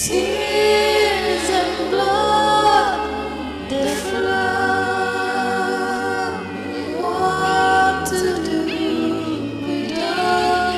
Tears and blood, they flow. What to do without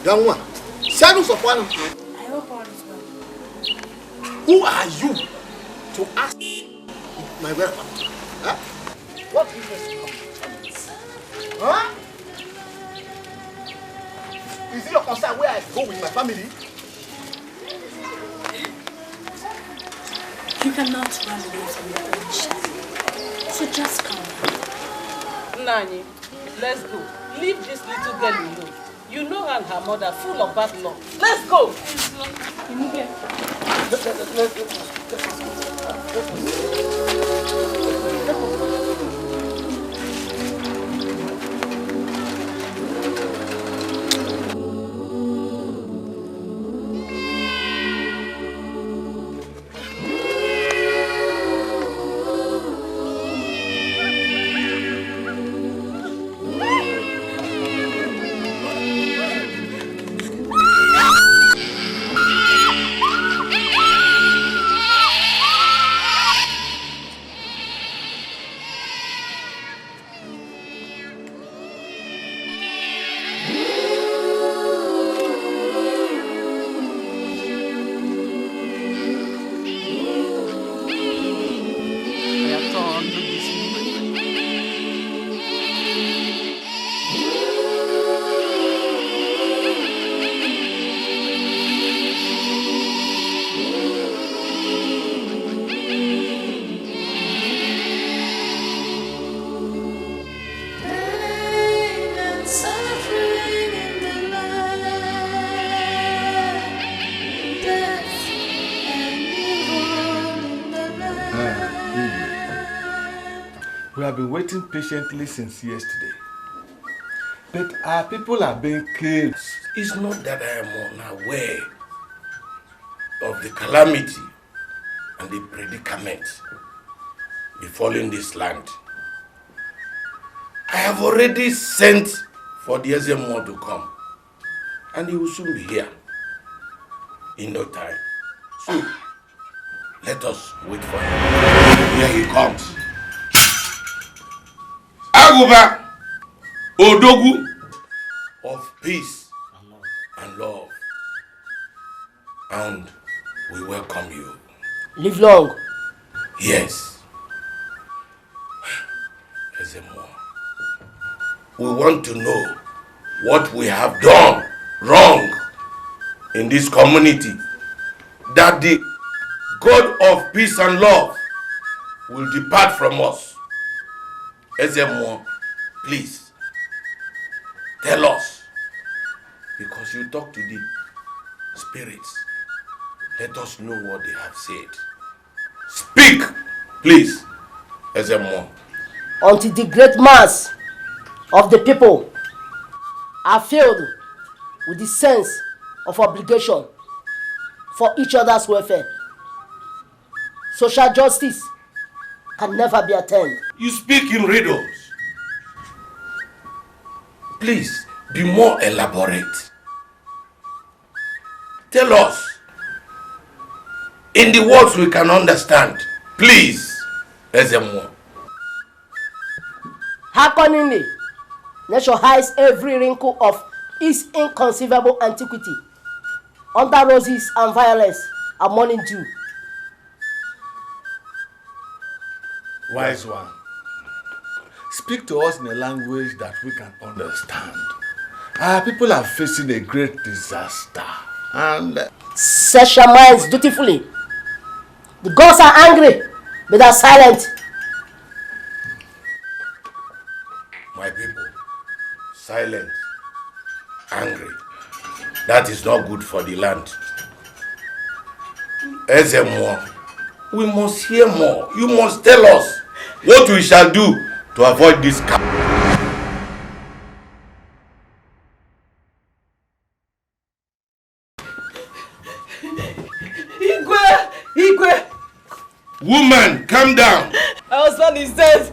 Young one, shadows of one. I hope all is well. Who are you to ask my whereabouts? Huh? What business you come? Huh? Is it your concern where I go with my family? You cannot run away from your own shadow. So just come. Nani, let's go. Leave this little girl alone. You know her and her mother full of bad luck. Let's go! We have been waiting patiently since yesterday. But our people are being killed. It's not that I am unaware of the calamity and the predicament befalling this land. I have already sent for the Ezemo to come, and he will soon be here in no time. So, let us wait for him. Here he comes. Aguba Odogu of peace and love. And we welcome you. Live long. Yes. Ezemo, we want to know what we have done wrong in this community, that the God of peace and love will depart from us. Ezemo, please tell us, because you talk to the spirits. Let us know what they have said. Speak, please, Ezemo. Until the great mass of the people are filled with the sense of obligation for each other's welfare, social justice can never be attained. You speak in riddles. Please, be more elaborate. Tell us in the words we can understand. Please, Ezemo. Hearkeningly, nature hides every wrinkle of its inconceivable antiquity under roses and violets and morning dew. Wise one, Speak to us in a language that we can understand. Our people are facing a great disaster. And set your minds dutifully. The gods are angry, but they are silent. My people, silent, angry. That is not good for the land. Ezemo, we must hear more. You must tell us what we shall do to avoid this cap. Igwe! Woman, calm down. My husband is dead.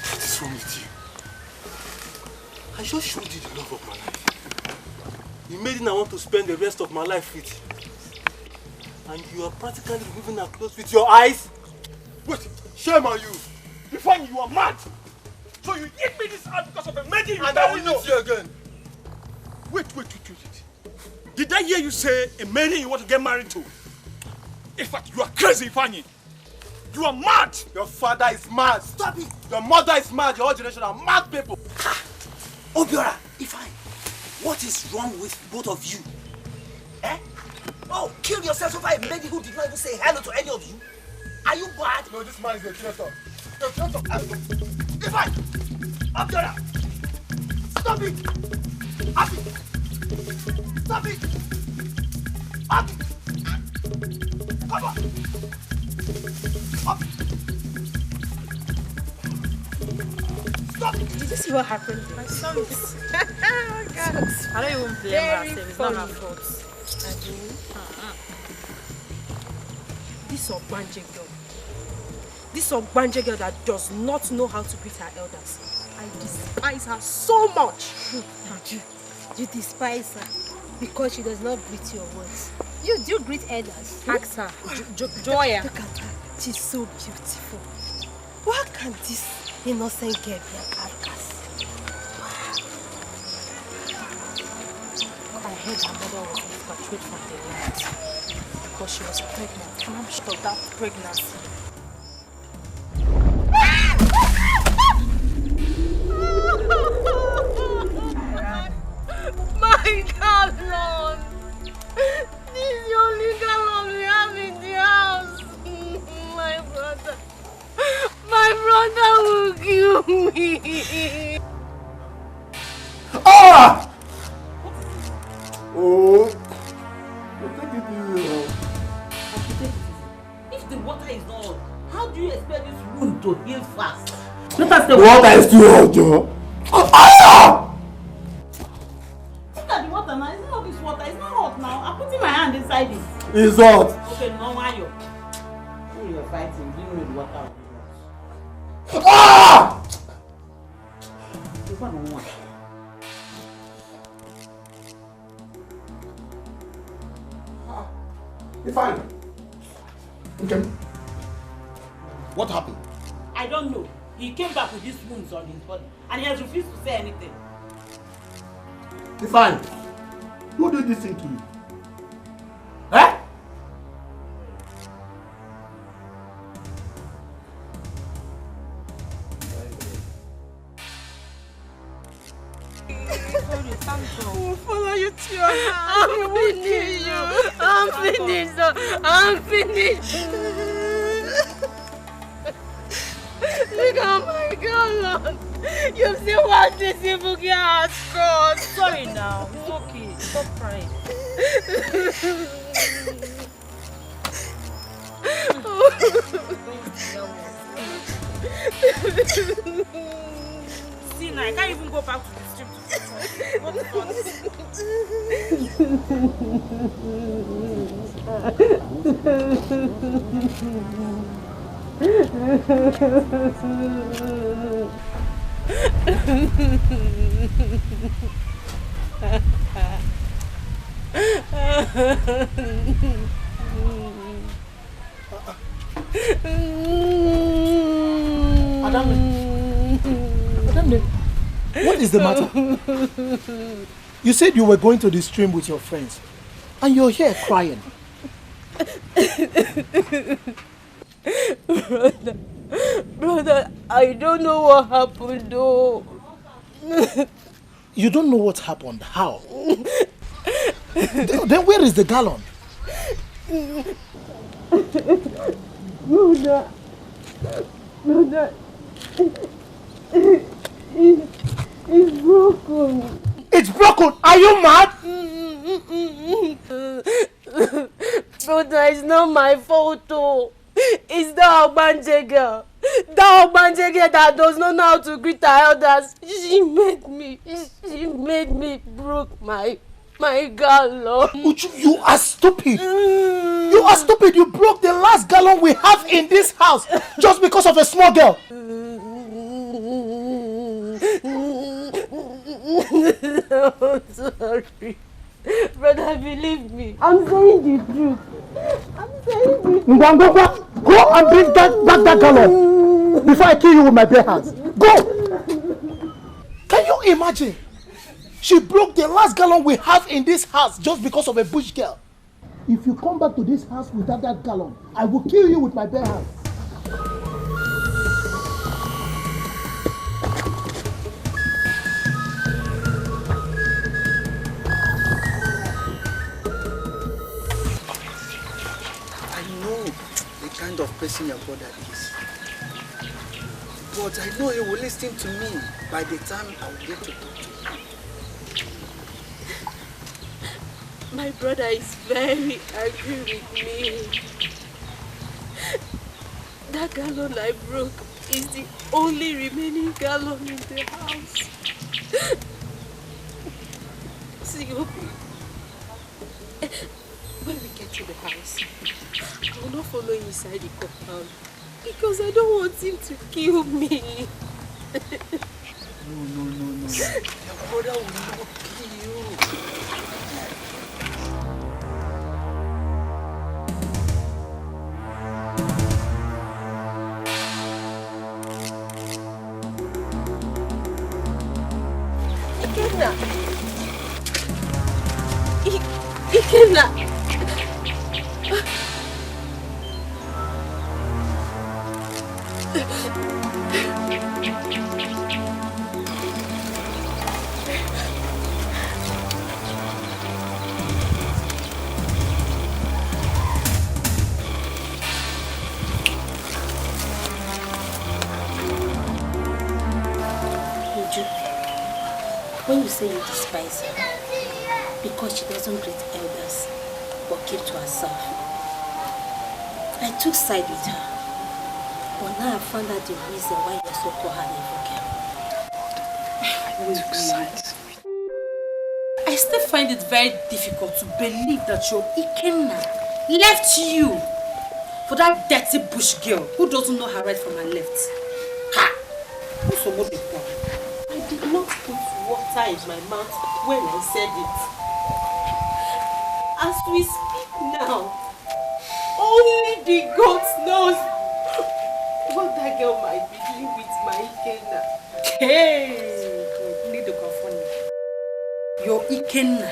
What is wrong with you? I just showed you the love of my life. You made it I want to spend the rest of my life with you. And you are practically removing our clothes with your eyes? Wait, shame on you! You find you are mad! So you hit me this out because of a maiden you and I will meet you again! Wait. Did I hear you say a maiden you want to get married to? In fact, you are crazy, Ifeanyi! You are mad! Your father is mad! Stop it! Your mother is mad! Your whole generation are mad people! Ha! Obiora, Ifeanyi, what is wrong with both of you? Eh? Oh, kill yourself over a lady who did not even say hello to any of you? Are you bad? No, this man is a traitor. Ifeanyi! Obiora! Stop it! Abi! Stop it! Abi! Come on! Abi! Stop it! Did you see what happened? My son is... oh God. I don't even blame her. It's not her fault. This Ogbanje girl that does not know how to greet her elders. I despise her so much. You despise her because she does not greet your words. You do greet elders. Ask her. Joya. Look at her. She's so beautiful. Why can this innocent girl be an outcast? I heard her mother was repatriated from the land because she was pregnant. And I'm sure that pregnancy. My Calumny! This is the only Calumny we have in the house. My brother will kill me. Ah! Oh! Take it easy. If the water is not on, how do you expect this wound to heal fast? Let us the water is too hot, Joe. Ah! Look at the water now. It's not this water. It's not hot now. I'm putting my hand inside it. It's hot. Okay, no, Mayo. When you're fighting, you know the water will be hot. Ah! It's not the one. Fine. Okay. What happened? I don't know. He came back with these wounds on his body and he has refused to say anything. Fine. Who did this thing to you? Eh? We'll follow you to your house. I'm finished. I'm finished. Look at my God, you've seen what this evil girl has caused. Sorry now. It's okay. Stop crying. See now, I can't even go back to the stream to what the fuck? Adamne, what is the matter? You said you were going to the stream with your friends, and you're here crying. Brother, I don't know what happened though. You don't know what happened? How? Then where is the gallon? Brother, it's broken. It's broken! Are you mad? Brother, it's not my fault though. It's the Ogbanje girl. The Ogbanje girl that does not know how to greet her elders. She made me broke my gallon. Uju, you are stupid. You are stupid. You broke the last gallon we have in this house just because of a small girl. I'm sorry. Brother, believe me. I'm saying the truth. Go and bring that gallon before I kill you with my bare hands. Go! Can you imagine? She broke the last gallon we have in this house just because of a bush girl. If you come back to this house without that gallon, I will kill you with my bare hands. Kind of person your brother is. But I know he will listen to me by the time I will get to talk to him. My brother is very angry with me. That gallon I broke is the only remaining gallon in the house. See, when we get to the house, I will not follow him inside the compound because I don't want him to kill me. No. Your brother will not kill you. Ikenna. When you say you despise her because she doesn't greet elders but keep to herself, I took side with her, but now I found out the reason why you're so called her evil girl. I took sides. I still find it very difficult to believe that your Ikenna left you for that dirty bush girl who doesn't know her right from her left. Ha! I did not put water in my mouth when I said it. As we speak now, only the gods knows what that girl might be doing with my Ikenna. Hey! Need to confront me. Your Ikenna.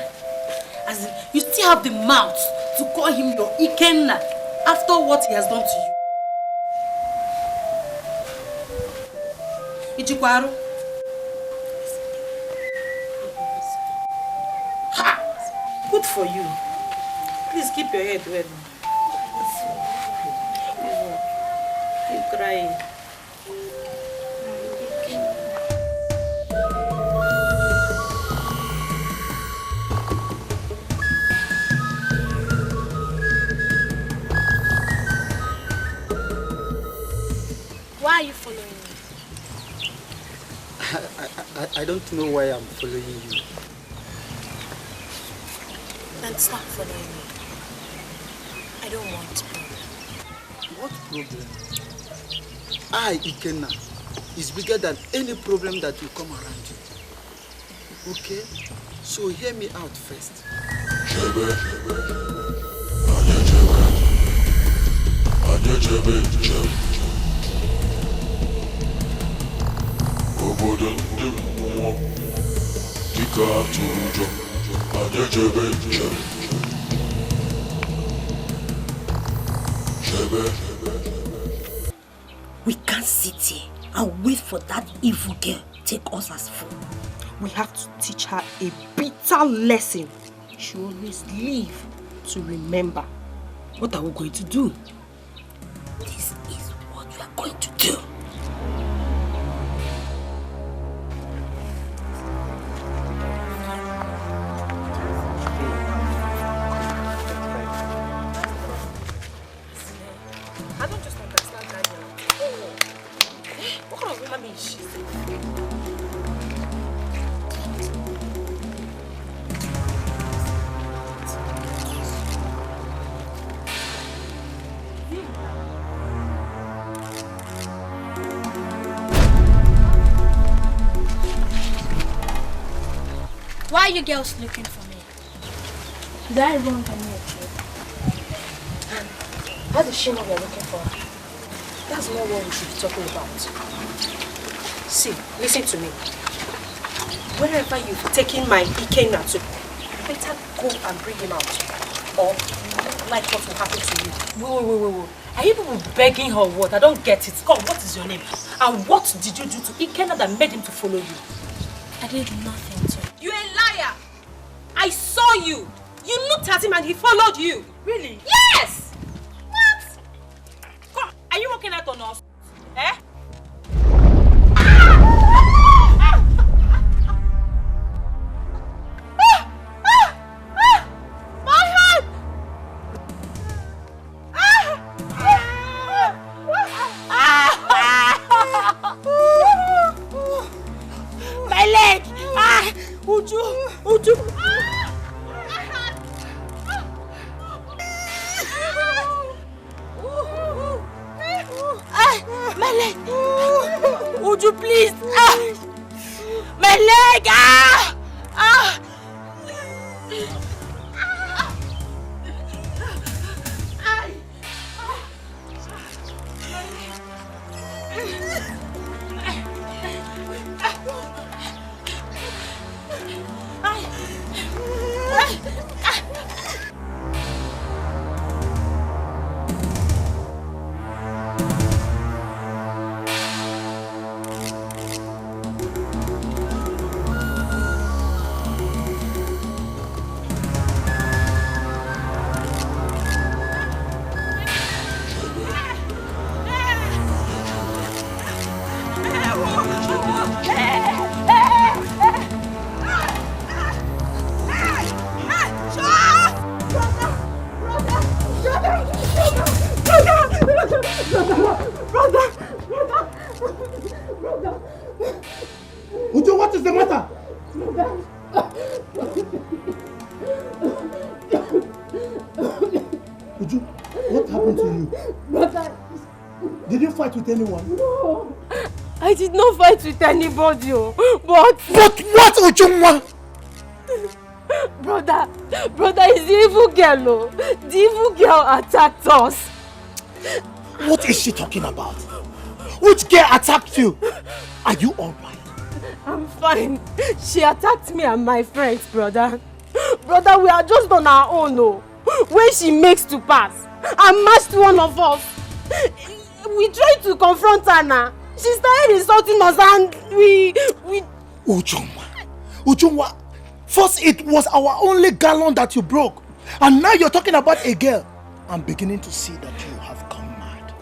As in, you still have the mouth to call him your Ikenna after what he has done to you. Ijikwaru. for you. Please keep your head well. Keep crying. Why are you following me? I don't know why I'm following you. Then stop following me. I don't want problem. What problem? I, Ikenna, is bigger than any problem that will come around you. Okay? So hear me out first. We can't sit here and wait for that evil girl take us as fool. We have to teach her a bitter lesson. She always live to remember. What are we going to do? This is what we are going to do. I don't just understand Daniel. What kind of woman is she? Why are you girls looking for me? Did I run from you? How does she know we are looking for her? That's not what we should be talking about. See, listen to me. Wherever you've taken my Ikenna to, better go and bring him out. Or like what will happen to you. Wait. Are you people begging her what? I don't get it. Come, what is your name? And what did you do to Ikenna that made him to follow you? I did nothing to him. You're a liar! I saw you! You looked at him and he followed you! Really? Yes! What? Come, are you working out on us? Eh? My leg! Uju! My leg! Uju, please! My leg! Uju, what is the matter? Uju, what happened to you? Brother. Did you fight with anyone? No. I did not fight with anybody, but what, Ujunwa? Brother, it's the evil girl, oh. The evil girl attacked us. What is she talking about? Which girl attacked you? Are you alright? I'm fine. She attacked me and my friends, brother. Brother, we are just on our own, oh. When she makes to pass and matched one of us, we tried to confront her now. She started insulting us and we... Ujunwa, First, it was our only gallon that you broke. And now you're talking about a girl. I'm beginning to see that you have gone mad.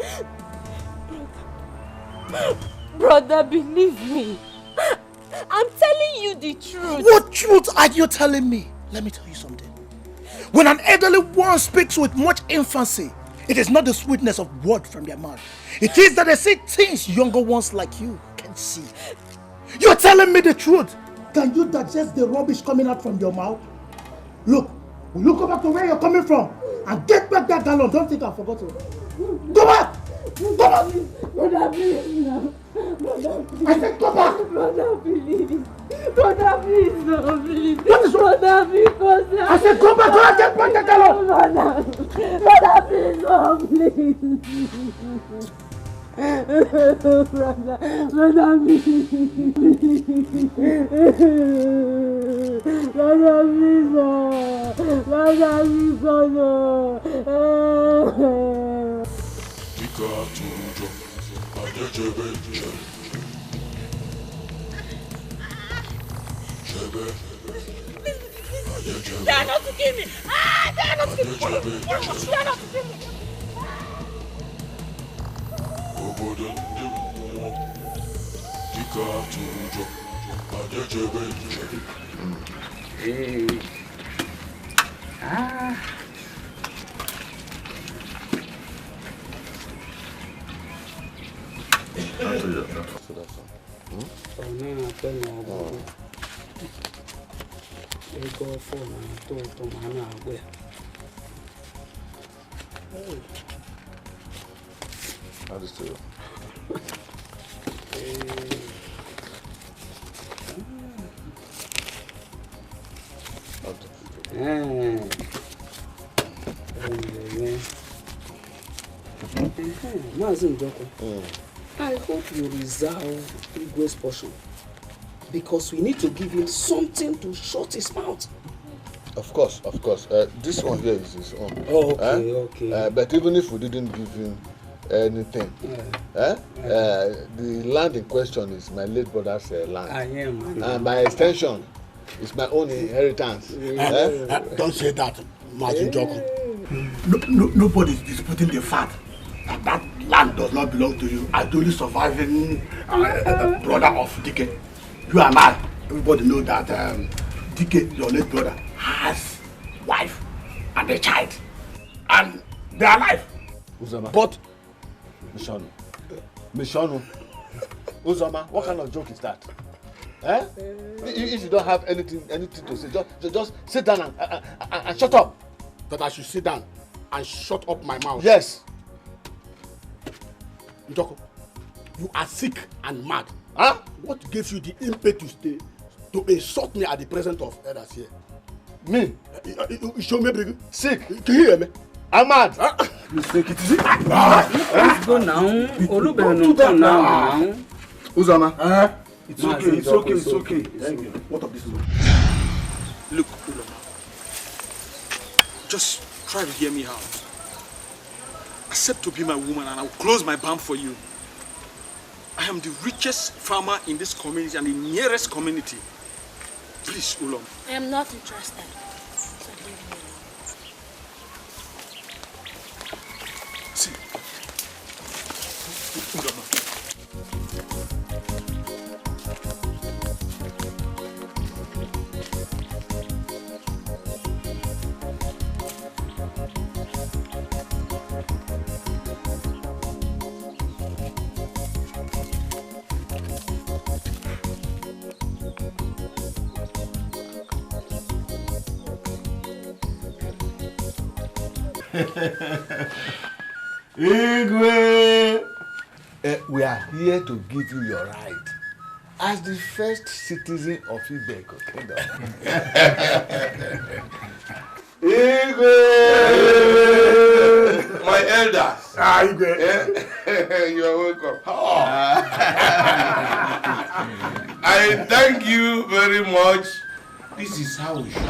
Brother, believe me. I'm telling you the truth. What truth are you telling me? Let me tell you something. When an elderly one speaks with much infancy, it is not the sweetness of word from their mouth. It is that they say things younger ones like you can see. You're telling me the truth. Can you digest the rubbish coming out from your mouth? Look, will you go back to where you're coming from and get back that gallon? Don't think I forgot to. Go back! Go back! Brother, please, no. Brother, I said go back! Brother, please. Brother, please, no, please. What is wrong? Brother, because I said go back! Go and get back that gallon! Brother, please, no, please. Brother, please. Brother, please, no. Brother, please, no. They are not to kill me! They are not to kill me! They are not to kill me! I hope you reserve Igwe's portion because we need to give him something to shut his mouth. Of course. This one here is his own. Oh, okay. But even if we didn't give him anything, the land in question is my late brother's land. I am. And by extension, it's my own inheritance. Don't say that, Martin Joko. Nobody is disputing the fact that that land does not belong to you. As the only surviving brother of Dikeh. You and I, everybody know that Dikeh, your late brother, has wife and a child. And they are alive. Uzama. But Mishonu. Uzama, what kind of joke is that? If you don't have anything to say, just sit down and shut up. That I should sit down and shut up my mouth? Yes. Njoko, you are sick and mad. Huh? What gave you the impetus to insult me at the presence of others here? Me? Show me, bring sick. Can you hear me? I'm mad. Mistake it. Let's go now. Olubere now. Uzama. It's okay. Thank you. What of this? Look, Ulama. Just try to hear me out. Accept to be my woman and I will close my barn for you. I am the richest farmer in this community and the nearest community. Please, Ulama. I am not interested. So leave me alone. See. Ulama. Igwe! We are here to give you your right as the first citizen of Ibeko Kingdom. Igwe! My elder. Igwe. You are welcome. I thank you very much. This is how we should.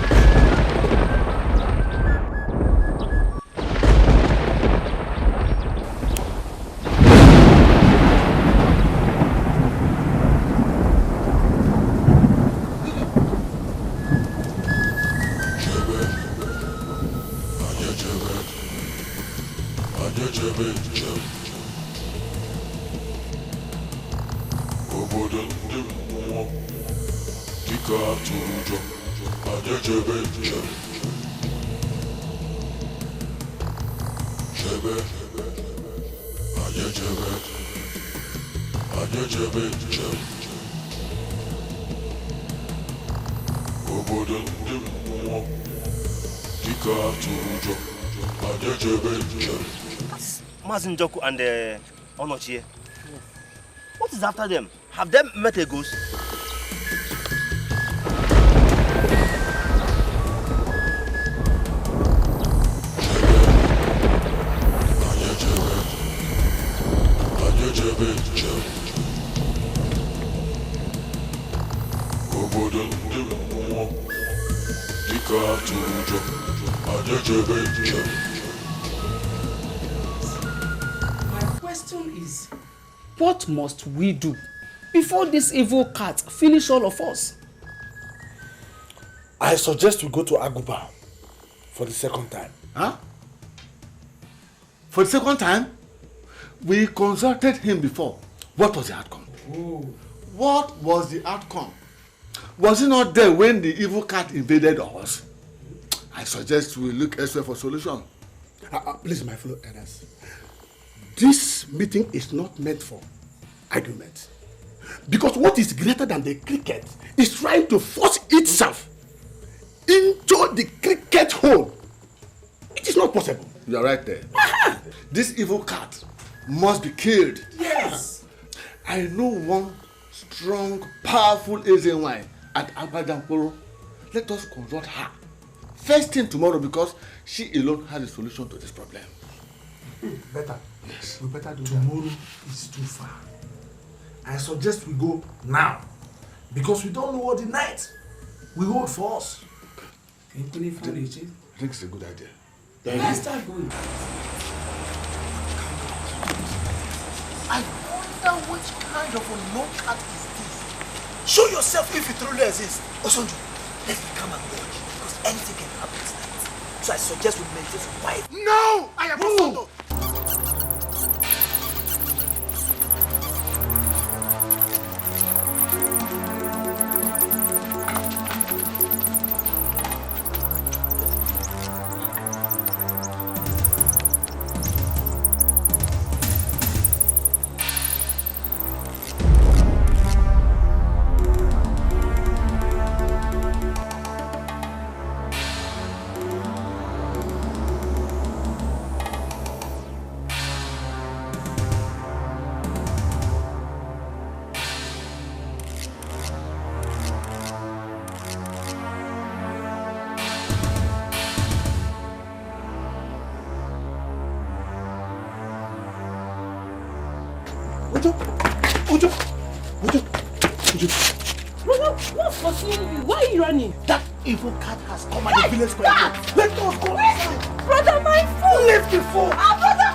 Mazin Joku and Onochie. What is after them? Have them met a ghost? My question is, what must we do before this evil cat finish all of us? I suggest we go to Aguba for the second time. Huh? For the second time? We consulted him before. What was the outcome? Ooh. What was the outcome? Was he not there when the evil cat invaded us? I suggest we look elsewhere for solution. Please, my fellow elders. This meeting is not meant for argument. Because what is greater than the cricket is trying to force itself into the cricket hole. It is not possible. You are right there. This evil cat must be killed. Yes. I know one strong, powerful Asian wine at Abajamporo. Let us consult her first thing tomorrow because she alone has a solution to this problem. Better. Yes. We better do that. Tomorrow is too far. I suggest we go now. Because we don't know what the night will hold for us. I think it's a good idea. Let's start going. I wonder which kind of unknown cat is this. Show yourself if you truly exist. Osonjo, let's become and watch because anything can happen tonight. So I suggest we maintain some quiet. No! I am Osonjo! Why are you running? That evil cat has come at the village square. Let us go inside. Brother, my phone! Leave the phone. Brother!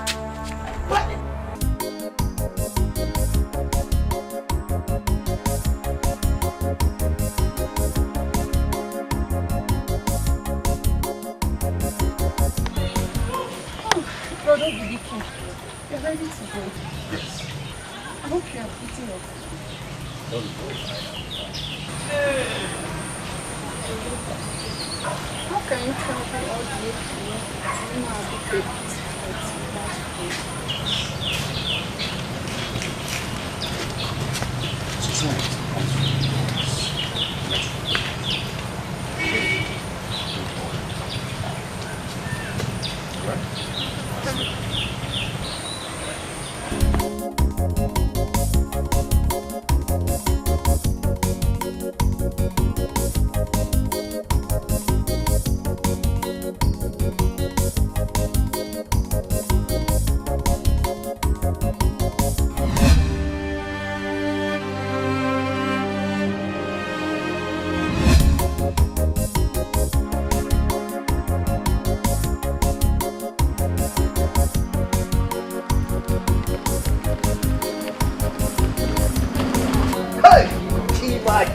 Brother, Dikeh, you're ready to go. Yes. I hope you are eating up. How can you travel all the way to work and you know how to pay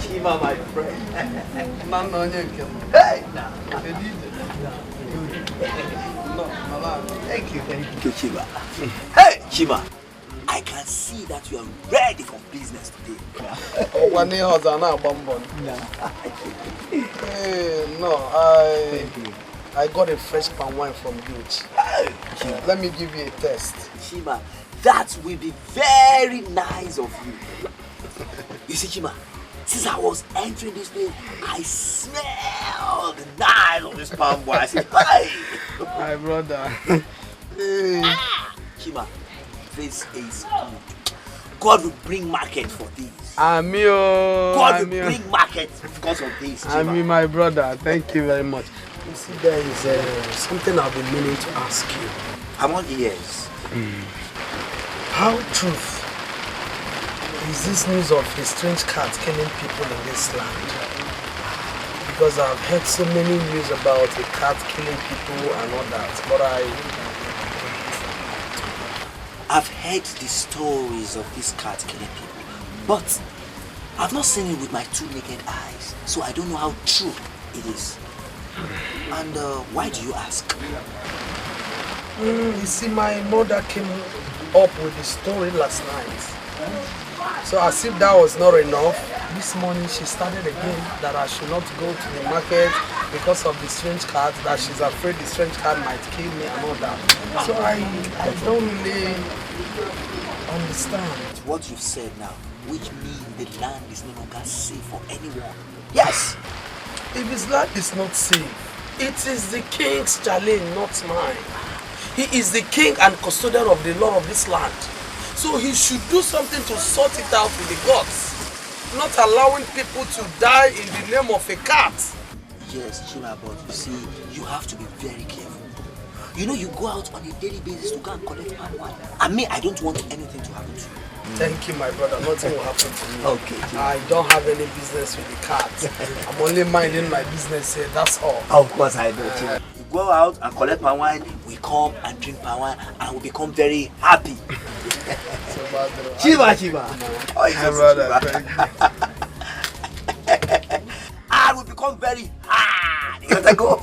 Chima, my friend. Mama, hey, now. No, Mama. Thank you. Chiba. Hey, Chiba. I can see that you are ready for business today. I got a fresh palm wine from Gooch. Let me give you a test. Chima, that will be very nice of you. You see, Chima, since I was entering this place, I smelled the nice of this palm wine. I said, hi! My brother. Chima, this is good. God will bring market for this. Amio. God will bring market because of this, Chima. Ami, my brother, thank you very much. You see, there is something I've been meaning to ask you. I'm on ears. How true is this news of a strange cat killing people in this land? Because I've heard so many news about a cat killing people and all that, but I've heard the stories of this cat killing people, but I've not seen it with my two naked eyes, so I don't know how true it is. And why do you ask? You see, my mother came up with the story last night. So as if that was not enough, this morning she started again that I should not go to the market because of the strange cat, that she's afraid the strange cat might kill me and all that. So I don't really understand. What you've said now, which means the land is no longer safe for anyone. Yes! If his land is not safe, it is the king's challenge, not mine. He is the king and custodian of the law of this land. So he should do something to sort it out with the gods, not allowing people to die in the name of a cat. Yes, Chima, but you see, you have to be very careful. You know, you go out on a daily basis to go and collect palm wine. And me, I don't want anything to happen to you. Thank you, my brother. Nothing will happen to me. Okay. I don't have any business with the cat. I'm only minding my business here, that's all. Of course I know, Chima. You go out and collect palm wine, we come and drink palm wine, and we become very happy. Chiba. Oh, yes, brother. I will become very hard. You gotta go.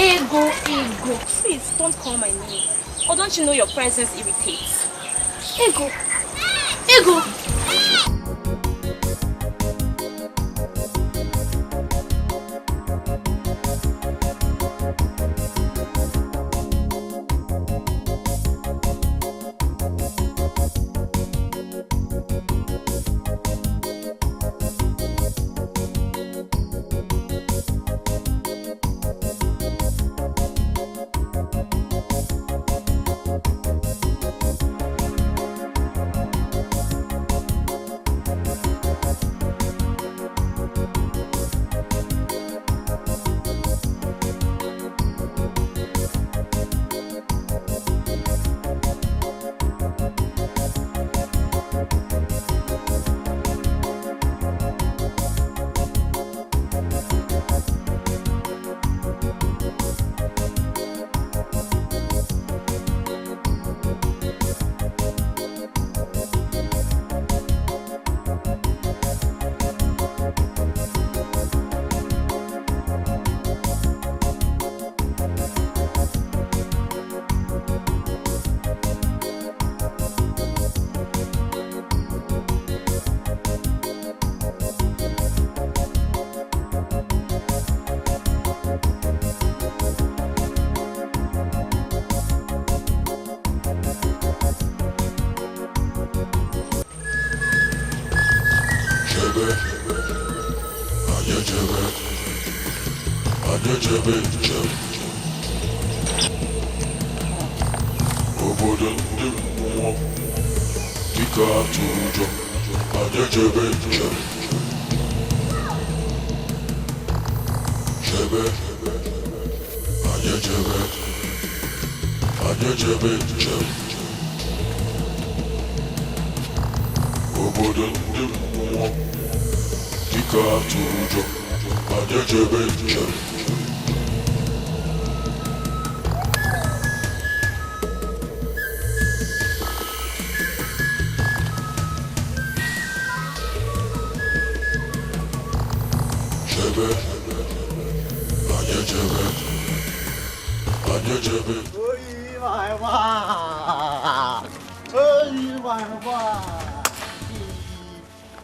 Ego, please don't call my name. Or don't you know your presence irritates? Ego.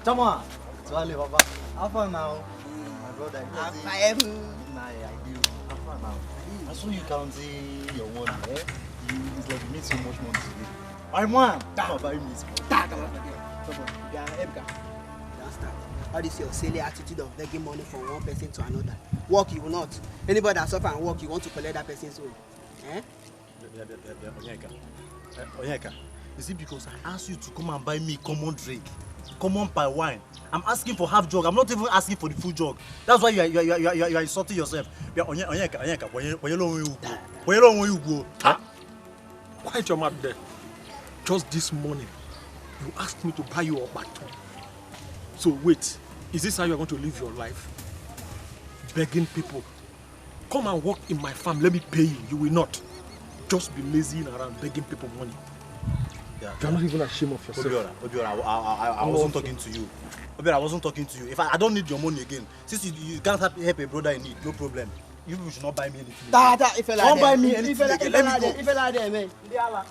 Come on, Swale Baba. How far now? My brother, I do. How far now? I saw you counting your money, eh? It's like you made so much money today. I man, come buy me this. Come on, How this your silly attitude of begging money from one person to another? Work you will not. Anybody that suffer and work, you want to collect that person's own. Eh? Onyeka, is it because I asked you to come and buy me common drink? Common pie wine. I'm asking for half jug. I'm not even asking for the full jug. That's why you are insulting yourself. Onyeka, where you go? Huh? Quiet your mouth there. Just this morning, you asked me to buy you a baton. So wait, is this how you're going to live your life? Begging people. Come and work in my farm, let me pay you. You will not. Just be lazying around begging people money. Yeah, you're not even ashamed of yourself. Obiora, I wasn't talking to you. Obiora, I wasn't talking to you. If I don't need your money again, since you can't help a brother in need, no problem. You should not buy me anything. Don't buy me anything again. Let me go. If you like that, man.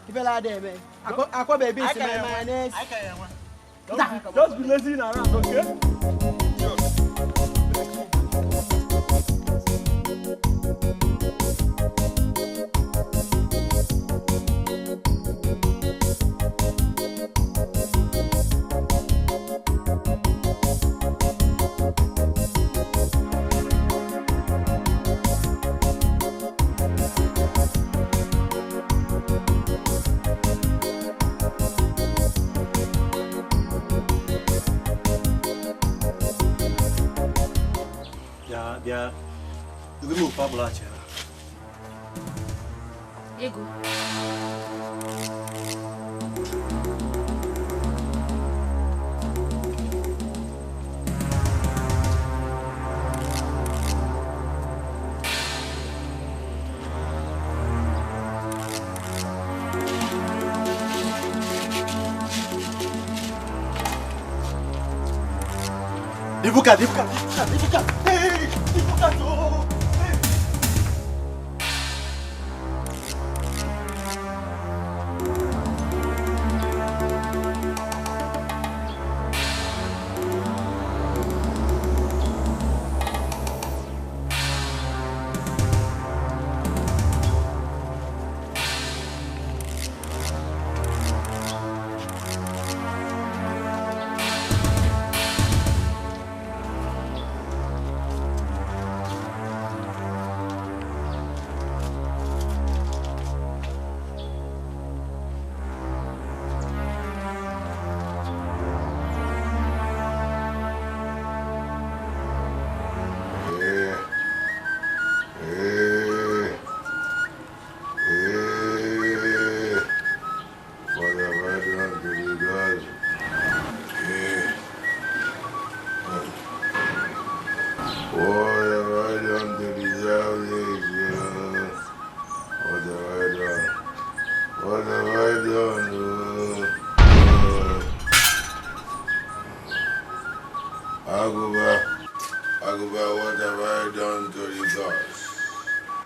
If you like that, man. I come baby, see my mayonnaise. Just be lazying around, okay? Yeah, you will move Pablo. Ego. Dibuka. Hey, Dibuka, oh.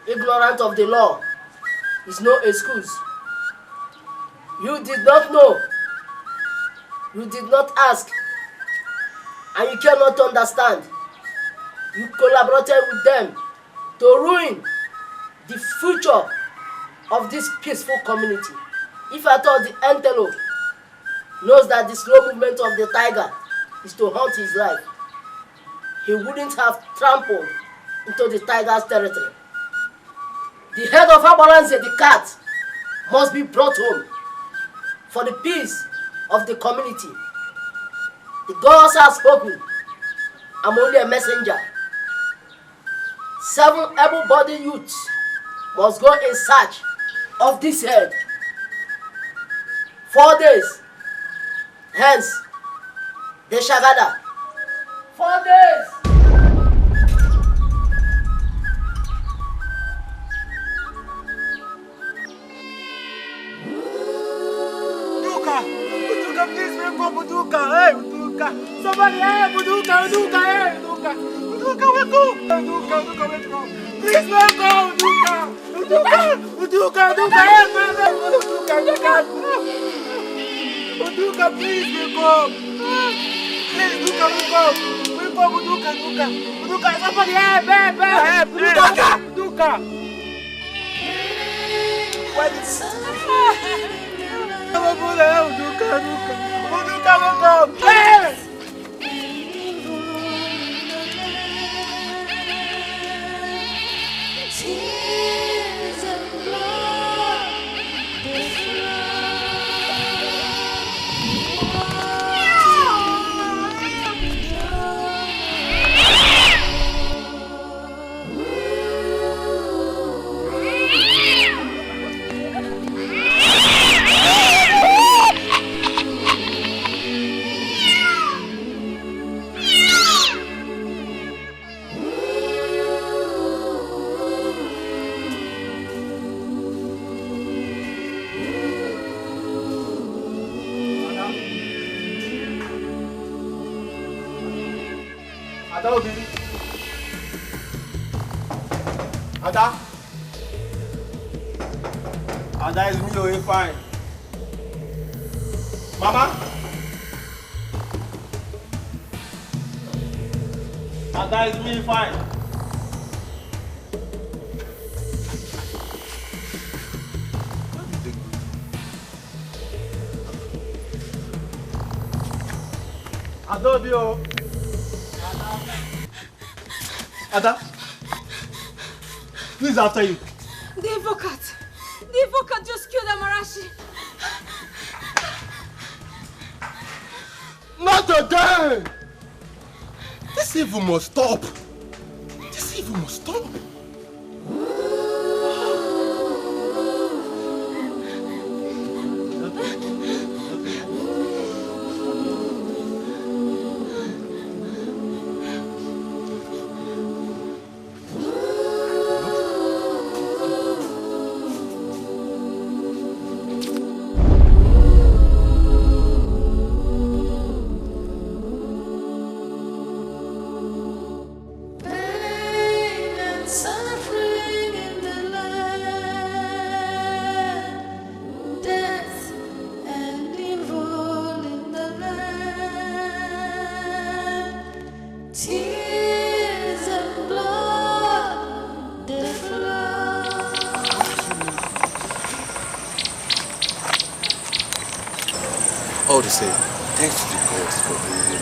Ignorant of the law is no excuse. You did not know. You did not ask. And you cannot understand. You collaborated with them to ruin the future of this peaceful community. If at all the antelope knows that the slow movement of the tiger is to hunt his life, he wouldn't have trampled into the tiger's territory. The head of Abaranze, the cat, must be brought home for the peace of the community. The gods have spoken. I'm only a messenger. 7 able-bodied youths must go in search of this head. 4 days. Hence, they shall gather. 4 days. Buduka, hey, Buduka. Somebody, hey, Buduka, Buduka, hey, Buduka. Buduka, wake up. Buduka, Buduka, wake up. Please wake up, Buduka. Buduka, Buduka, Buduka, hey, Buduka, wake up. Buduka, please wake up. Please, Buduka, wake up. Wake up, Buduka, Buduka. Buduka, somebody, hey, babe, hey, Buduka, Buduka. Why did Ada Obi. Ada. Ada is me, oh, fine. Mama. Ada is me, fine. Ada Obi, oh. Ada, who is after you? The advocate. The advocate just killed Amarachi. Not again! This evil must stop. This evil must stop. All the same, thanks to the gods for bringing me.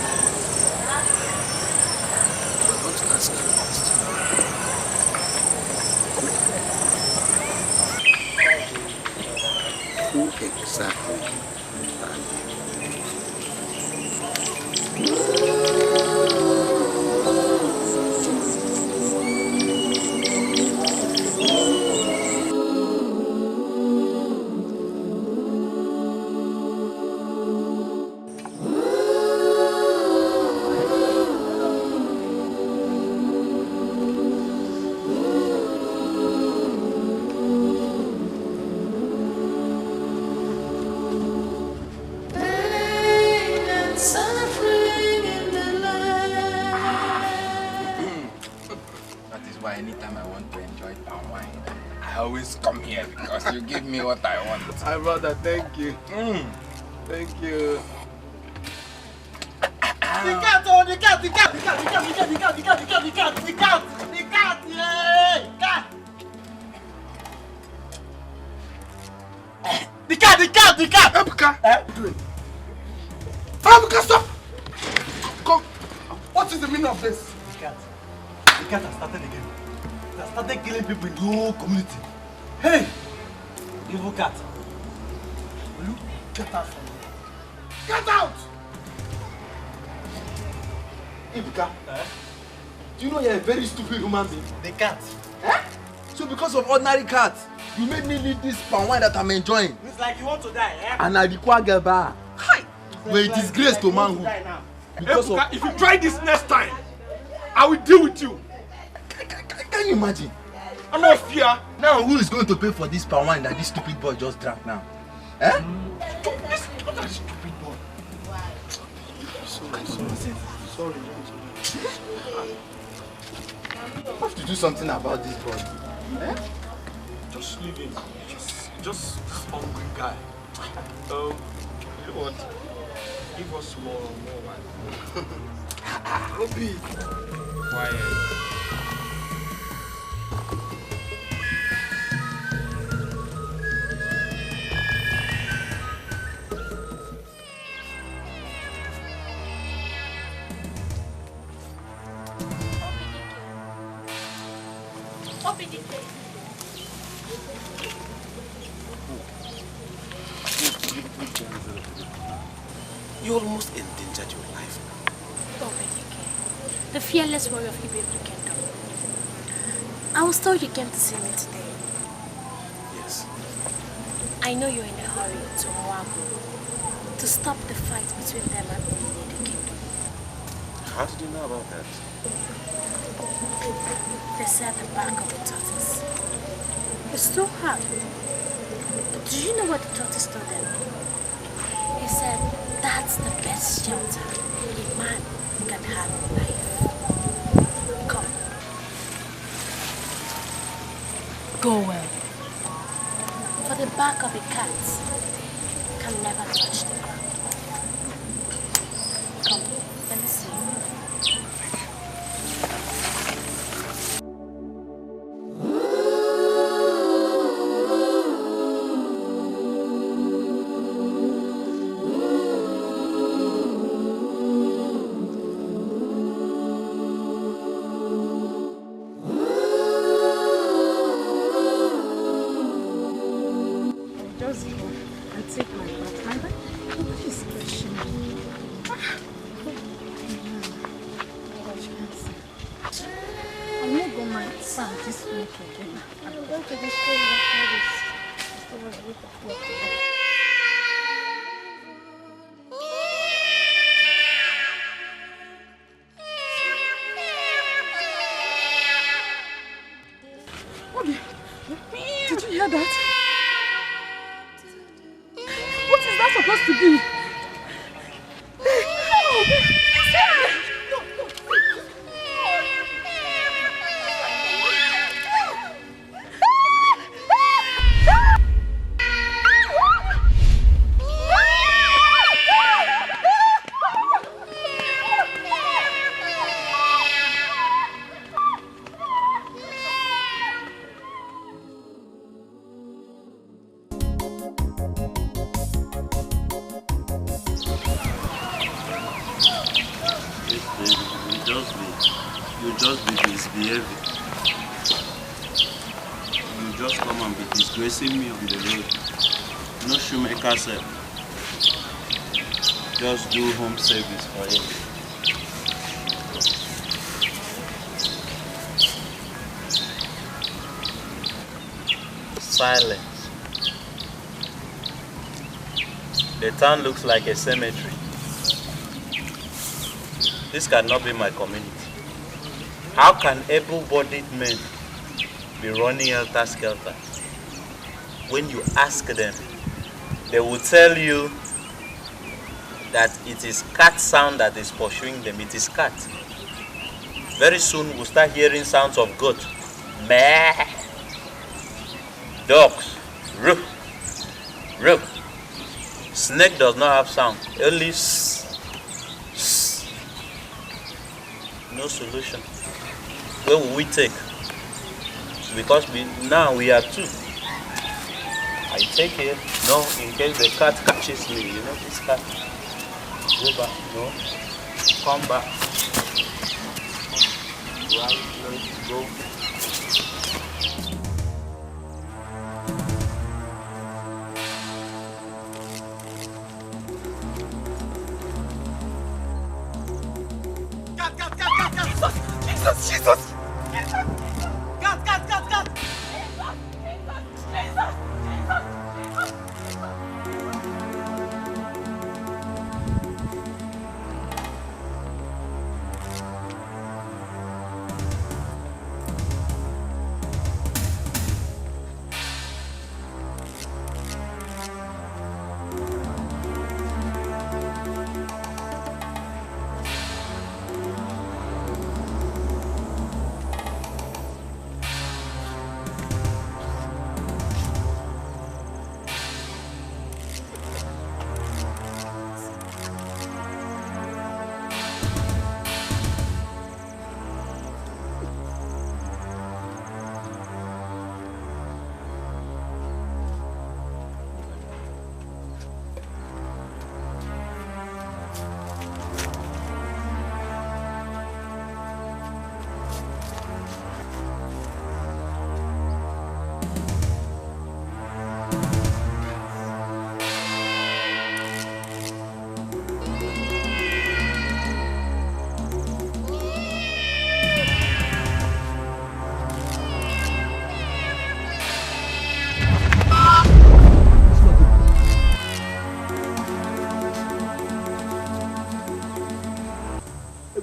I want to ask you a question. Who exactly are You give me what I want. My brother, thank you. Thank you. The cat, oh, the cat, the cat, the cat, the cat, the cat, the cat, the cat, the cat, the cat, the cat, the cat, yay, cat. The cat, the cat, the cat. Ebuka, Ebuka, stop. Come. What is the meaning of this? The cat has started again. It has started killing people in the whole community. Hey, evil cat. Will you get out from here? Get out! Ebuka, do you know you're a very stupid human being? The cat. So because of ordinary cat, you made me leave this palm wine that I'm enjoying. It's like you want to die, eh? And I require Gaba. Hi! We're a disgrace to manhood. Because Ebuka, if you try this next time, I will deal with you. Can you imagine? I'm not fear. Now who is going to pay for this palm wine that this stupid boy just drank now? Eh? What a stupid boy. Sorry. I have to do something about this boy. Eh? Just leave him. Just hungry guy. You know what? Give us more wine. Obi. Why? You almost endangered your life now. Oh, Dikeh, the fearless warrior of Heartbroken Kingdom. I was told you came to see me today. Yes. I know you're in a hurry to Wago to stop the fight between them and the kingdom. How did you know about that? They said the back of the tortoise. It's too hard. But do you know what the tortoise told them? He said that's the best shelter a man can have in life. Come. Go well. For the back of a cat can never touch the ground. Come, let me see you. Did you hear that? What is that supposed to be? Disgracing me on the road. No shoemaker sir. Just do home service for him. Silence. The town looks like a cemetery. This cannot be my community. How can able-bodied men be running helter-skelter? When you ask them, they will tell you that it is cat sound that is pursuing them. It is cat. Very soon we'll start hearing sounds of goat. Meh. Dogs. Roof. Roof. Snake does not have sound. Only s. No solution. Where will we take? Because now we are two. I take it, no, in case the cat catches me, you know this cat. Go back, no, come back. Right, left, go. Jesus! Jesus!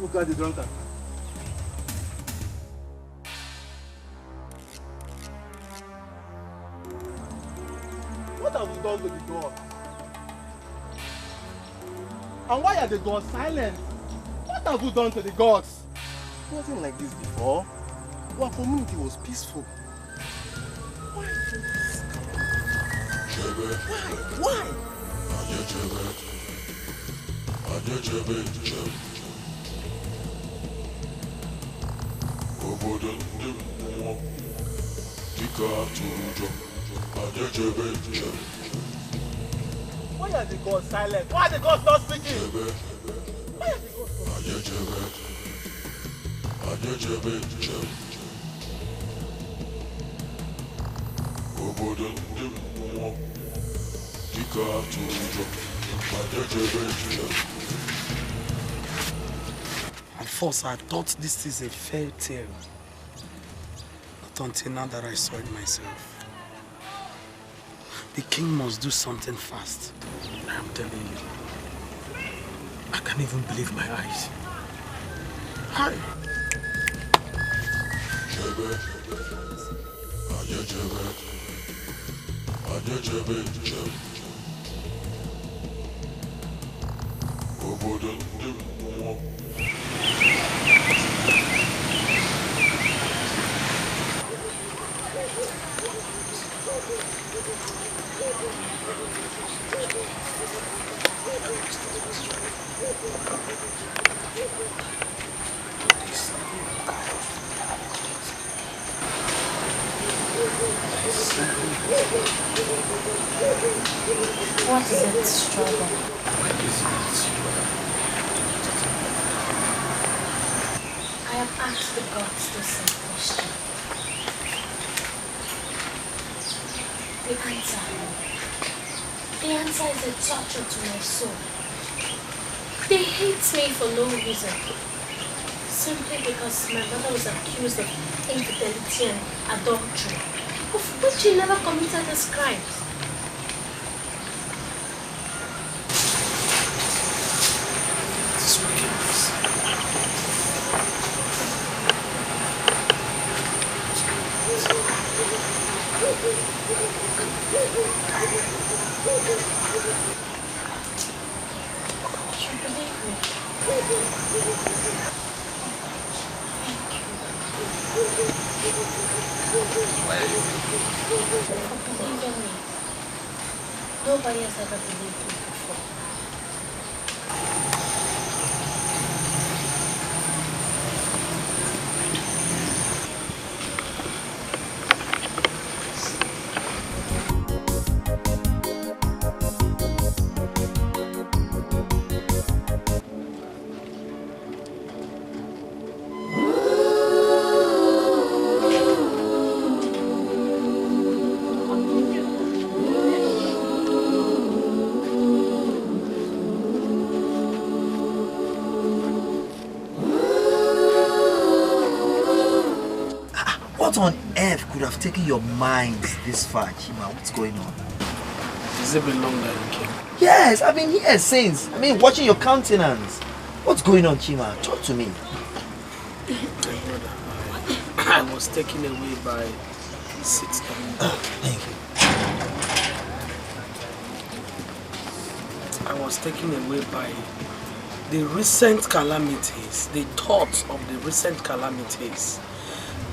Ebuka the drunkard. What have you done to the gods? And why are the gods silent? What have you done to the gods? It wasn't like this before. Our community was peaceful. Why? Why? Why are the gods silent? Why are the gods not speaking? Why are the gods At first, I thought this is a fairy tale. Not until now that I saw it myself. The king must do something fast. I am telling you. I can't even believe my eyes. Hi. What is it, struggle? I have asked the gods the same question. The answer is a torture to my soul. They hate me for no reason. Simply because my mother was accused of infidelity and adultery, of which she never committed these crimes. Nobody has ever believed me before. What on earth could have taken your mind this far, Chima? What's going on? Has it been long that you came? Yes, I've been here since. Watching your countenance. What's going on, Chima? Talk to me. I was taken away by six times. Thank you. I was taken away by the recent calamities, the thoughts of the recent calamities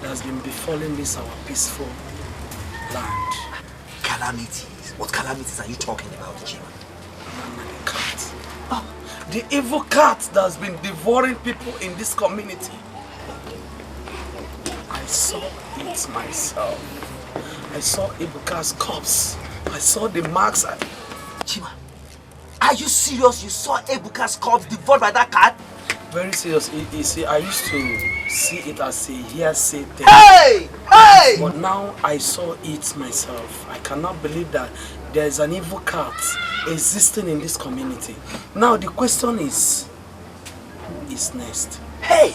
that has been befalling this our peaceful land. Calamities? What calamities are you talking about, Chima? The cat. Oh, the evil cat that has been devouring people in this community. I saw it myself. I saw Ibuka's corpse. I saw the marks. Chima, are you serious? You saw Ebuka's corpse devoured by that cat? Very serious. You see, I used to see it as a hearsay thing. Hey! Hey! But now I saw it myself. I cannot believe that there is an evil cat existing in this community. Now the question is, who is next? Hey!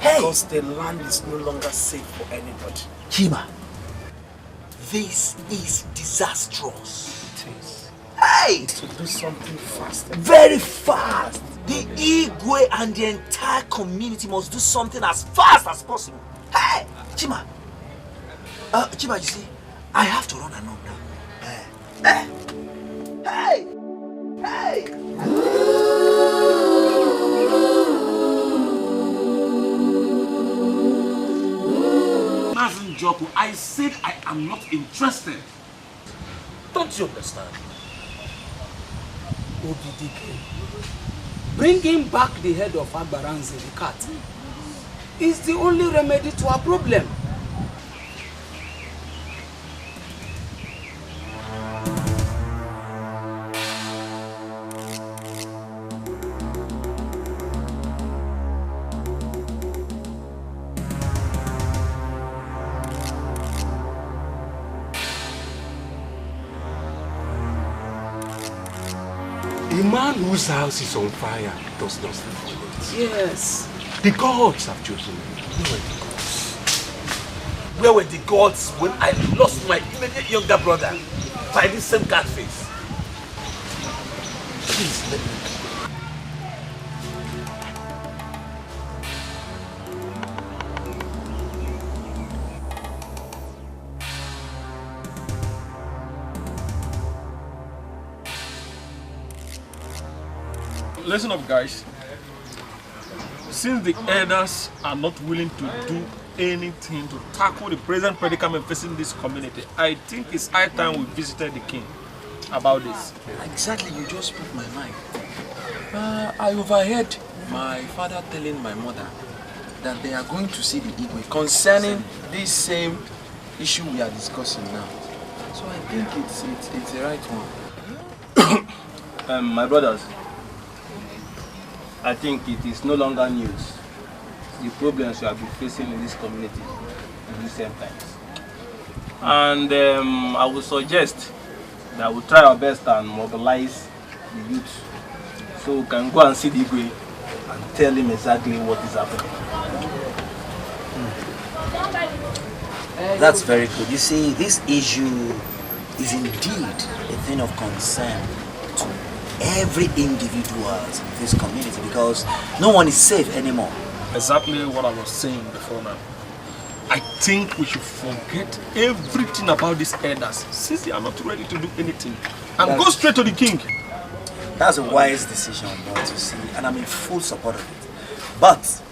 Hey! Because the land is no longer safe for anybody. Chima, this is disastrous. It is. Hey! To do something fast. Very fast. The Igwe and the entire community must do something as fast as possible. Hey, Chima. Chima, you see, I have to run along now. Hey! Mazen Joku, I said I am not interested. Don't you understand? Dikeh, bringing back the head of Agbaranze, the cat, is the only remedy to our problem. A man whose house is on fire does not sleep for it. Yes. The gods have chosen me. Where were the gods when I lost my immediate younger brother by this same catface? Please let me. Listen up, guys. Since the elders are not willing to do anything to tackle the present predicament facing this community, I think it's high time we visited the king about this. Exactly, you just spoke my mind. I overheard my father telling my mother that they are going to see the Igwe concerning this same issue we are discussing now. So I think it's the right one. My brothers, I think it is no longer news. The problems we have been facing in this community in recent times. And I would suggest that we try our best and mobilize the youth so we can go and see the Igwe and tell him exactly what is happening. That's very good. You see, this issue is indeed a thing of concern to every individual in this community because no one is safe anymore. Exactly what I was saying before now. I think we should forget everything about these elders since they are not ready to do anything and go straight to the king. That's a wise decision, but you see, and I'm in full support of it. But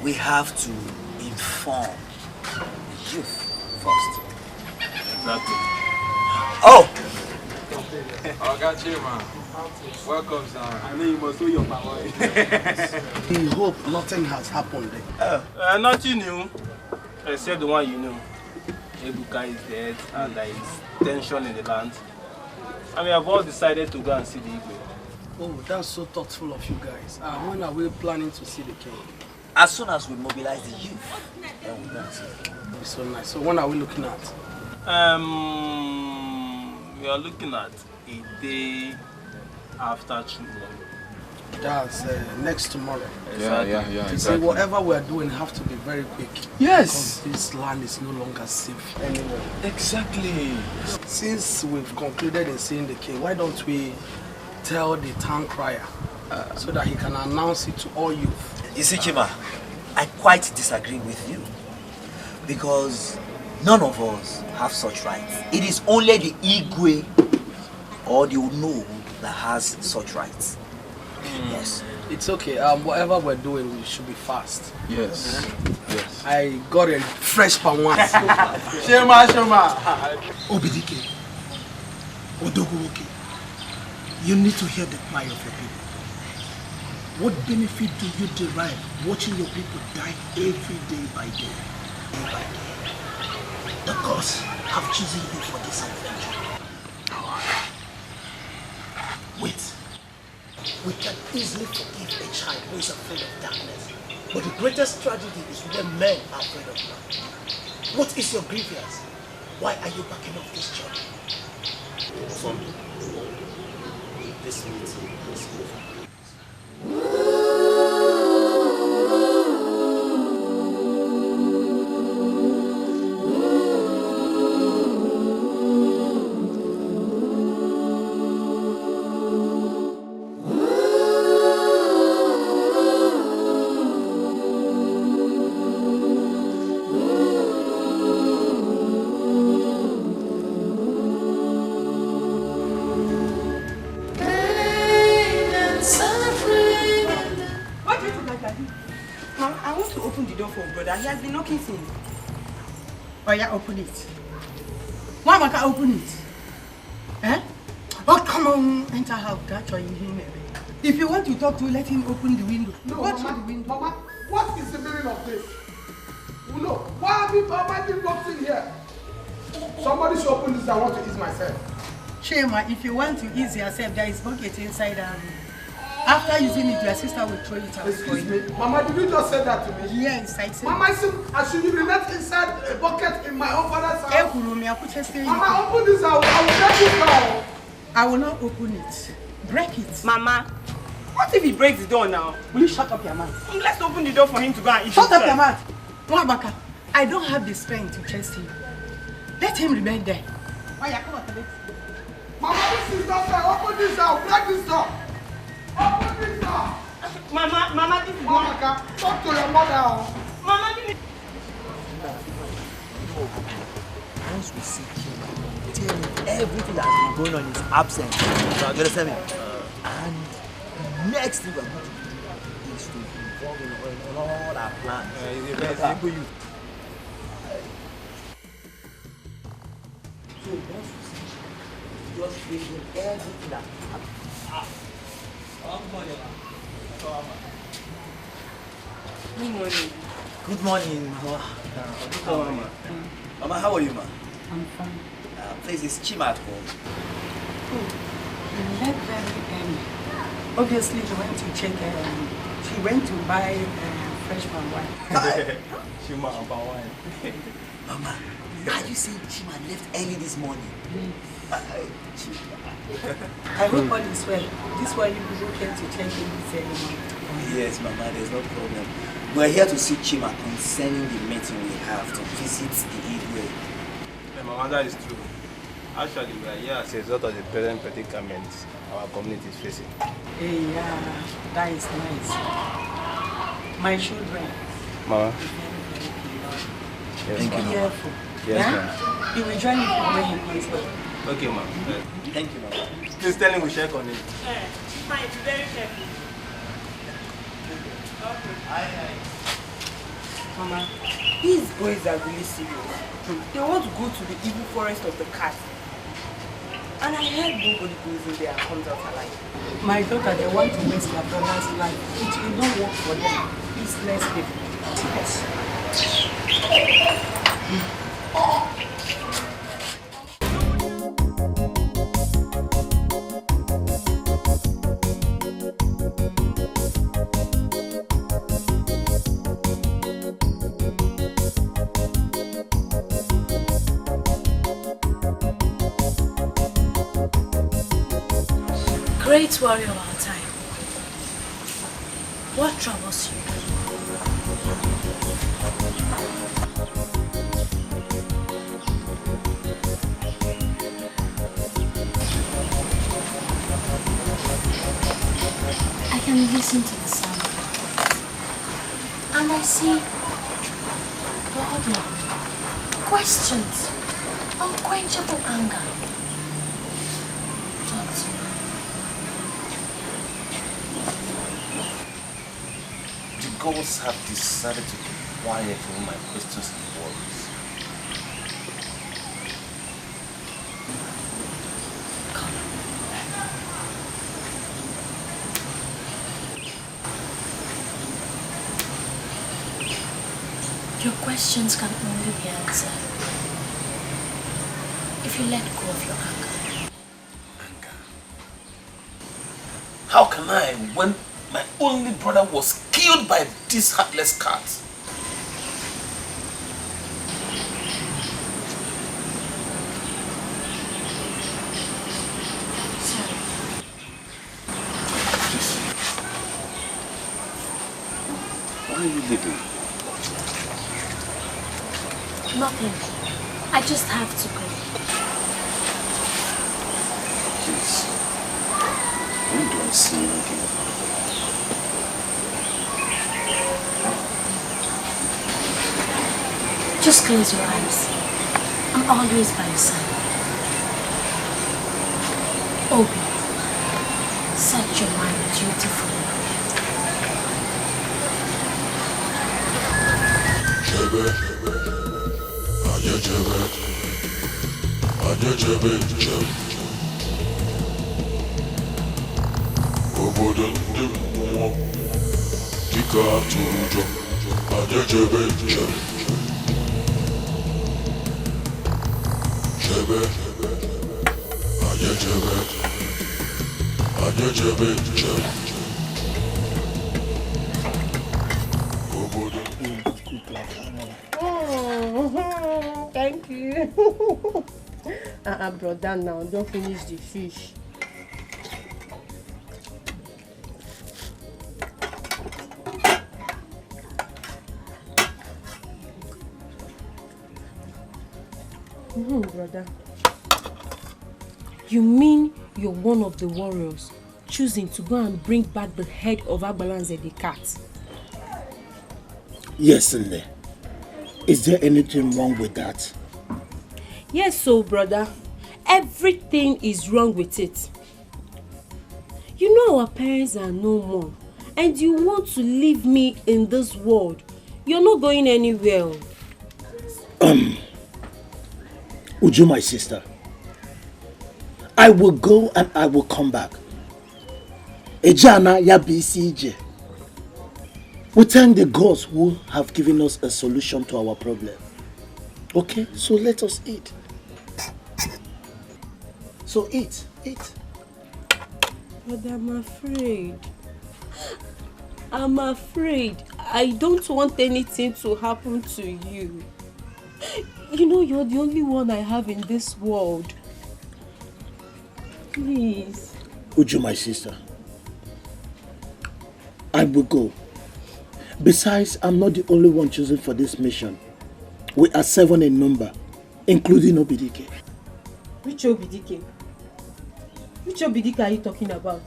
we have to inform the youth first. Exactly. Oh! I got you, man. Welcome, son. I know you must do your power. We hope nothing has happened. Nothing new, except the one you know. Ebuka is dead and there is tension in the land. And we have all decided to go and see the Igwe. Oh, that's so thoughtful of you guys. When are we planning to see the king? As soon as we mobilize the youth, then we're going to see the king. It's so nice. So when are we looking at? We are looking at a day after tomorrow. That's next tomorrow. Yeah, You see, whatever we're doing have to be very quick. Yes. Because this land is no longer safe anymore. Exactly. Since we've concluded in seeing the king, why don't we tell the town crier so that he can announce it to all youth? You see, Chima, I quite disagree with you because none of us have such rights. It is only the Igwe or the Uno that has such rights. Yes. It's okay. Whatever we're doing, we should be fast. Yes. Yes. I got a fresh panwas. Shema. Obidike, Odoguwoke, you need to hear the cry of your people. What benefit do you derive watching your people die every day by day? The gods have chosen you for this adventure. Wait. We can easily forgive a child who is afraid of darkness. But the greatest tragedy is when men are afraid of light. What is your grievance? Why are you backing off this journey? Son, this meeting is over. I want to open the door for brother. He has been knocking since. Oh yeah, open it. Mama can open it. Eh? Oh, come on, enter house. That's why you hear me. If you want to talk to, let him open the window. No, Mama, what is the meaning of this? No, why have you been locked in here? Somebody should open this. I want to ease myself. Shema, if you want to ease yourself, there is bucket inside and after using it, your sister will throw it out. Excuse me, Mama, did you just say that to me? Yes, I said. Mama, I should be left inside a bucket in my own father's house. Mama, open this out. I will break it now. I will not open it. Break it. Mama, what if he breaks the door now? Will you shut up your mouth? Let's open the door for him to go and eat. Shut up your mouth. Mwabaka, I don't have the strength to chase him. Let him remain there. Mama, this is not fair. Open this out. Break this door. Open this door. Mama, this is Mama, talk to your mother. Mama, give me. Once we see him, tell him everything that has been going on in his absence. You understand me? And next thing we're going to do is to involve in all our plans. So once we see him, just bring him everything that Good morning. Good morning, Mama. Good morning. Mama, how are you, ma? I'm fine. Please, is Chima at home? Oh, he left very early. Obviously, he went to check, she went to buy freshman wine. Chima about wine. Mama, are you saying Chima left early this morning? I hope all is well. This why you people came to check in this early morning. Yes, Mama, there's no problem. We're here to see Chima concerning the meeting we have to visit the Igwe. Yeah, Mama, that is true. Actually, we are here as a result of the present predicament our community is facing. Hey, yeah, that is nice. My children. Mama. Be Yes, Mama. careful. Yes, Huh? ma'am. He will join you when he comes back. Okay, Mama. Thank you, Mama. Please tell him we check on him. Fine, be very careful. Mama, these boys are really serious. They want to go to the evil forest of the cat. And I heard nobody goes in there and comes out alive. My daughter, they want to waste their brother's life. It will not work for them. It's less difficult. Yes. Great warrior of our time, what troubles you? I can listen to the sound and I see boredom, questions, unquenchable anger. Gods have decided to keep quiet over my questions and worries. Your questions can only be answered if you let go of your anger. How can I when my only brother was killed by this heartless cat? Sorry. Why are you leaving? Nothing. I just have to go. Please. When do I see you again? Just close your eyes. I'm always by your side. Obi, set your mind beautifully. Thank you. Brother, now don't finish the fish. Brother. You mean you're one of the warriors choosing to go and bring back the head of Agbalanze the cat? Yes, Nne. Is there anything wrong with that? Yes, so brother. Everything is wrong with it. You know our parents are no more. And you want to leave me in this world. You're not going anywhere. Uju, my sister. I will go and I will come back. Ejana ya BCJ. We thank the gods who have given us a solution to our problem. Okay, so let us eat. So eat. But I'm afraid. I don't want anything to happen to you. You know you're the only one I have in this world. Please. Uju, my sister. I will go. Besides, I'm not the only one chosen for this mission. We are 7 in number, including Obidike. Which Obidike? Which Obidike are you talking about?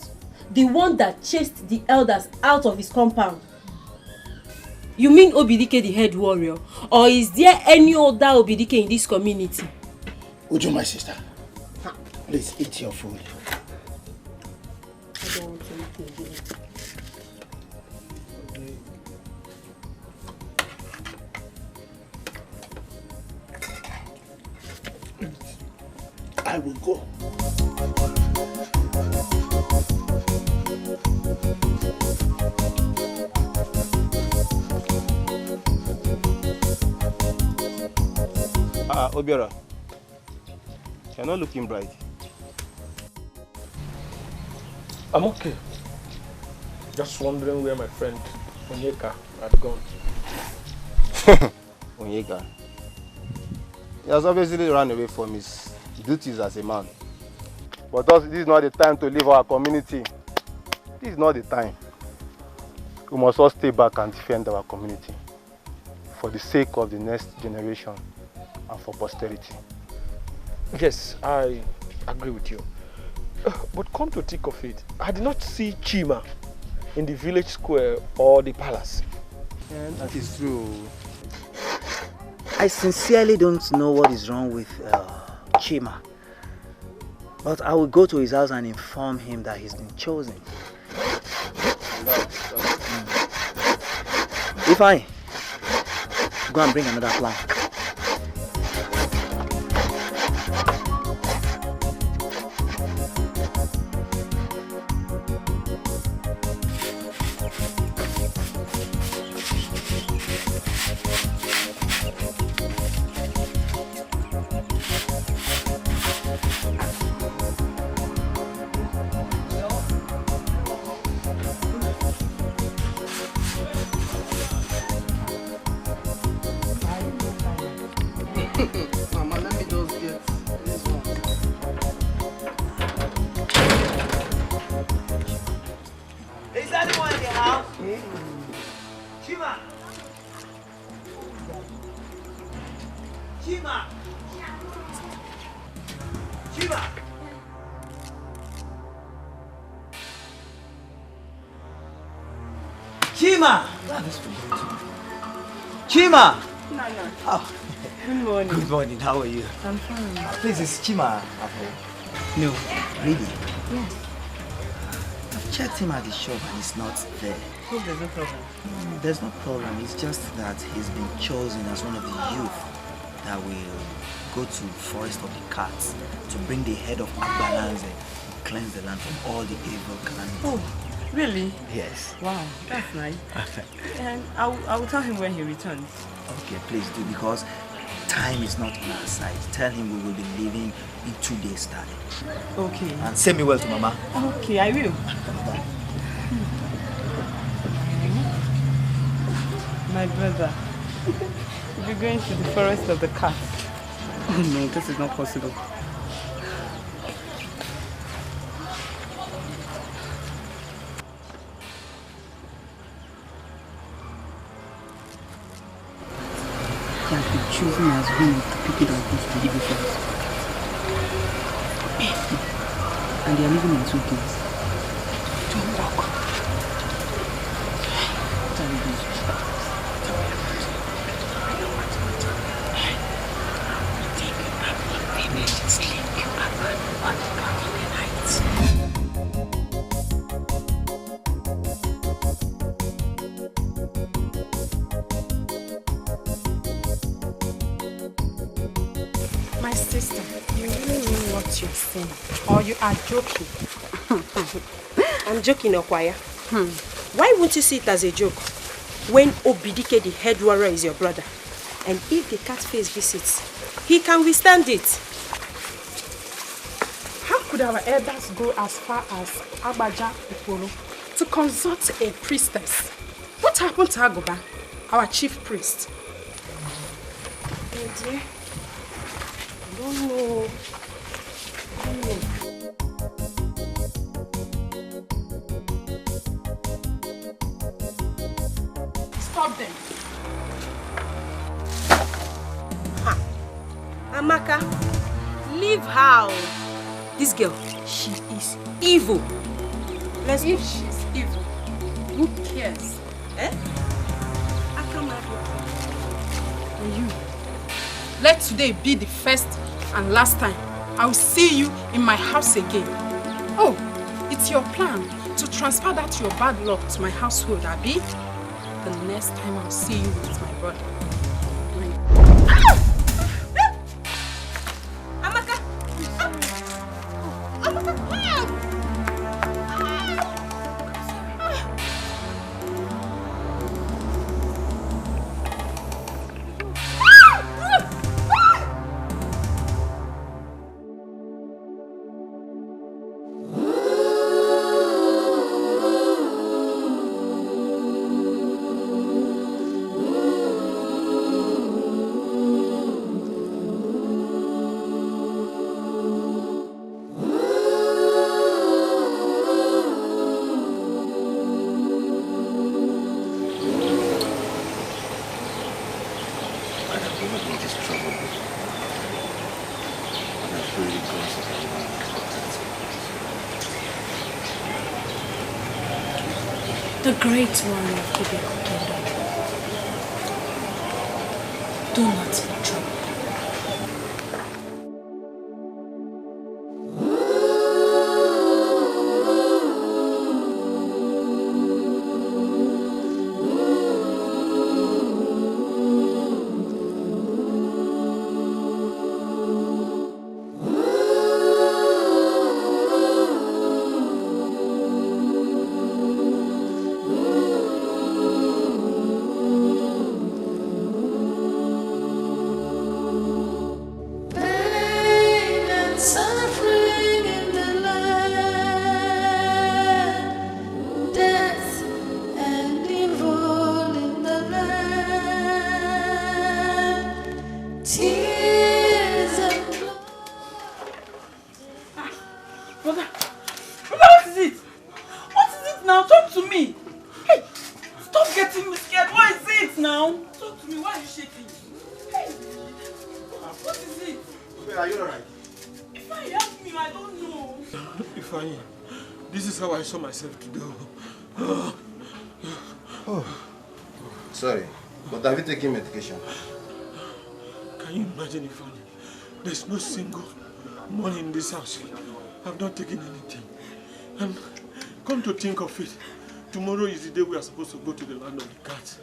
The one that chased the elders out of his compound. You mean Obidike the head warrior? Or is there any other Obidike in this community? Uju, my sister. Please eat your food. I don't want to eat again. I will go. Obiora, you're not looking bright. I'm okay. Just wondering where my friend Onyeka had gone. Onyeka? He has obviously run away from his duties as a man. But this is not the time to leave our community. This is not the time. We must all stay back and defend our community for the sake of the next generation and for posterity. Yes, I agree with you. But come to think of it, I did not see Chima in the village square or the palace. And that is true. I sincerely don't know what is wrong with Chima. But I will go to his house and inform him that he's been chosen. If I go and bring another plank. Mama, let me just get this one. Is anyone in the house? Chima! Chima! Chima! Chima! Chima! No. Oh. Good morning. Good morning, how are you? I'm fine. Please, is Chima at home? No. Really? Yes. I've checked him at the shop and he's not there. Hope there's no problem. There's no problem. It's just that he's been chosen as one of the youth that will go to Forest of the Cats to bring the head of Agbalanze and cleanse the land from all the evil calamities. Oh, really? Yes. Wow, that's nice. And I will tell him when he returns. Okay, please do, because time is not on our side. Tell him we will be leaving in 2 days' time. Okay. And send me well to Mama. Okay, I will. My brother, you're going to the Forest of the Cats. Oh no, this is not possible. He has been chosen as one of the people that goes to the evil forest. And they are living in 2 days. Don't walk. What are we doing? My sister, you really mean what you're saying, or you are joking? I'm joking, Okwaya. Why won't you see it as a joke? When Dikeh, the head warrior, is your brother, and if the cat face visits, he can withstand it. How could our elders go as far as Abaja Uporo to consult a priestess? What happened to Agoba, our chief priest? Oh dear. I don't know. Stop them. Ha! Amaka, leave her. This girl, she is evil. If she's evil, who cares? Eh? I can't marry her. And you, let today be the first and last time I will see you in my house again. Oh, it's your plan to transfer that your bad luck to my household, Abi? The next time I'll see you with my brother. The great one of Quebec Kingdom. Do not be troubled. Myself to do. Sorry, but have you taken medication? Can you imagine if there's no single money in this house? I've not taken anything. And come to think of it, Tomorrow is the day we are supposed to go to the land of the cat.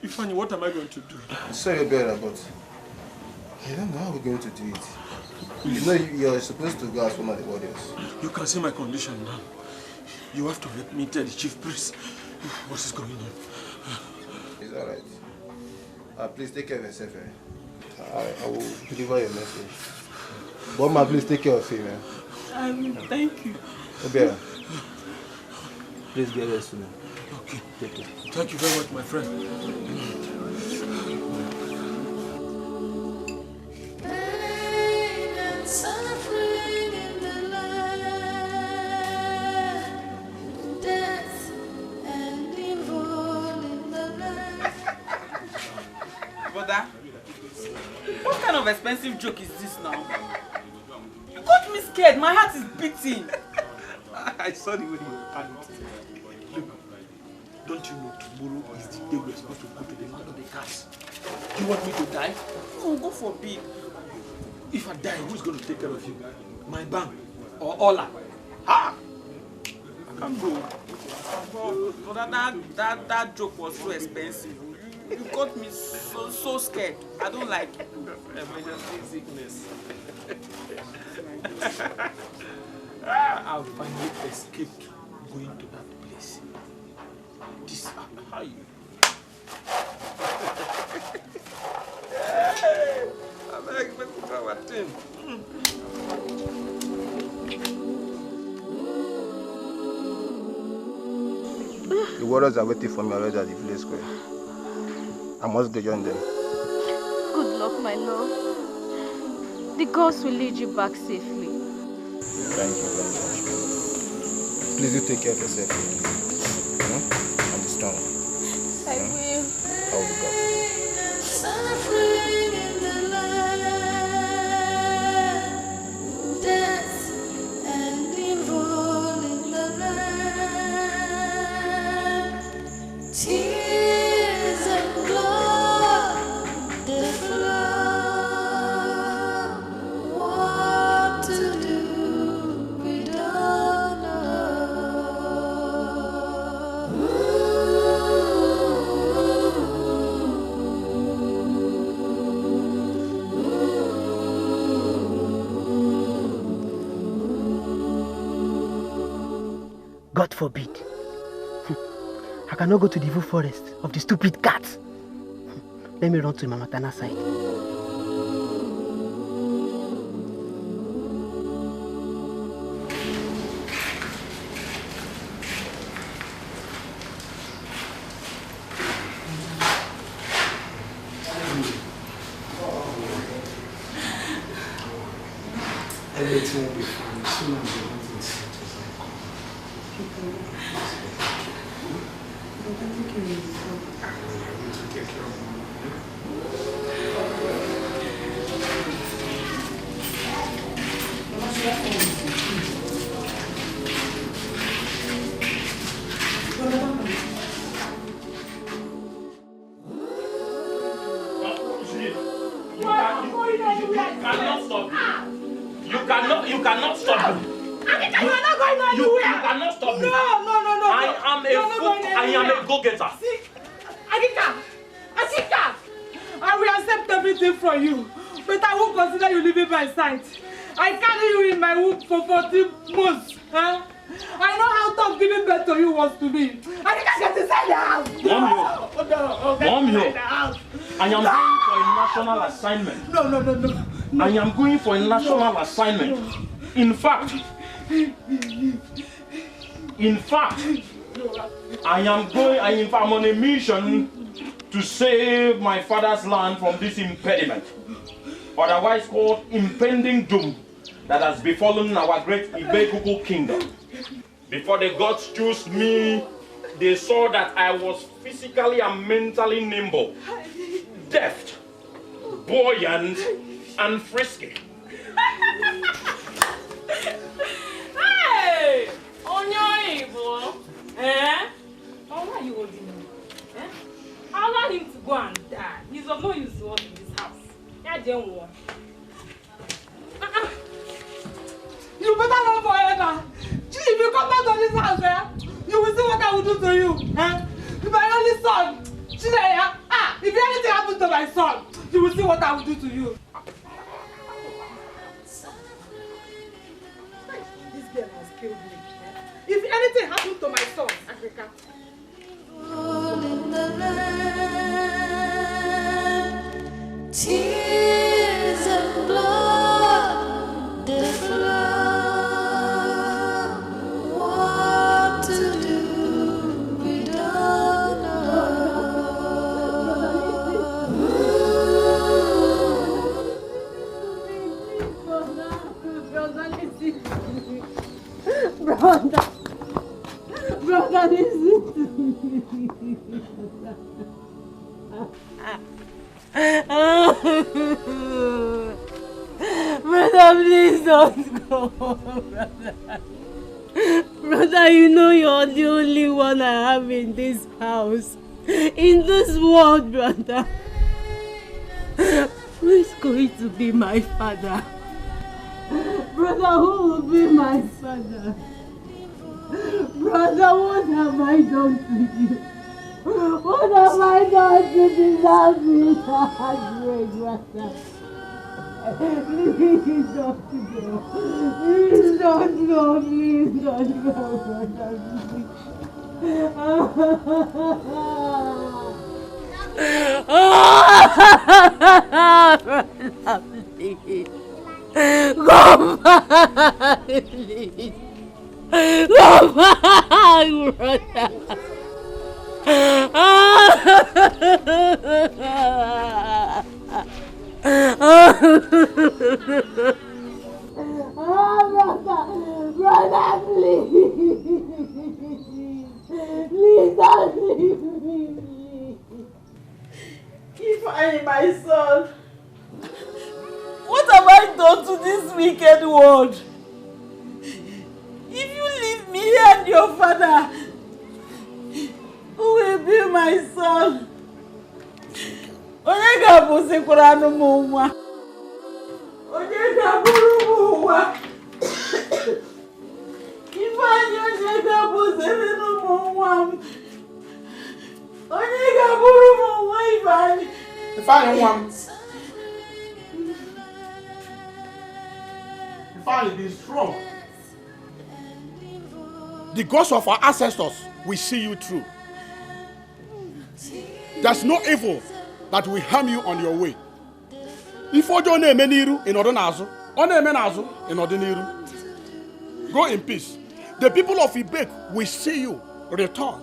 Ifeanyi, what am I going to do? Sorry, brother, but I don't know how we're going to do it. You know, you're supposed to go as one of the warriors. You can see my condition now. You have to let me tell the chief priest what is going on. It's alright. Please take care of yourself, eh? I will deliver your message. But ma, please take care of him, eh? Thank you. Obiara, please get rest soon. Okay. Take care. Thank you very much, my friend. Brother, what kind of expensive joke is this now? You got me scared. My heart is beating. I saw the way you panicked. Look, don't you know tomorrow is the day we're supposed to go to the land of the cats? Do you want me to die? No, go forbid. If I die, who's going to take care of you? My bank or Ola? Ha! I can't go. Brother, that joke was so expensive. You got me so scared. I don't like it. Emergency sickness. I've finally escaped going to that place. This how you? I'm expecting our team. The warriors are waiting for me already at the village square. I must go join them. Good luck, my love. The gods will lead you back safely. Thank you very much. Please do take care of yourself. And be strong. I will. I will be back. Suffering in the land, death and evil in the land, tears and blood that flow. What to do, we don't God forbid. I cannot go to the evil forest of the stupid cats. Let me run to my maternal side. Everything will be fine. Soon as you want to see You cannot stop me. You are not going anywhere. You cannot stop me. No. I am a go-getter. See, Adika, I will accept everything from you, but I won't consider you leaving my side. I carry you in my womb for 14 months. Huh? I know how tough giving birth to you was to me. Adika, get inside the house. Mom, I am going for a national assignment. No. I am going for a national assignment. In fact, I'm on a mission to save my father's land from this impediment, otherwise called impending doom, that has befallen our great Ibegugu kingdom. Before the gods chose me, they saw that I was physically and mentally nimble, deft, buoyant, and frisky. Hey! On your evil. Eh? Oh, why are you holding him? Eh? Allow him to go and die. He's of no use to us in this house. Yeah, don't want. You better run forever. If you come back to this house, You will see what I will do to you. Huh? My only son. Chinaya, if anything happens to my son, you will see what I will do to you. This girl has killed me. If anything happens to my son, Africa. Tears of blood, the blood. What to do, we don't Brother, listen to me. Brother, please don't go, brother. Brother, you know you're the only one I have in this house, in this world, brother. Who is going to be my father? Brother, who will be my father? Brother, what have I done to you? What have I done to deserve this heartbreak, brother? Please don't go. Please don't go. Please don't go, brother. Brother, please. Go back, please. Go back, brother. Brother, please. Please don't leave me. If I am my son, what have I done to this wicked world? If you leave me and your father, who will be my son? Onyega busekwara no nwa. Onyega buru nwa. Ifeanyi onyega busere no nwa. Onyega buru nwa Ifeanyi. Ifeanyi nwa. Ifeanyi, be strong. The gods of our ancestors will see you through. There's no evil that will harm you on your way. If ojo na-eme n'iru ịnọdụ n'azụ, ọ na-eme n'azụ ịnọdụ n'iru. Go in peace. The people of Ibek will see you return.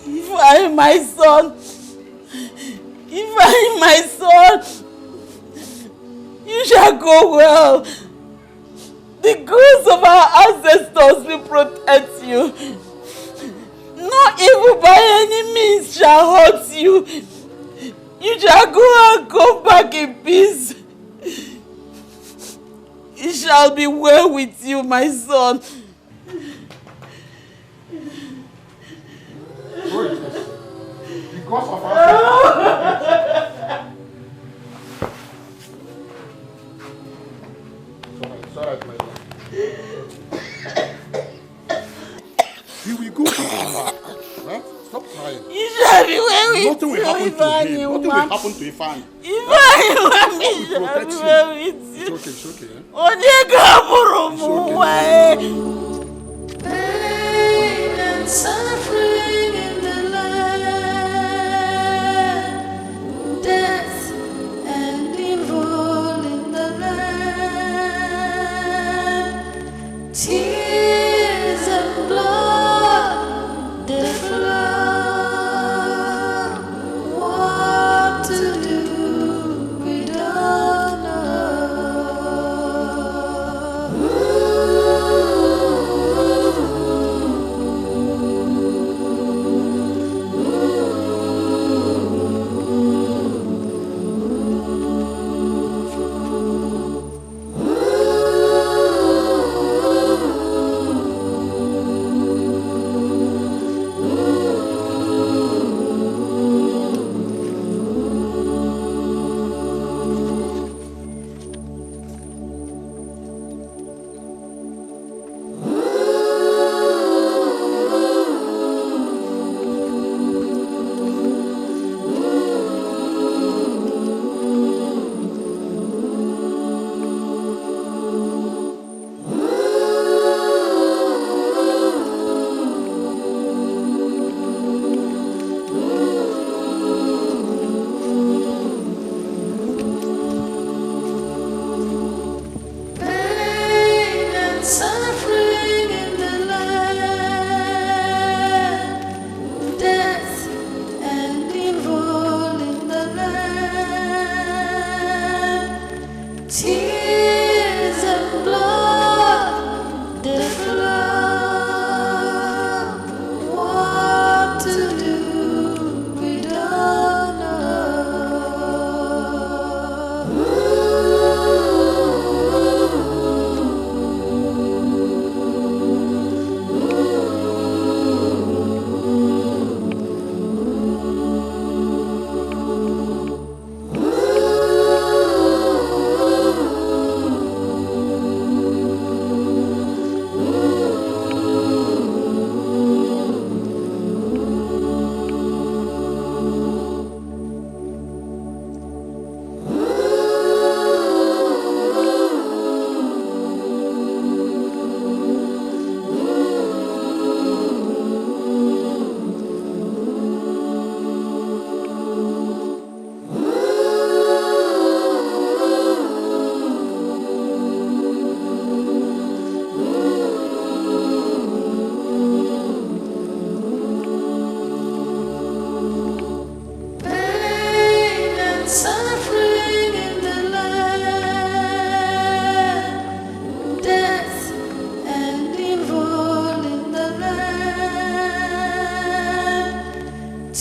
If I am my son, you shall go well. The gods of our ancestors will protect you. No evil by any means shall hurt you. You shall go and come back in peace. It shall be well with you, my son. Because of our It's all right, my son. He will go back. Right? Stop crying. You shall be well with Nothing will happen to him. Nothing will happen to Ifeanyi. Ifeanyi shall be well with you. It's okay, eh? Onyega buru nwa. Pain and suffering in the land, death and evil in the land, tears of blood, the blood. What to do, we don't know.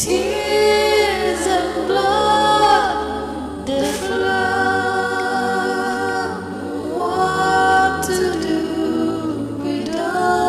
Tears of blood, develop what to do, we don't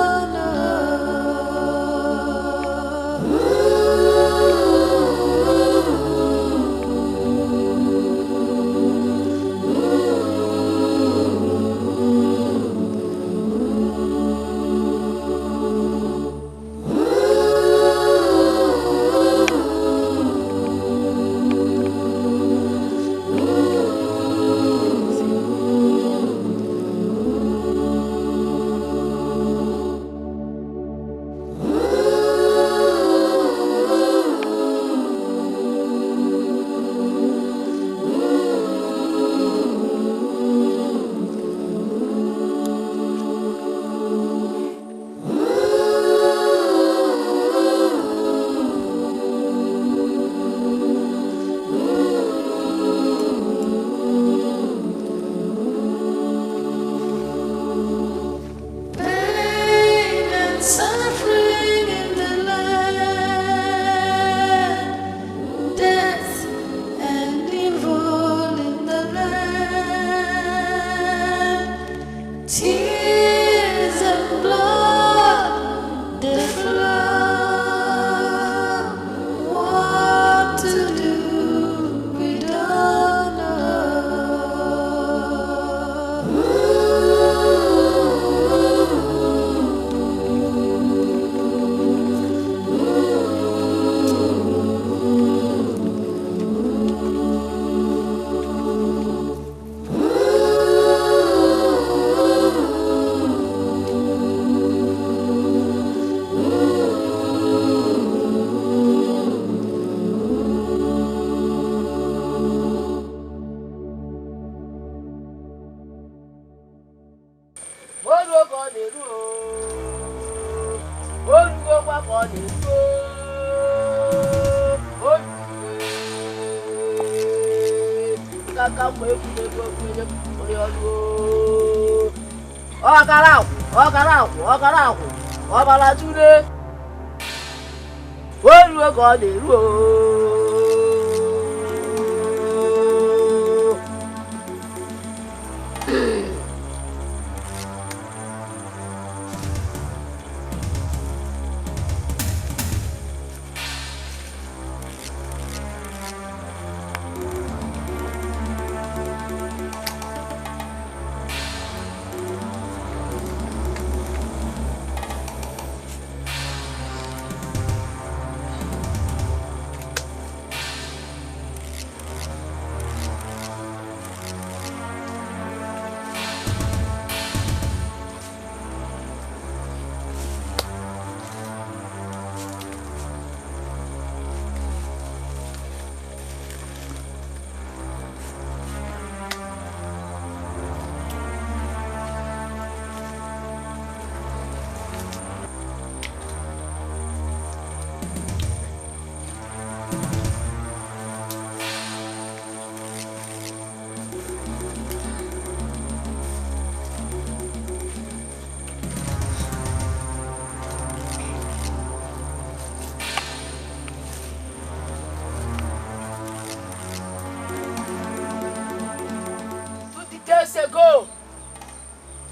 ago.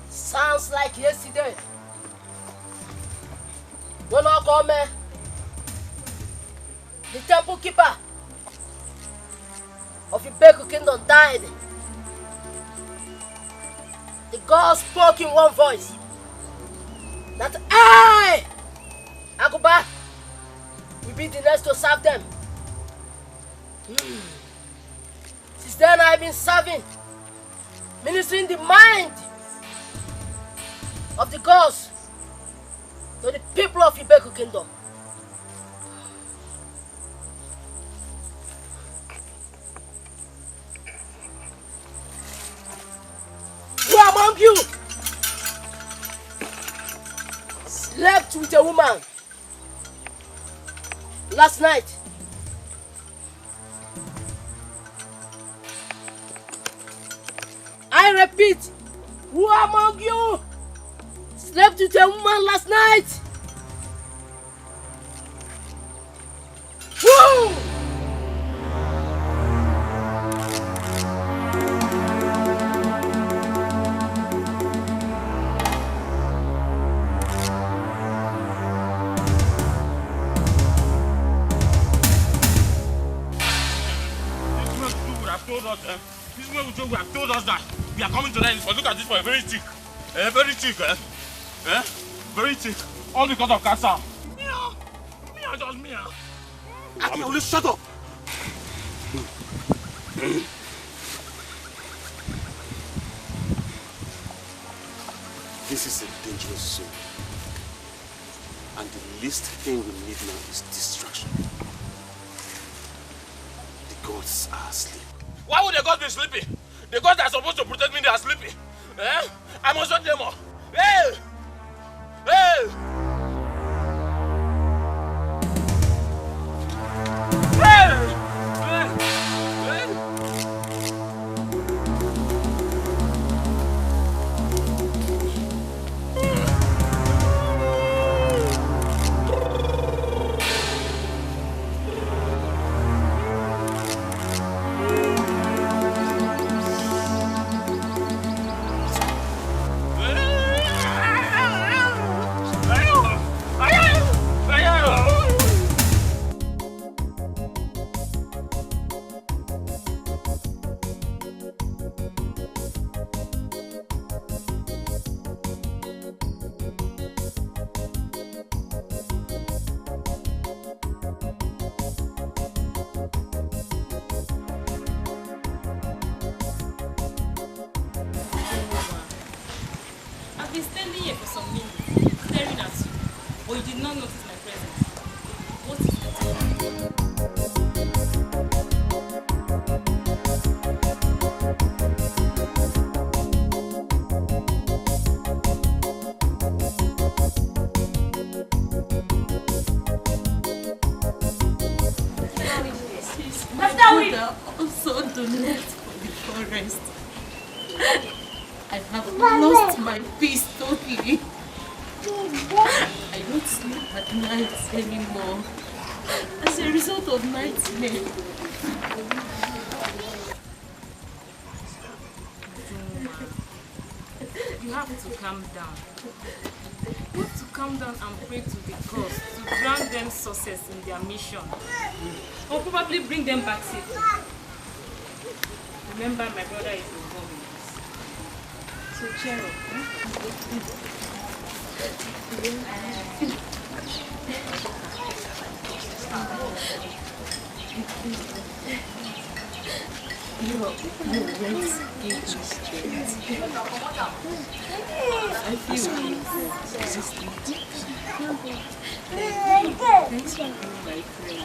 Sounds like yesterday. When I come, the temple keeper of the Ibeku kingdom died. The God spoke in one voice that I, Akuba, will be the next to serve them. Since then I've been serving, ministering the mind of the gods to the people of Ibeku kingdom. Who among you slept with a woman last night? I repeat, who among you slept with a woman last night? Who told us, this is where we have told us that we are coming tonight. But look at this boy, very thick. Very thick, very thick. All because of cancer. Meow. Meow, just meow. Aki, will you shut up? This is a dangerous zone. And the least thing we need now is distraction. The gods are asleep. Why would the gods be sleeping? The gods that are supposed to protect me, they are sleeping. I must shut them up. Hey! Hey! I've been standing here for some minutes, staring at you, but you did not notice my presence. What is it? After we also donate for the forest, I have lost my peace totally. I don't sleep at night anymore as a result of nightmare. You have to calm down. You have to calm down and pray to the gods to grant them success in their mission. Or probably bring them back safely. Remember, my brother is involved in this. So cheer up. Your words give me strength. I feel resistant. Thanks for being my friend.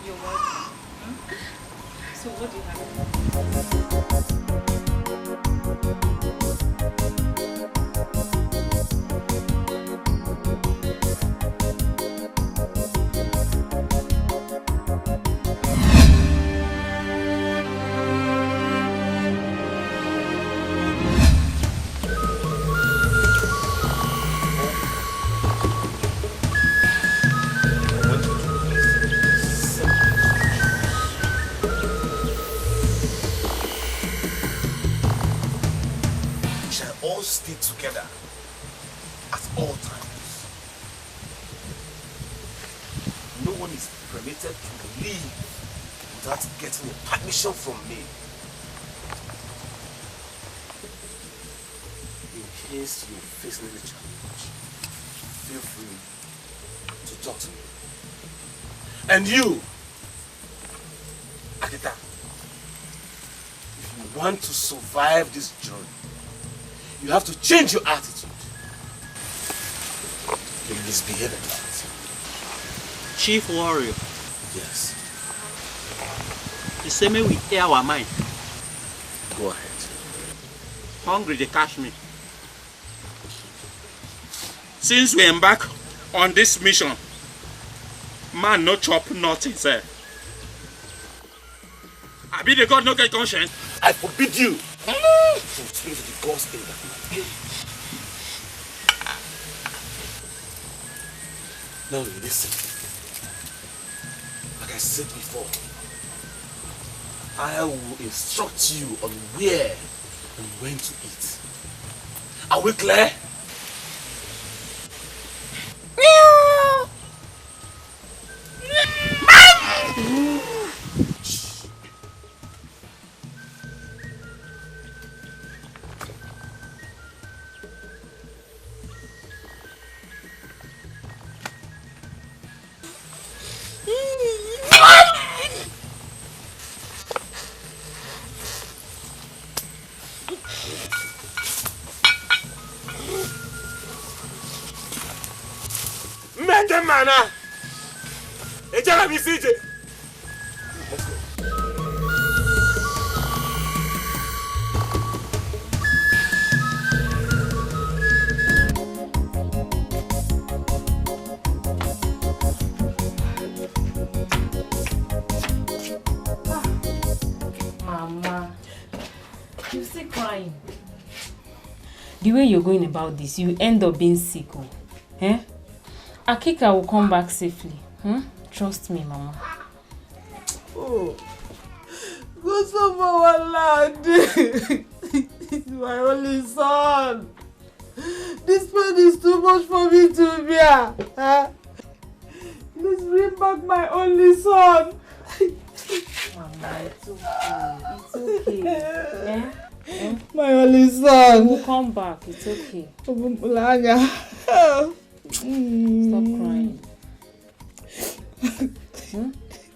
You're welcome. So what do you have? Stay together at all times. No one is permitted to leave without getting a permission from me. In case you face any challenge, feel free to talk to me. And you, Akita, if you want to survive this journey, you have to change your attitude. You misbehave at that. Chief Warrior. Yes. The same way we air our mind. Go ahead. Hungry, they catch me. Since we embark on this mission, man no chop nothing, sir. I be the god no get conscience. I forbid you to speak to the gods in that night. Now listen. Like I said before, I will instruct you on where and when to eat. Are we clear? Mete mana. Ejara mi CJ. Mama, you're still crying. The way you're going about this, you end up being sick. Oh. Eh? Akika will come back safely. Trust me, Mama. Oh, go so for one lad. He's my only son. This pain is too much for me to bear. Please bring back my only son. Mama, it's okay. It's okay. My only son. We'll come back. It's okay. Stop crying.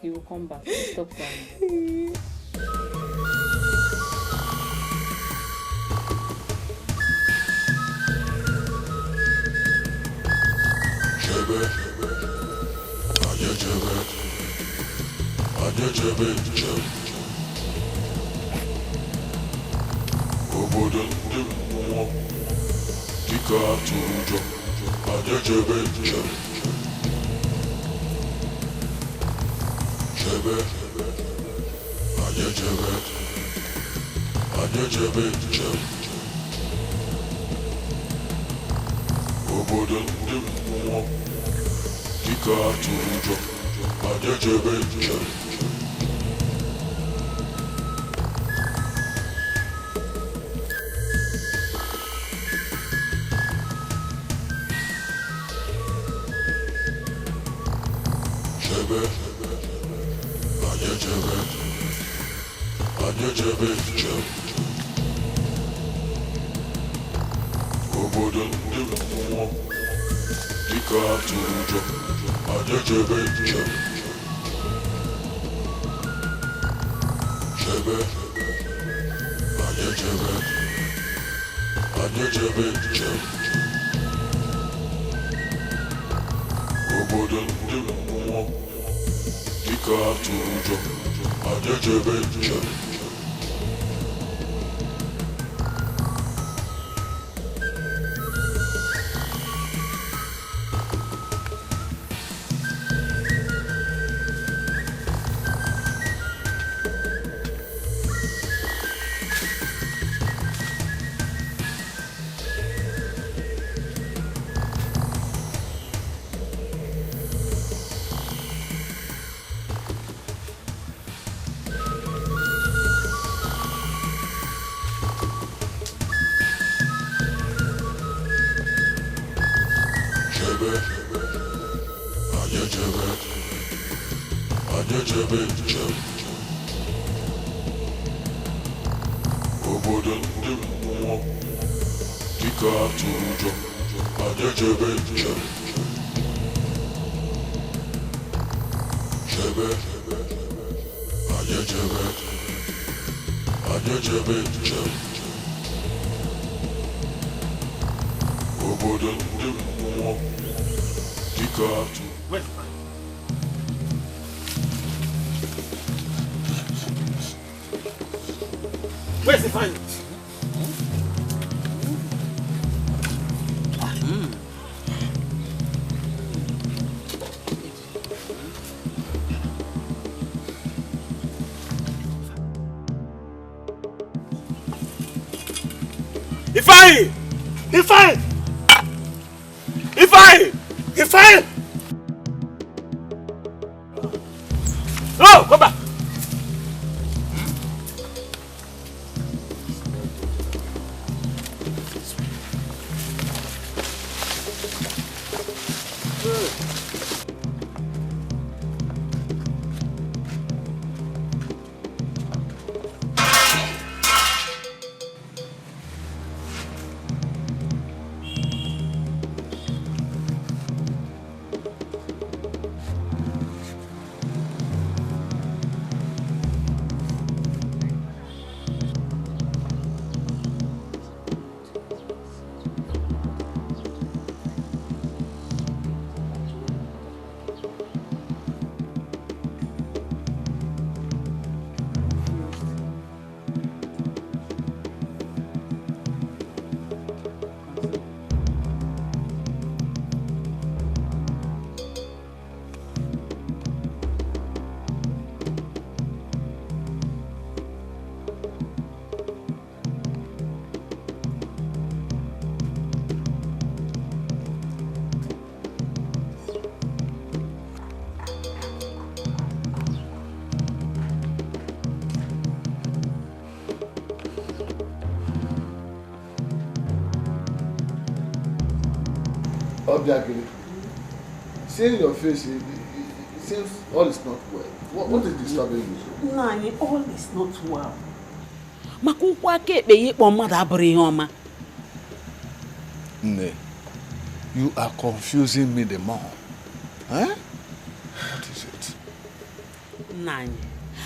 You will come back. Stop crying. Where's the fine? Ifeanyi! No, come back! Obviously, seeing your face, it seems all is not well. What is disturbing you? Nani, all is not well. Makukwa kebe yekpo mmadụ abụrụ ihe ọma. Nne, you are confusing me the more. Huh? What is it? Nani,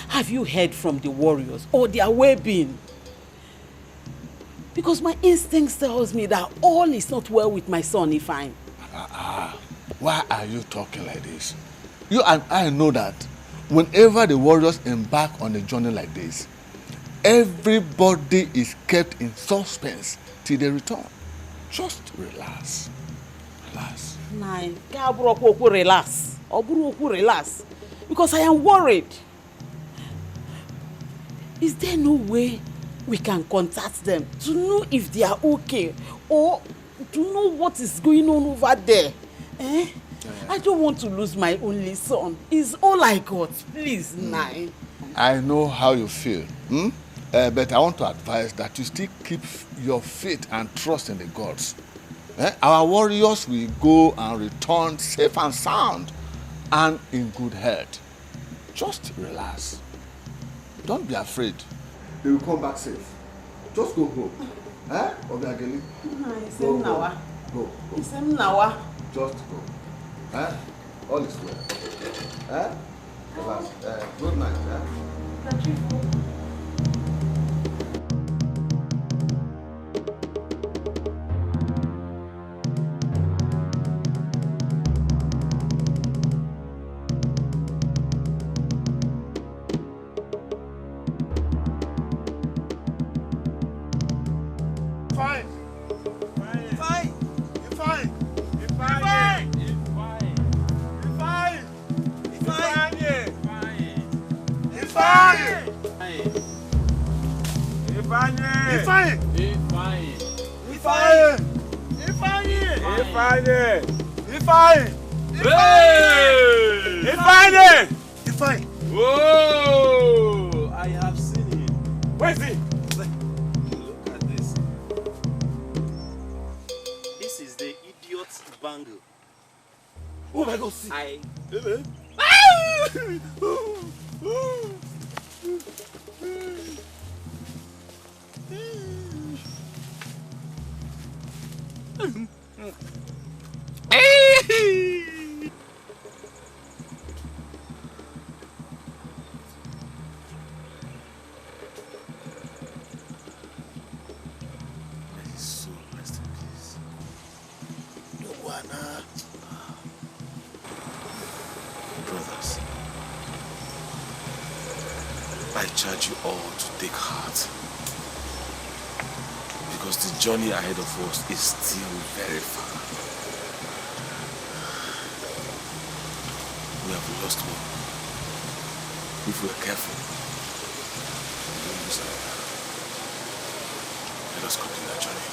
have you heard from the warriors or their well-being? Because my instinct tells me that all is not well with my son, Ifeanyi. Why are you talking like this? You and I know that whenever the warriors embark on a journey like this, everybody is kept in suspense till they return. Just relax. Relax. Nai, relax. Relax. Because I am worried. Is there no way we can contact them to know if they are okay or to know what is going on over there? Eh? I don't want to lose my only son. He's all I got. Please, Nai. I know how you feel. But I want to advise that you still keep your faith and trust in the gods. Our warriors will go and return safe and sound and in good health. Just relax. Don't be afraid. They will come back safe. Just go home. Obiageli? Go. Just go. All is well. Relax. Good night. Oh, I have seen him. Where is he? Look at this. This is the idiot's bangle. Oh my God, see. Brothers, I charge you all to take heart, because the journey ahead of us is still very far. We have lost one. If we are careful, we won't lose another. Let us continue our journey.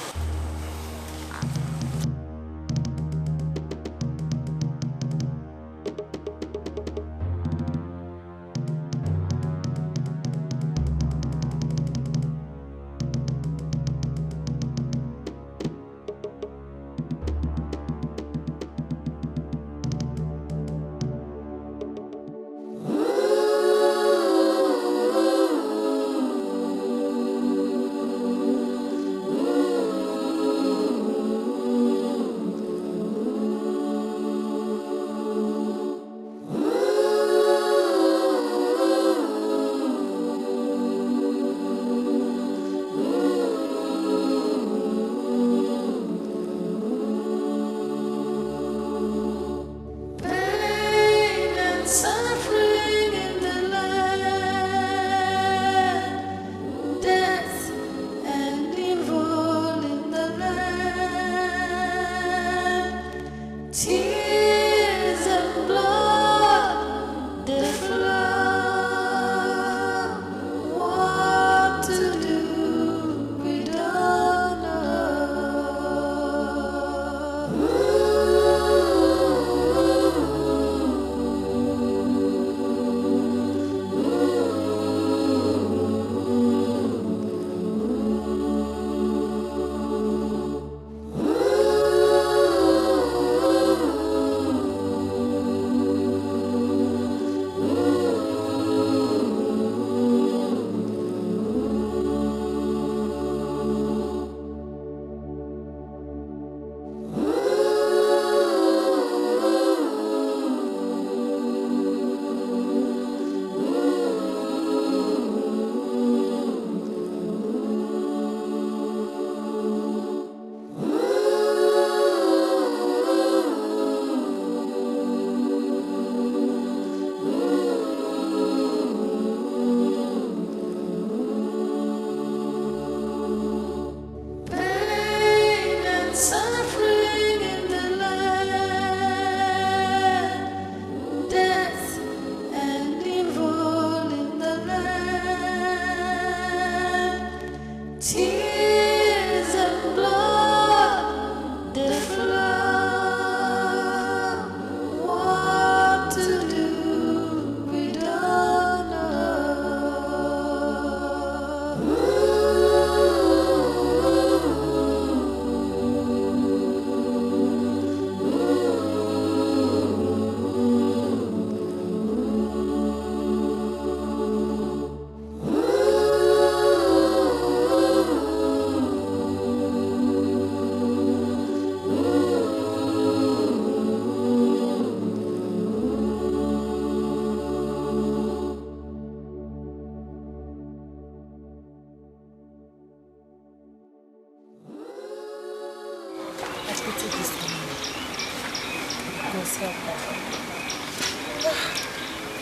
myself that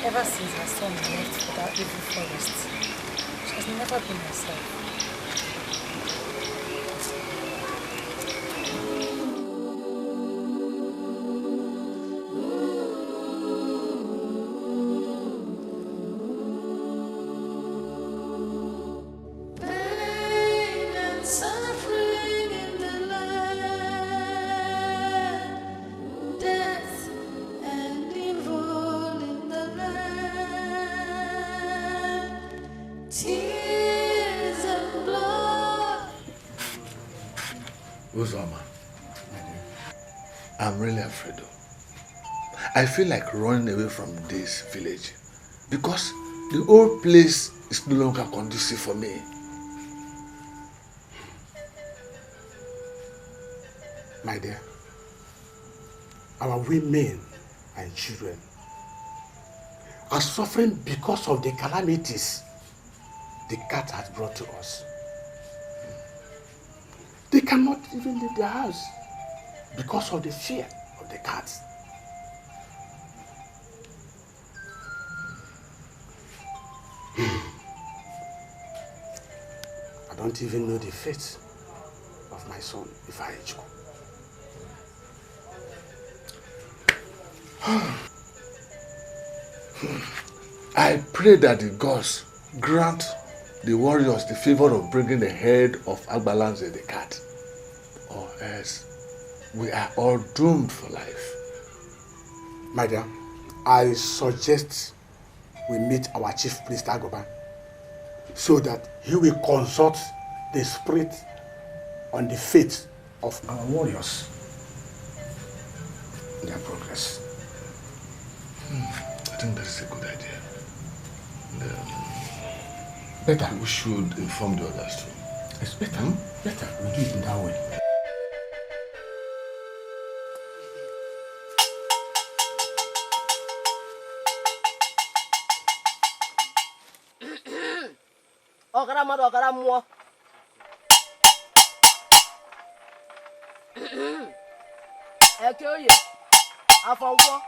ever since her son left for that evil forest, she has never been herself. Pain and suffering in the land, death and evil in the land, tears and blood. Uzoma, I'm really afraid. I feel like running away from this village because the whole place is no longer conducive for me. My dear, our women and children are suffering because of the calamities the cat has brought to us. They cannot even leave their house because of the fear of the cats. I don't even know the fate of my son, Ifeanyichukwu. I pray that the gods grant the warriors the favor of bringing the head of Agbalanze the cat, or else we are all doomed for life. My dear, I suggest we meet our chief priest Agoban so that he will consult the spirit on the fate of our warriors, their progress. I think that is a good idea. Better. We should inform the others too. It's better. Better. We do it in that way. Ọkara mmadụ ọkara mmụọ. Eke oye, afọ nkwọ.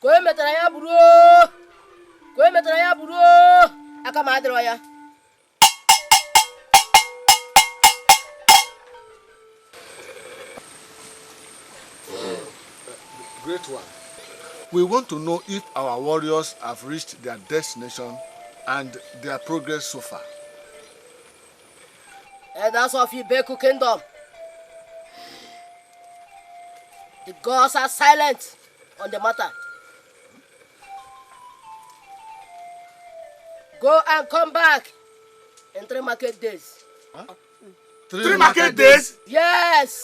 Ka o metara ya buru o. Ka o metara ya buru o. Aka ma adịrọ ya. Great one. We want to know if our warriors have reached their destination and their progress so far. Elders of Ibeku Kingdom, the gods are silent on the matter. Go and come back in 3 market days. Huh? 3 market days? Yes!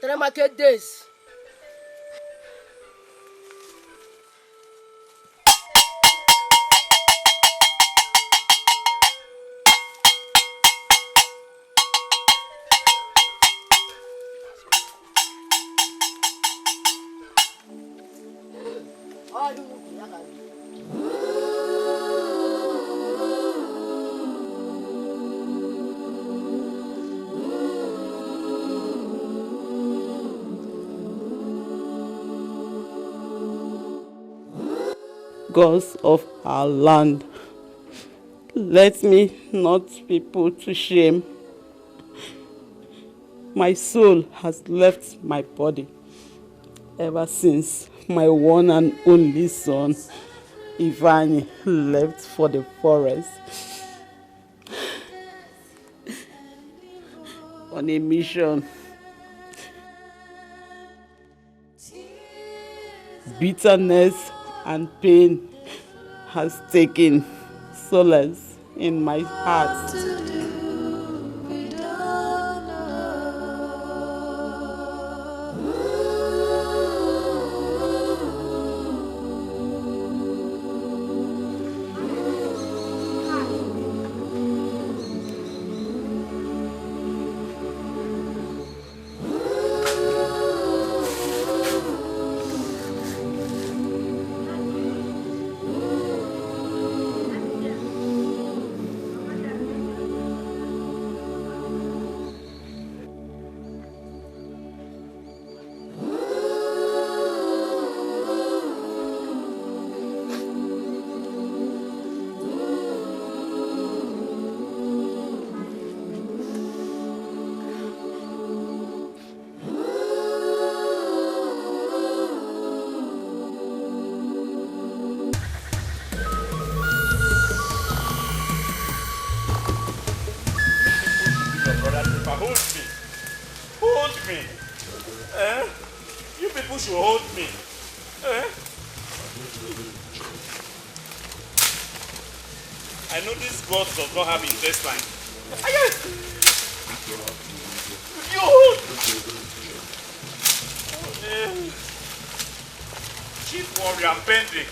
3 market days. Gods of our land, let me not be put to shame. My soul has left my body ever since my one and only son, Ivani, left for the forest on a mission. Bitterness and pain has taken solace in my heart. me. You people should hold me. I know this god does not have intestine. Chief warrior pending.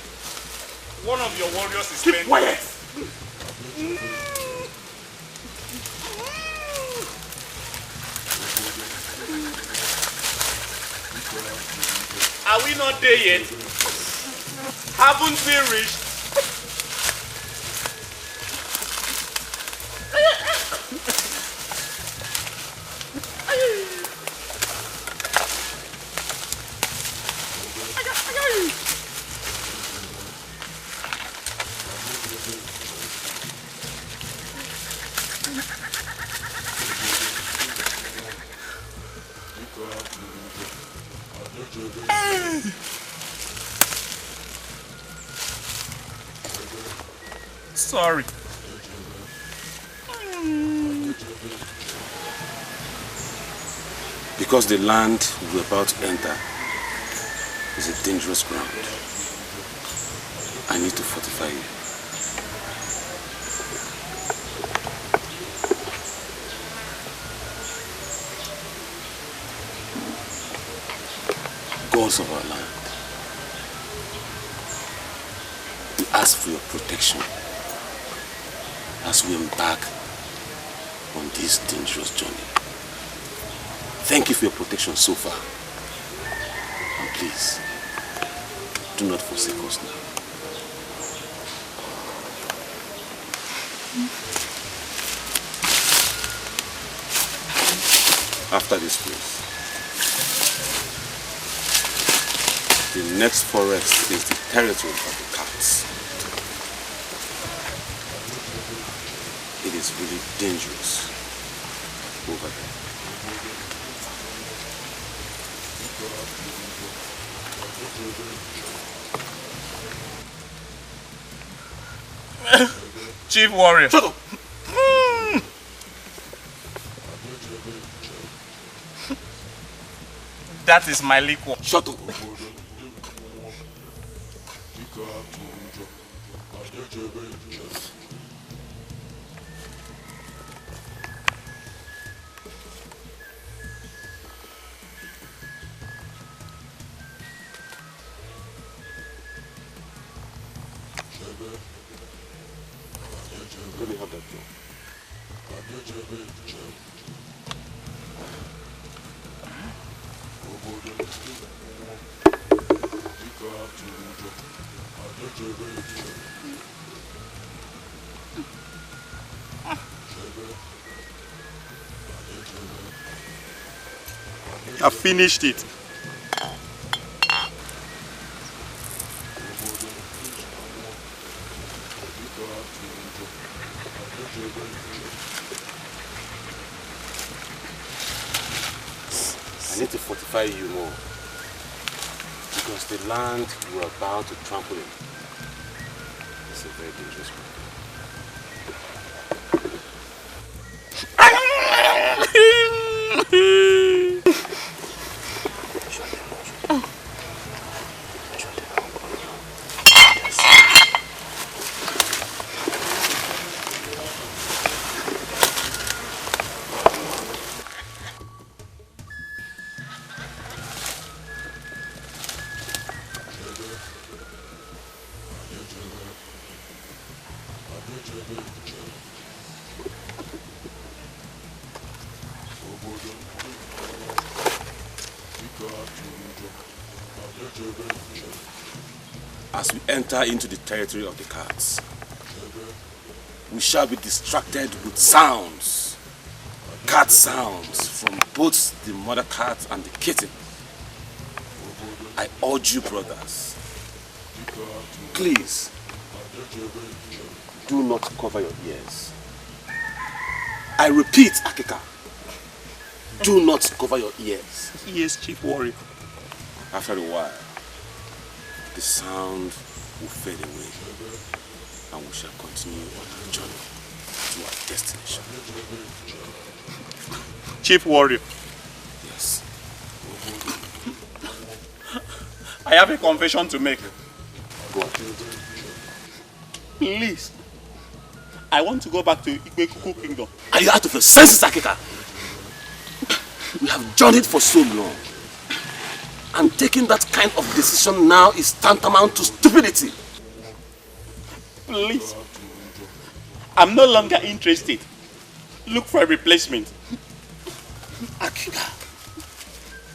One of your warriors is pending. Keep quiet! Are we not there yet? Haven't we reached? Sorry. Because the land we're about to enter is a dangerous ground, I need to fortify you. Gods of our land, we ask for your protection as we embark on this dangerous journey. Thank you for your protection so far. And please, do not forsake us now. After this place, the next forest is the territory of the cats. It is really dangerous over there. Chief warrior. Shut up! That is my liquor. Shut up! Let me have that job. I finished it. I need to fortify you more, because the land you are about to trample in is a very dangerous one. As we enter into the territory of the cats, we shall be distracted with sounds, cat sounds from both the mother cat and the kitten. I urge you, brothers, please do not cover your ears. I repeat, Akika, do not cover your ears. Yes, Chief Warrior. After a while, the sound will fade away and we shall continue on our journey to our destination. Chief Warrior. Yes. I have a confession to make. Please. I want to go back to Igwe Kingdom. Are you out of your senses, Akika? We have journeyed for so long. And taking that kind of decision now is tantamount to stupidity. Please. I'm no longer interested. Look for a replacement. Akika,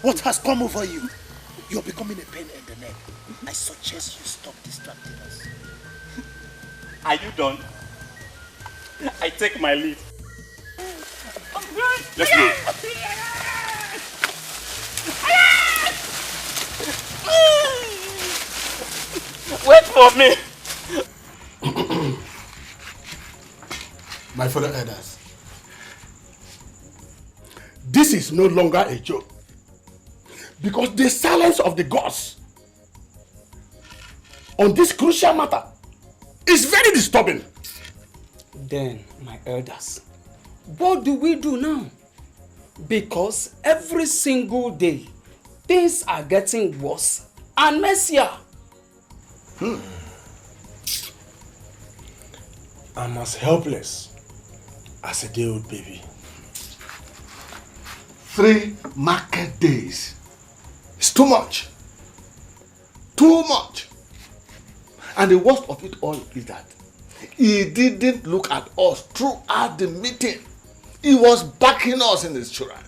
what has come over you? You're becoming a pain in the neck. I suggest you stop distracting us. Are you done? I take my leave. Let's go. Wait for me. My fellow elders, this is no longer a joke, because the silence of the gods on this crucial matter is very disturbing. Then, my elders, what do we do now? Because every single day, things are getting worse and messier. I'm as helpless as a day-old baby. 3 market days. It's too much. Too much. And the worst of it all is that he didn't look at us throughout the meeting. He was backing us in his children.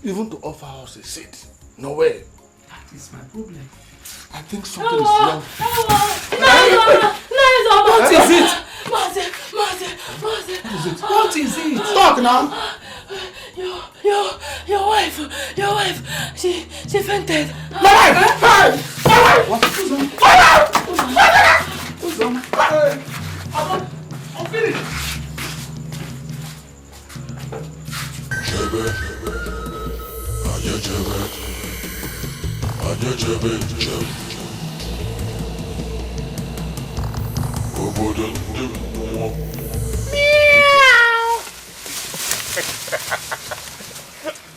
Even to offer us a seat. No way. That is my problem. I think something is wrong. What is it? What is it? What is it? Talk now. Your wife, she fainted. My wife! Hey! My wife! What? Who's on? Who's on? I'm finished.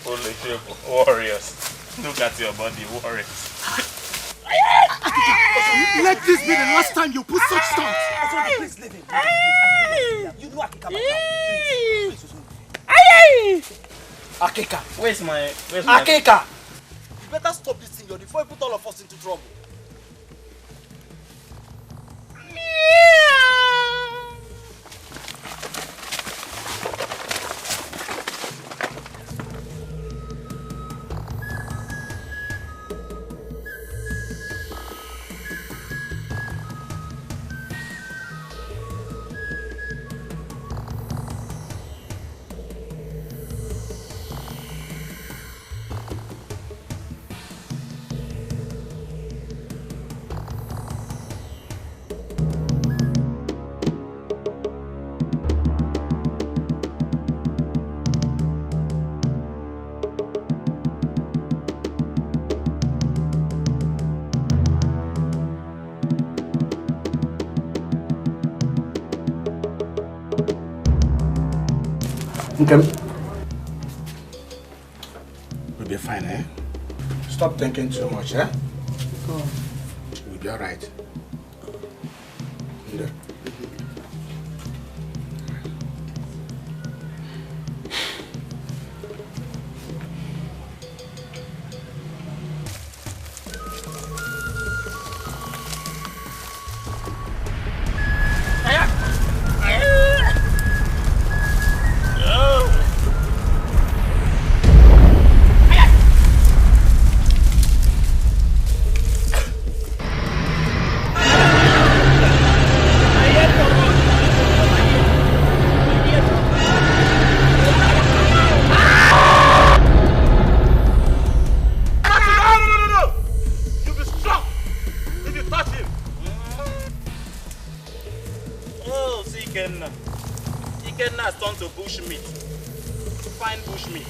Holy shit, warriors. Look at your body, warriors. Let this be the last time you put such stunts. Please leave him. You know Akika by now. Please. Akika. Where's my Akika. You better stop this thing before you put all of us into trouble. Okay. We'll be fine, eh? Stop thinking too much, eh? We'll be alright. Yeah. Ikenna has turned to bushmeat. Fine bushmeat.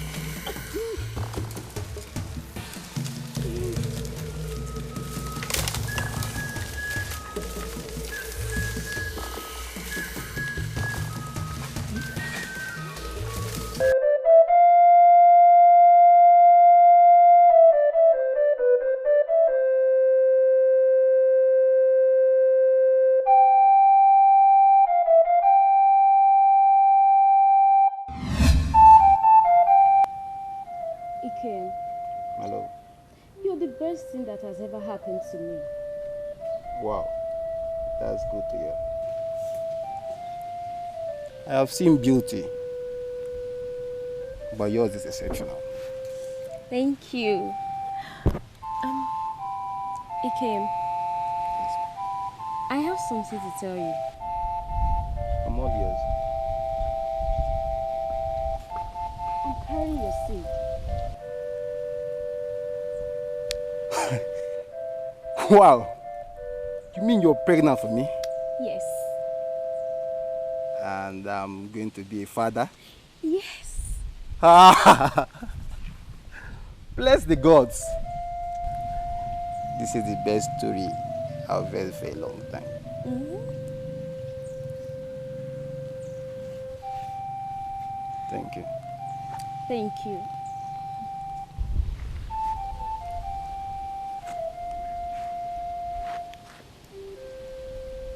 My love. You're the best thing that has ever happened to me. Wow. That's good to hear. I have seen beauty, but yours is exceptional. Thank you. Ikem, I have something to tell you. I'm all yours. I'm carrying your seed. Wow. You mean you're pregnant for me? Yes. And I'm going to be a father? Yes. Bless the gods. This is the best story I've heard for a long time. Thank you. Thank you.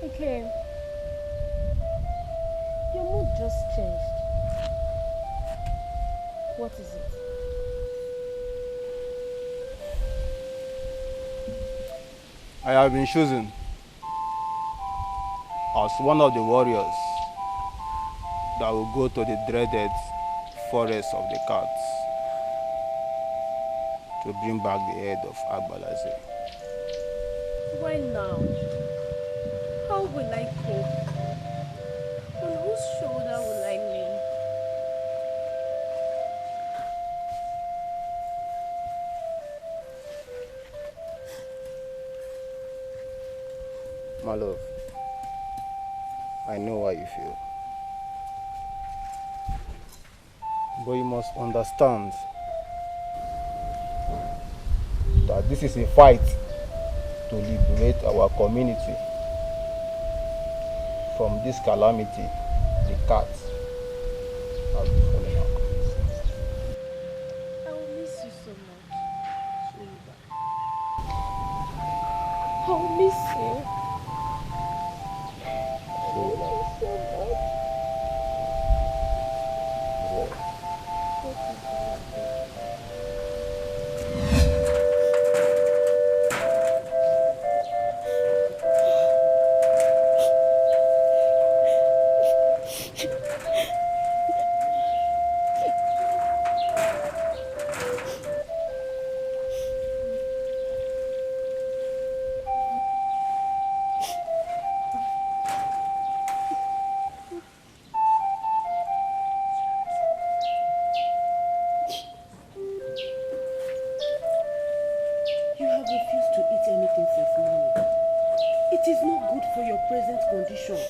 Okay. Your mood just changed. What is it? I have been chosen as one of the warriors that will go to the dreaded forest of the cats to bring back the head of Agbalaze. Why now? How will I cope? On whose shoulder will I lean? My love, I know how you feel. But you must understand that this is a fight to liberate our community from this calamity the cats have befallen our community. I will miss you so much. I will miss you. I will miss you so much. You have refused to eat anything since morning. It is not good for your present condition.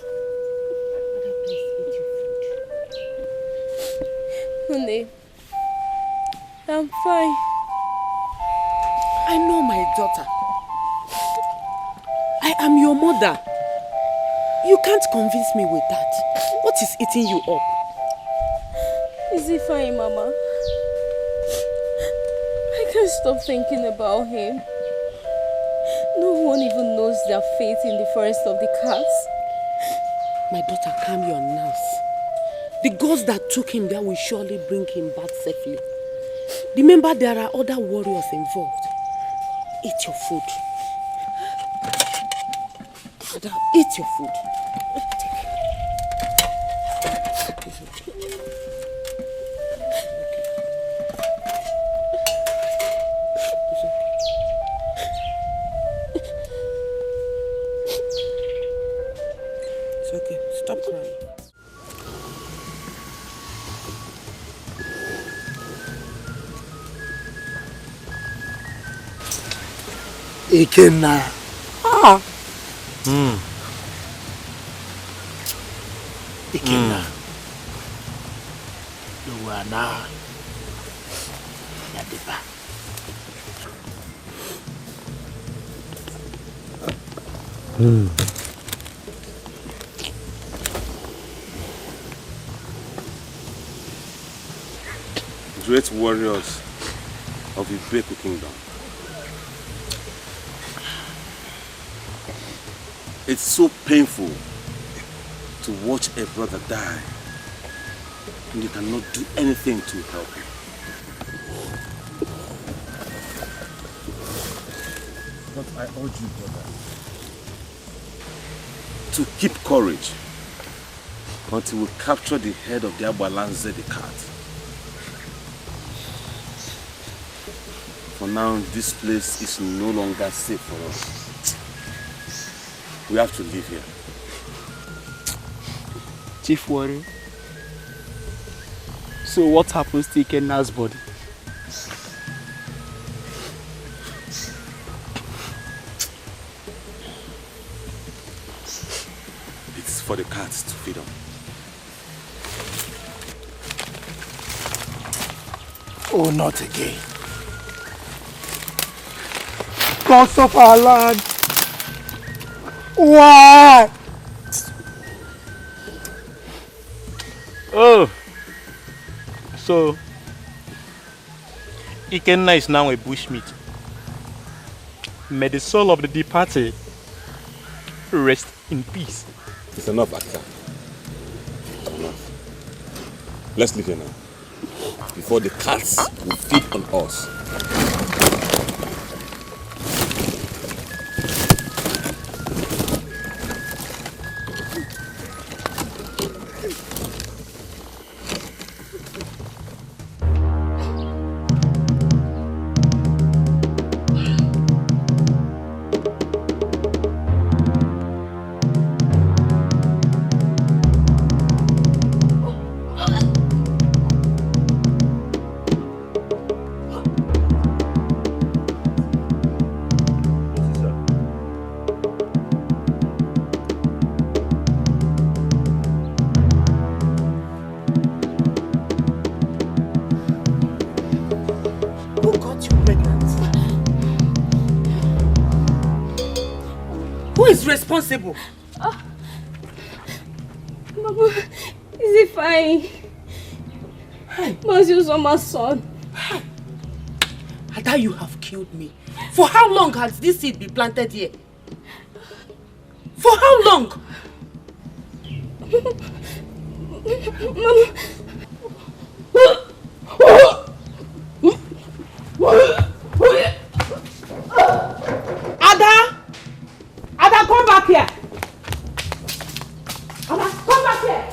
Mother, please eat your food. Honey, I'm fine. I know, my daughter. I am your mother. You can't convince me with that. What is eating you up? Is he fine, Mama? I can't stop thinking about him. No one even knows their fate in the forest of the cats. My daughter, calm your nerves. The gods that took him there will surely bring him back safely. Remember, there are other warriors involved. Eat your food. Mother, eat your food. It's okay. Stop crying. Ikenna. Ikenna. Luwana. Yadiba. Great warriors of the Ibeku kingdom. It's so painful to watch a brother die and you cannot do anything to help him. But I urge you, brother, to keep courage until we capture the head of the Abalanze the cat. For now, this place is no longer safe for us. We have to leave here. Chief Warrior. So what happens to Ikenna's body? It's for the cats to feed on. Oh, not again. Gods of our land. Why? Oh. So, Ikenna is now a bushmeat. May the soul of the departed rest in peace. It's enough, Actor. Enough. Let's leave here now. Before the cats will feed on us. Responsible. Mama, is it fine? Must my son. Ada, you have killed me. For how long has this seed been planted here? For how long? Ada! Ada, come back here! Ada, come back here!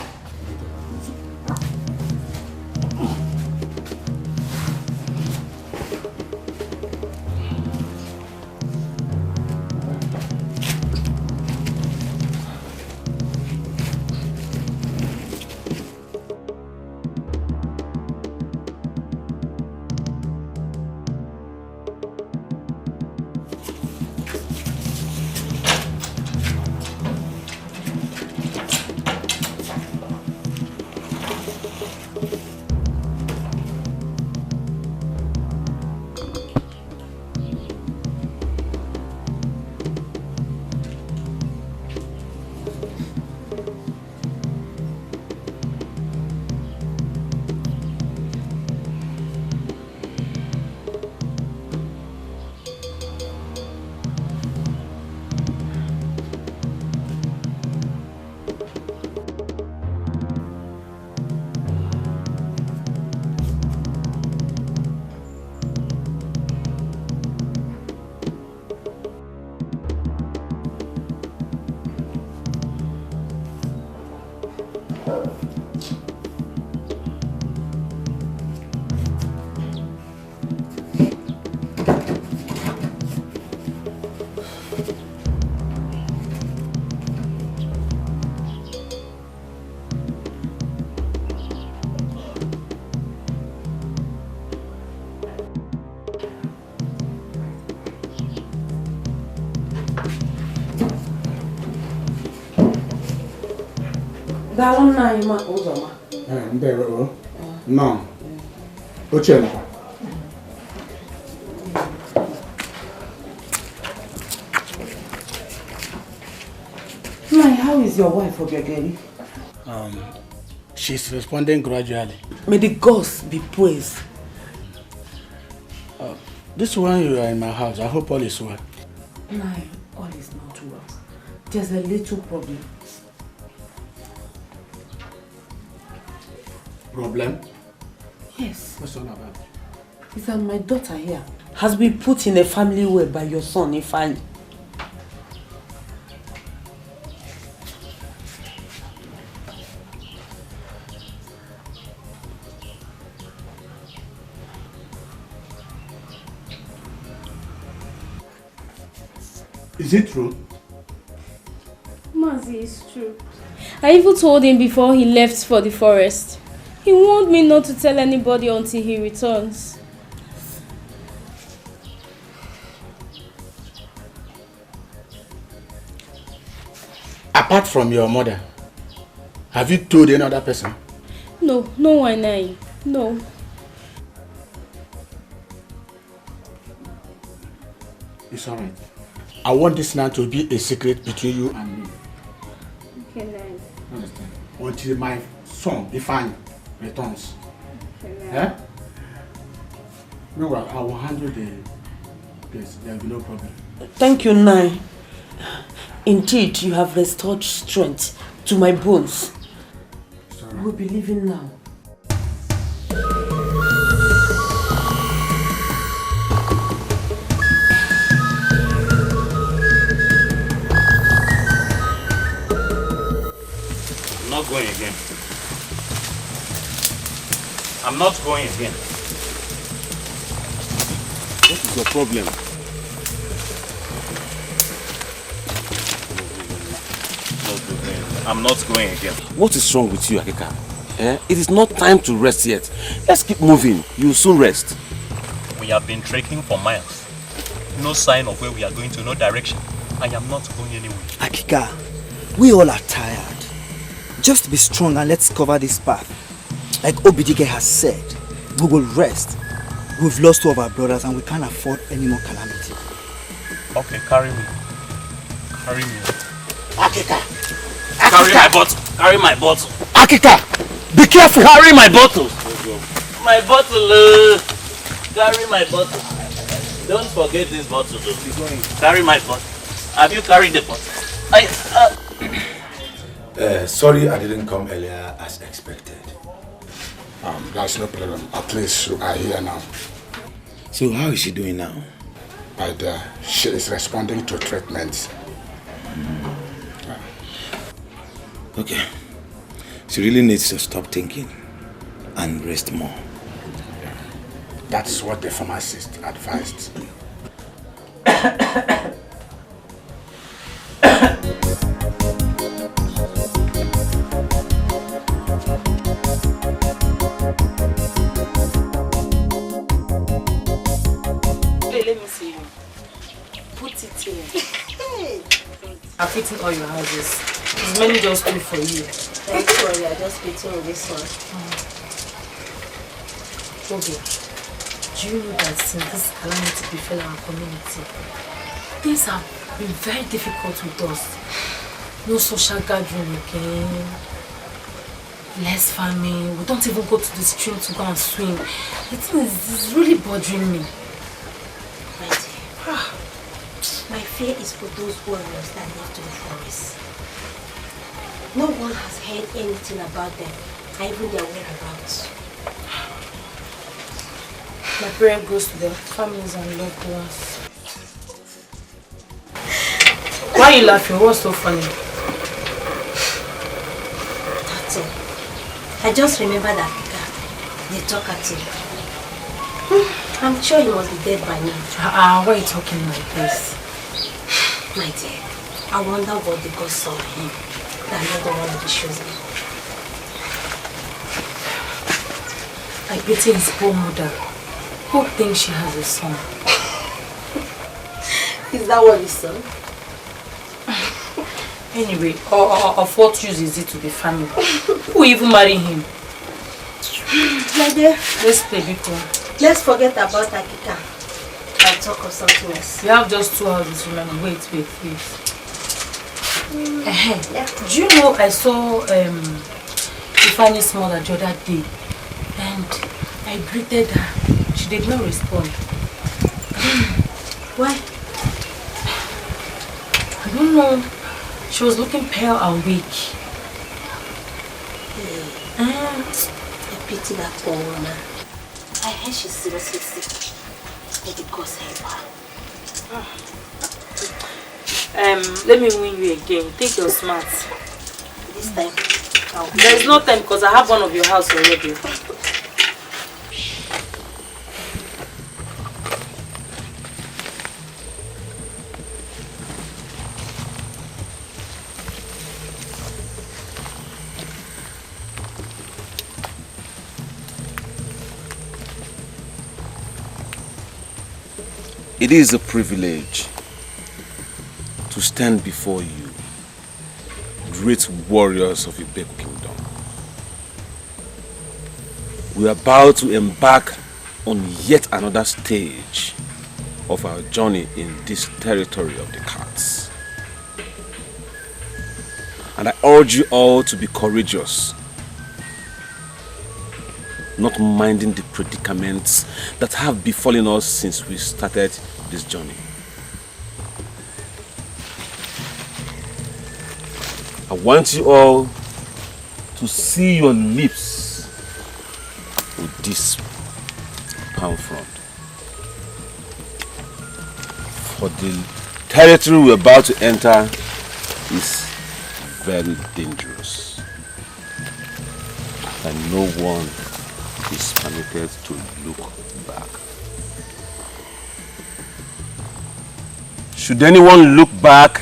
Galona ima uzoma. Ndebe o. No. Ochela. My, how is your wife, Obiageli? She's responding gradually. May the gods be praised. This one you are in my house. I hope all is well. My, all is not well. There's a little problem. Problem? Yes. What's all about? Is that my daughter here has been put in a family way by your son, Ifeanyi. Is it true? Mazi, it's true. I even told him before he left for the forest. He warned me not to tell anybody until he returns. Apart from your mother, have you told any other person? No, no one, I. No. It's alright. I want this now to be a secret between you and me. Okay, nice. Understand? Until my son, Ifeanyi, returns. Okay, Eh? Meanwhile, I will handle the case. There will be no problem. Thank you, Nai. Indeed, you have restored strength to my bones. We'll be leaving now. I'm not going again. I'm not going again. What is your problem? I'm not going again. What is wrong with you, Akika? It is not time to rest yet. Let's keep moving. You'll soon rest. We have been trekking for miles. No sign of where we are going to, no direction. I am not going anywhere. Akika, we all are tired. Just be strong and let's cover this path. Like Dikeh has said, we will rest. We've lost two of our brothers and we can't afford any more calamity. Okay, carry me. Carry me. Akika! Carry my bottle! Carry my bottle! Akika! Be careful! Carry my bottle! My bottle! Carry my bottle. Don't forget this bottle though. Carry my bottle. Have you carried the bottle? Sorry I didn't come earlier as expected. That's no problem. At least you are here now. So how is she doing now? She is responding to treatments. Okay. She really needs to stop thinking and rest more. That's what the pharmacist advised. Let me see you. Put it here. I've eaten all your houses. There's many just two for you. Don't worry, I just eating with this one. Okay. Do you know that since this calamity befell our community, things have been very difficult with us? No social gathering again. Less farming. We don't even go to the stream to go and swim. The thing is really bothering me. My dear, my fear is for those warriors that live to the forest. No one has heard anything about them, even their whereabouts. My prayer goes to their families and loved ones. Why are you laughing? What's so funny? That's all. I just remember that guy, the talkative. I'm sure he must be dead by now. Why are you talking like this? My dear, I wonder what the gods saw in him that another one of the shows me. I pity his poor mother. Who thinks she has a son? Is that what he saw? Anyway, of what use is it to the family? Who even marry him? My dear, let's play Biko. Let's forget about Akika and talk of something else. We have just 2 houses remaining. Wait. Do you know I saw Ifeanyi's mother the other day and I greeted her. She did not respond. Why? I don't know. She was looking pale and weak. I pity that poor woman. I heard she's seriously sick. May the gods help her. Let me win you again. Take your smarts. This time. There is no time because I have one of your house already. It is a privilege to stand before you, great warriors of Ibeku Kingdom. We are about to embark on yet another stage of our journey in this territory of the cats. And I urge you all to be courageous, not minding the predicaments that have befallen us since we started this journey. I want you all to see your lips with this palm front. For the territory we're about to enter is very dangerous, and no one is permitted to look back. Should anyone look back,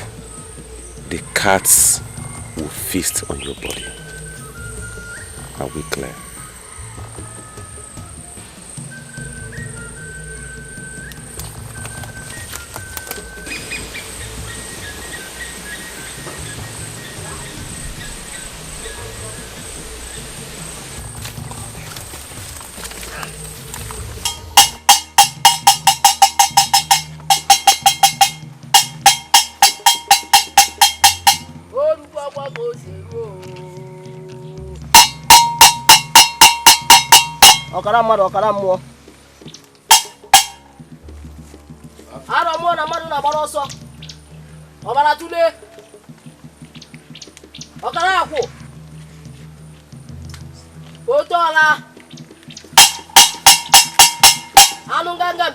the cats will feast on your body. Are we clear? Ọkara mmadụ ọkara mmụọ. Arọ mmụọ na mmadụ na-agbara ọsọ. Ọbara tụle. Ọkara akwụ. Otu ọla. Anụ ngangam.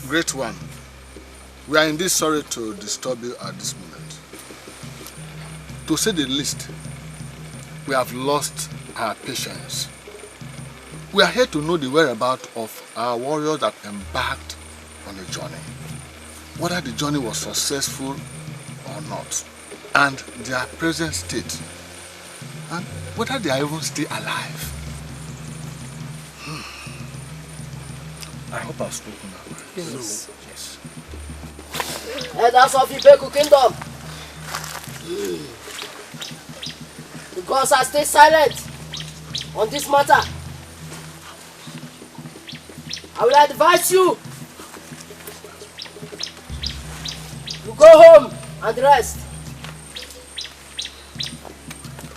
Great one. We are indeed sorry to disturb you at this moment. To say the least, we have lost our patience. We are here to know the whereabouts of our warriors that embarked on the journey. Whether the journey was successful or not, and their present state, and whether they are even still alive. I hope I've spoken that way. Yes. Yes. Elders of Ibeku Kingdom. The gods are still silent on this matter. I will advise you to go home and rest.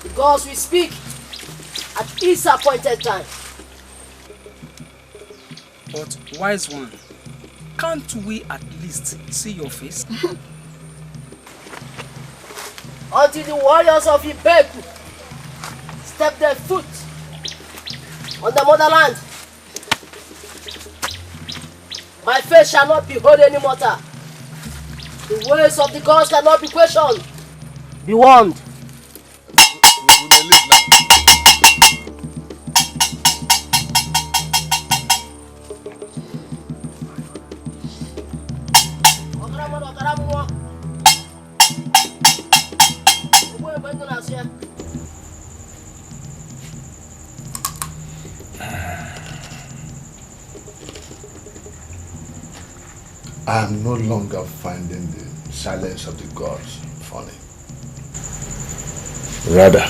The gods will speak at each appointed time. But wise one, can't we at least see your face? Until the warriors of Ibeku step their foot on the motherland, my face shall not be heard any mortar. The ways of the gods cannot be questioned. Be warned. We may leave now. I am no longer finding the silence of the gods funny. Rather,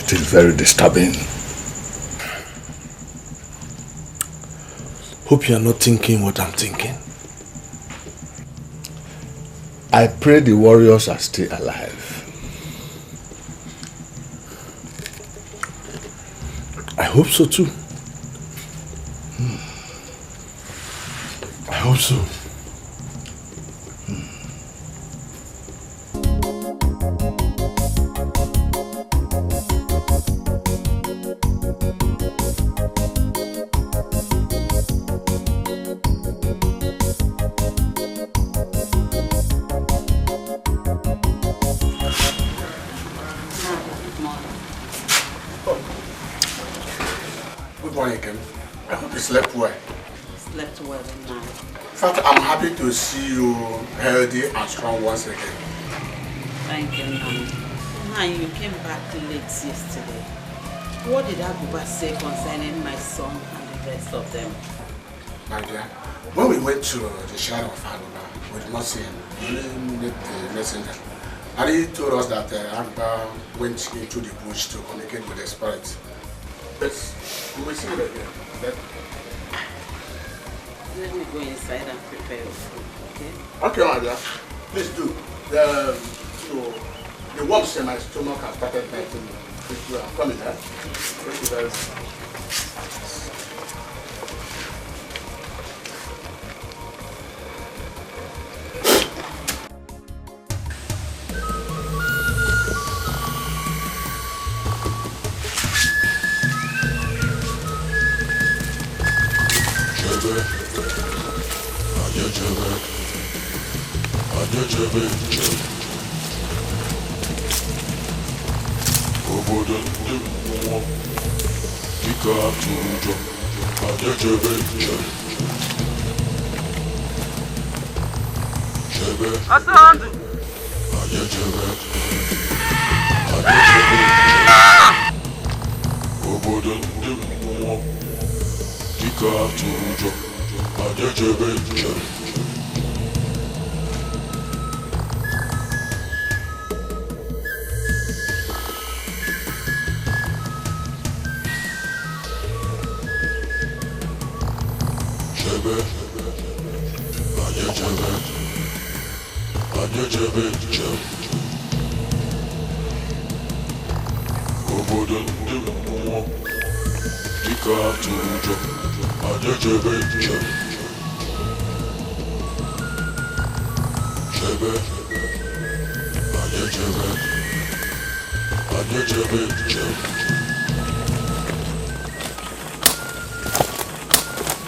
it is very disturbing. Hope you are not thinking what I'm thinking. I pray the warriors are still alive. I hope so too. I hope so. morning, Kim. I hope you slept well. Slept well at night. In fact, I'm happy to see you healthy and strong once again. Thank you, Nan. Nan, you came back late yesterday. What did Abuba say concerning my son and the rest of them? My dear, when we went to the shrine of Abuba, we did not see him. We only met the messenger. And he told us that Abuba went into the bush to communicate with the spirits. But we will see it again. Let me go inside and prepare your food, okay? Okay, my dear. Please do. The worms in my stomach have started biting me. I'm coming, huh? Thank you very much.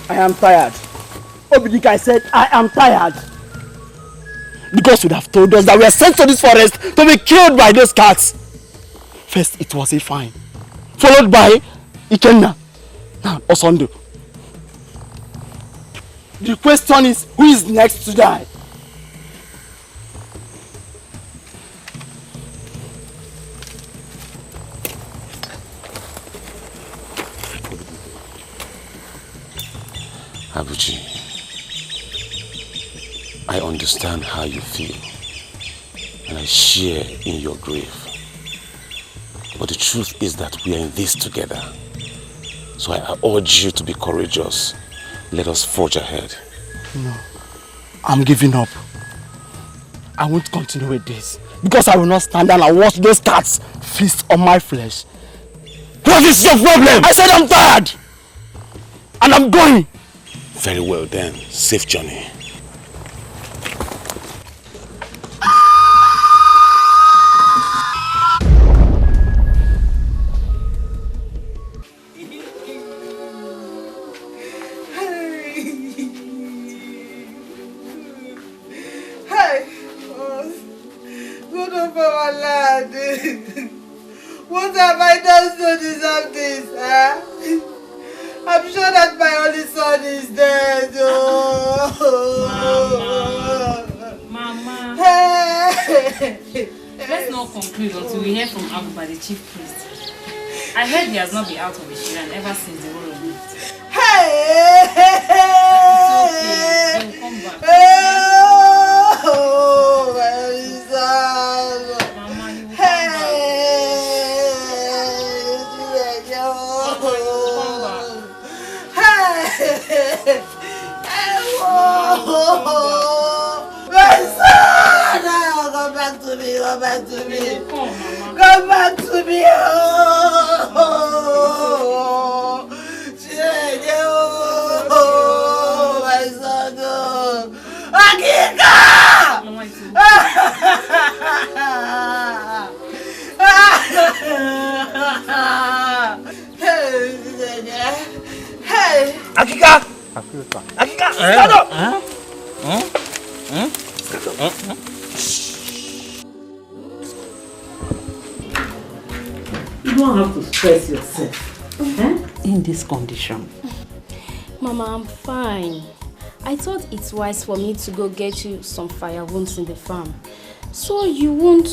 I am tired. Dikeh said, I am tired. Because you'd have told us that we are sent to this forest to be killed by those cats. First it was Ifeanyi, followed by Ikenna, now Osondo. The question is, who is next to die? Abuji, I understand how you feel, and I share in your grief. But the truth is that we are in this together. So I urge you to be courageous. Let us forge ahead. No, I'm giving up. I won't continue with this, because I will not stand down and watch those cats feast on my flesh. What is your problem? I said I'm tired, and I'm going. Very well then. Safe journey. What have I done to deserve this, huh? I'm sure that my only son is dead. Oh. Mama. Hey. Let's not conclude until we hear from Abuba, the chief priest. I heard he has not been out of his shrine ever since the war of it. Hey! It's okay. He'll come back. Oh, my son. Mama, he will come hey! My son! Come back to me, come back to me. Come back to me. Oh, my son. Akika! Hey! Akika! Akika! Stand up! You don't have to stress yourself. in this condition? Mama, I'm fine. I thought it's wise for me to go get you some firewood in the farm, so you won't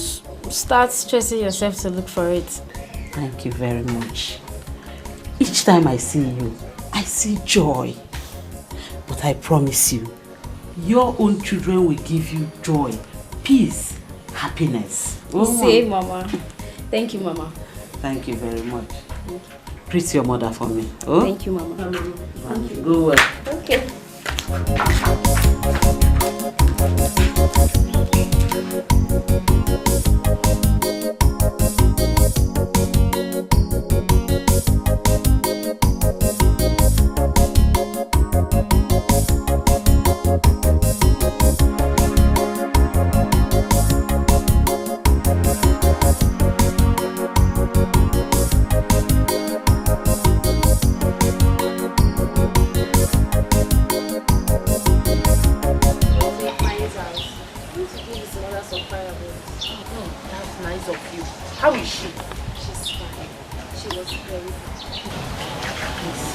start stressing yourself to look for it. Thank you very much. Each time I see you, I see joy. But I promise you, your own children will give you joy, peace, happiness. Say, Mama. Thank you, Mama. Thank you very much. Greet your mother for me. Oh? Thank you, Mama. Thank you. Go well. Okay. How is she? She's fine. She was very fine. Please,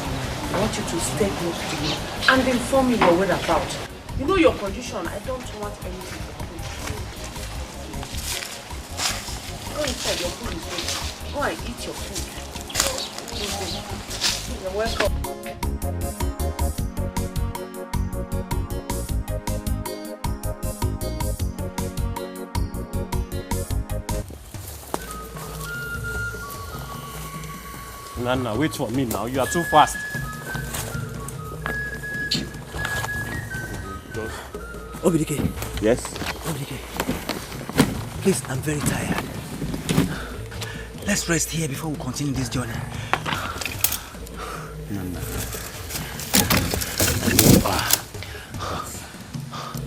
I want you to stay close to me and inform me your whereabouts. You know your condition. I don't want anything to happen to you. Go inside. Your food is ready. Go and eat your food. You're welcome. Nana, wait for me now. You are too fast. Dikeh. Yes? Dikeh. Please, I'm very tired. Let's rest here before we continue this journey. Nana.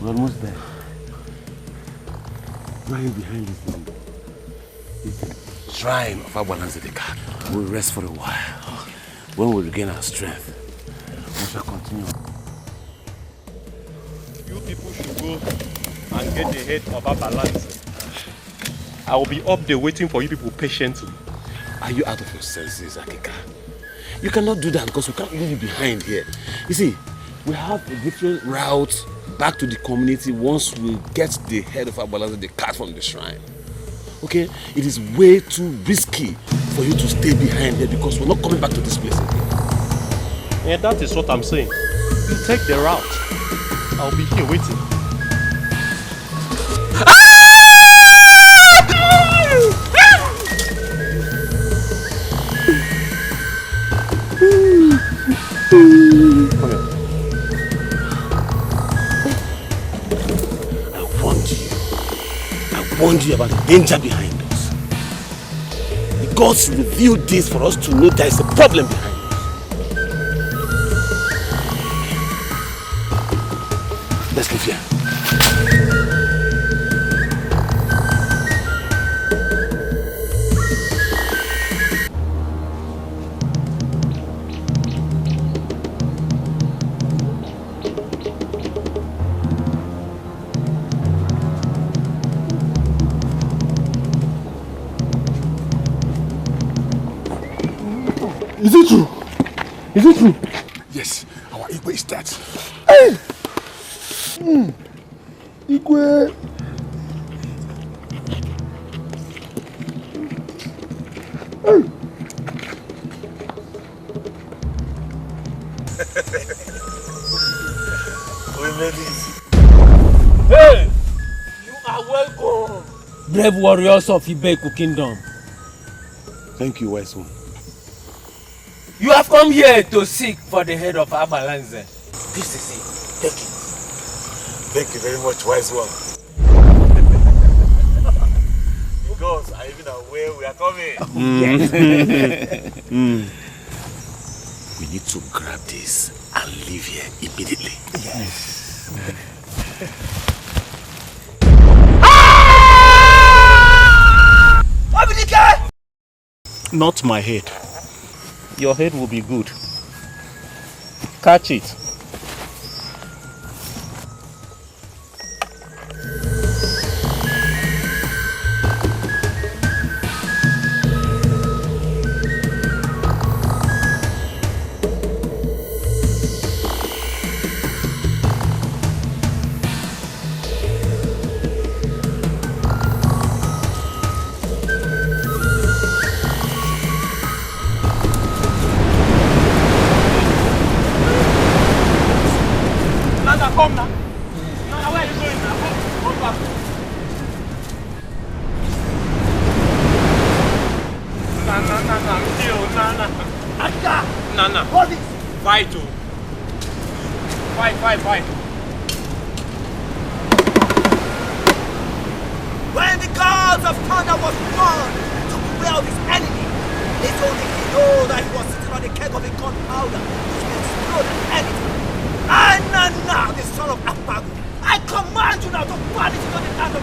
We're almost there. Right behind this one. This shrine of our balance the car. We'll rest for a while. When we regain our strength, we shall continue. You people should go and get the head of our balance. I will be up there waiting for you people patiently. Are you out of your senses, Akika? You cannot do that because we can't leave you behind here. You see, we have a different route back to the community once we get the head of our balance the cat from the shrine. Okay? It is way too risky for you to stay behind here because we're not coming back to this place again. Yeah, that is what I'm saying. You take the route. I'll be here waiting. Come here. I warned you about the danger behind us. The gods revealed this for us to know there is a problem behind us. Let's leave here. Is it true? Is it true? Yes, our Igwe is dead. Hey! Igwe! Hey! We made it. Hey! You are welcome. Brave warriors of Ibeku Kingdom. Thank you, wise one. You have come here to seek for the head of Abalanze. This is it. Take it. Thank you very much, wise one. The gods are even aware we are coming. We need to grab this and leave here immediately. Yes. Not my head. Your head will be good. Catch it. Nana. Aka! Nana. What is? Fight, oh. Fight. When the gods of thunder was born to beware of his enemy, little did he know that he was sitting on a keg of a gunpowder which may explode at any time. Anana, the son of Akbagu, I command you now to vanish into the land of...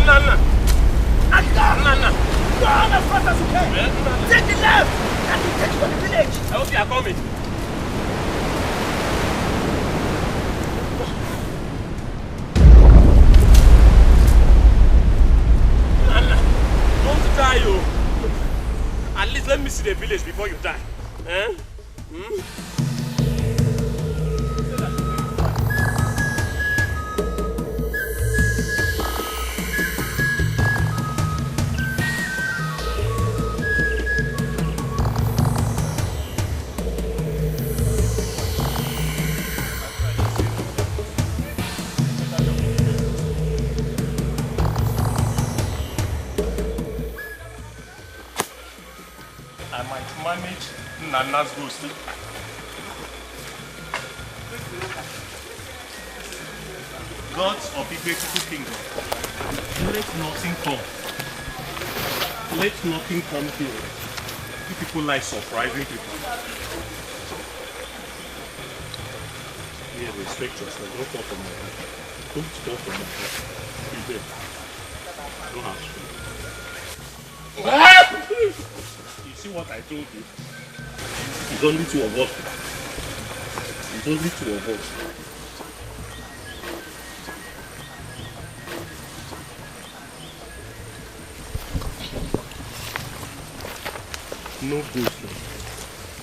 Nana! Nana! Go on as fast as you can! Take the left! That will take you to the village! I hope you are coming. Nana! Don't die, you! At least let me see the village before you die. Eh? I might manage Nana's ghost. Gods of the Great Kingdom, let nothing come. Let nothing come here. You people like surprising people. Yeah, respect yourself. Don't fall from my head. Don't fall from my head. Be there. Don't have to. You see what I told you? It's only two of us. It's only two of us. No ghost.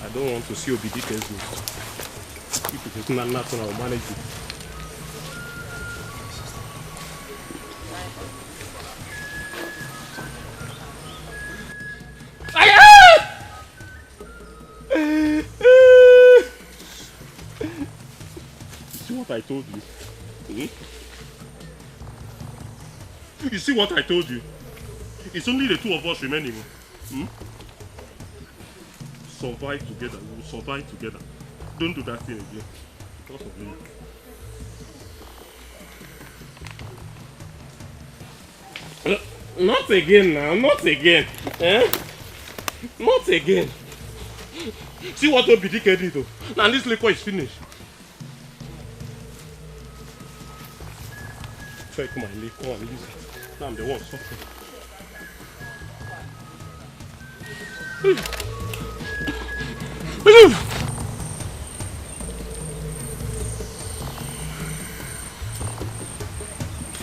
I don't want to see Dikeh's ghost. If it is not natural, I'll manage it. See what I told you? You see what I told you? It's only the two of us remaining. Survive together. We will survive together. Don't do that thing again. Because of me. Not again now. Not again. Eh? Not again. See what Dikeh did though. Now this liquor is finished. Check my liquor and use it. Now I'm the one suffering.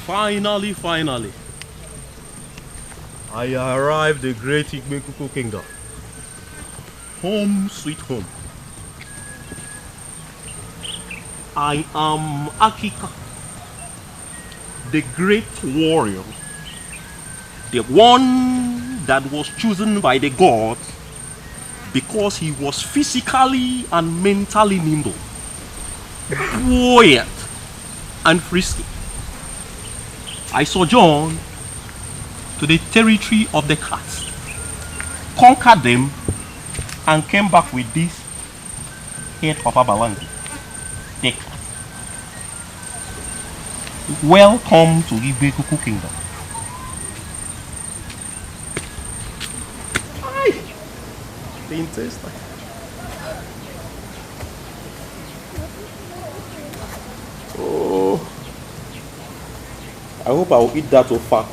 Finally, I arrived the great Igmekuku kingdom. Home sweet home. I am Akika, the great warrior, the one that was chosen by the gods because he was physically and mentally nimble, buoyant, and frisky. I sojourned to the territory of the cats, conquered them, and came back with this head of Abalangi, the cat. Welcome to Igmekuku kingdom. Didn't taste like. Oh, I hope I will eat that offer.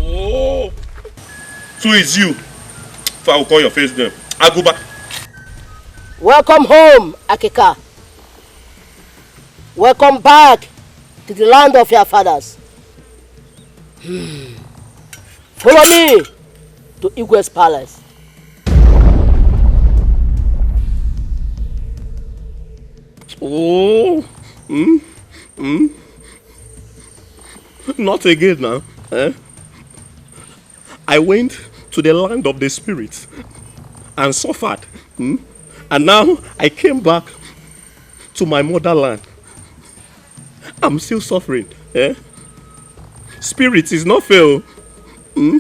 Oh, so it's you. If I will call your face then, I'll go back. Welcome home, Akika. Welcome back to the land of your fathers. Follow me to Igwe's palace. Oh, not again now. Eh? I went to the land of the spirits and suffered. And now I came back to my motherland. I'm still suffering. Eh? Spirit is not fail. Hmm?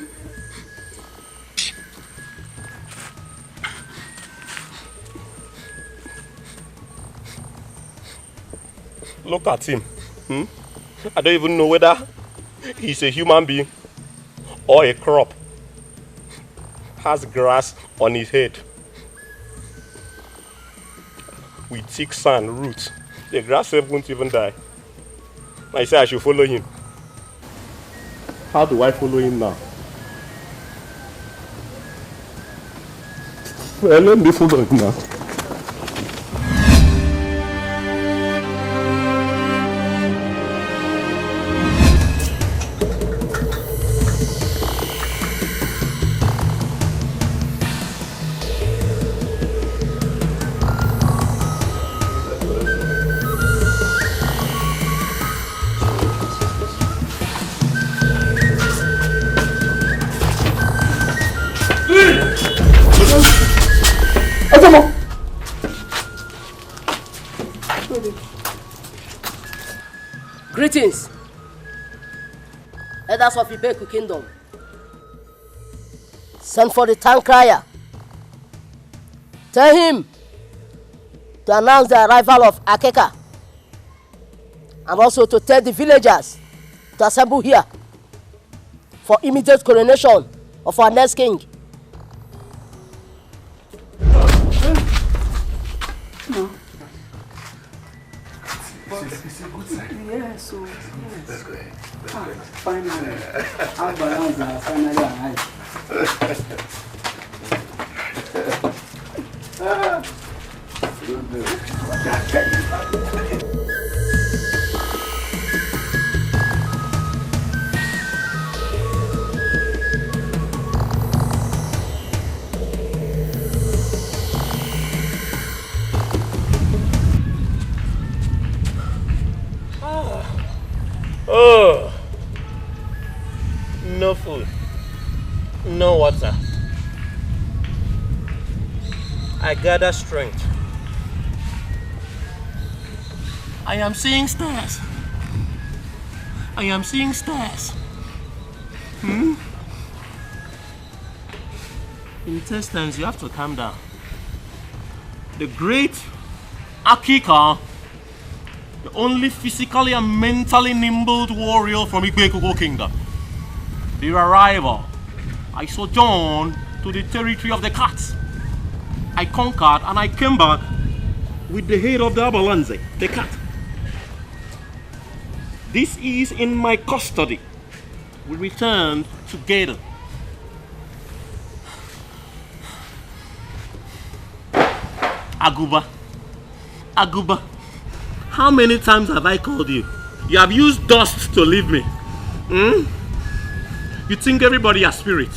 Look at him. Hmm? I don't even know whether he's a human being or a crop. Has grass on his head. With thick sand roots. The grass won't even die. I say I should follow him. How do I follow him now? Well, let me follow him now. Greetings, elders of Ibeku Kingdom. Send for the town crier. Tell him to announce the arrival of Akeka, and also to tell the villagers to assemble here for immediate coronation of our next king. No. It's a good sign. Yeah, so yes. Let's go ahead. Finally, our balance are finally arrived. Oh, no food, no water. I gather strength. I am seeing stars. I am seeing stars. Hmm? Intestines, you have to calm down. The great Akika, the only physically and mentally nimble warrior from Igbekoko Kingdom. Their arrival, I sojourned to the territory of the cats. I conquered and I came back with the head of the Abalanze, the cat. This is in my custody. We returned together. Aguba, Aguba. How many times have I called you? You have used dust to leave me. Hmm? You think everybody has spirit.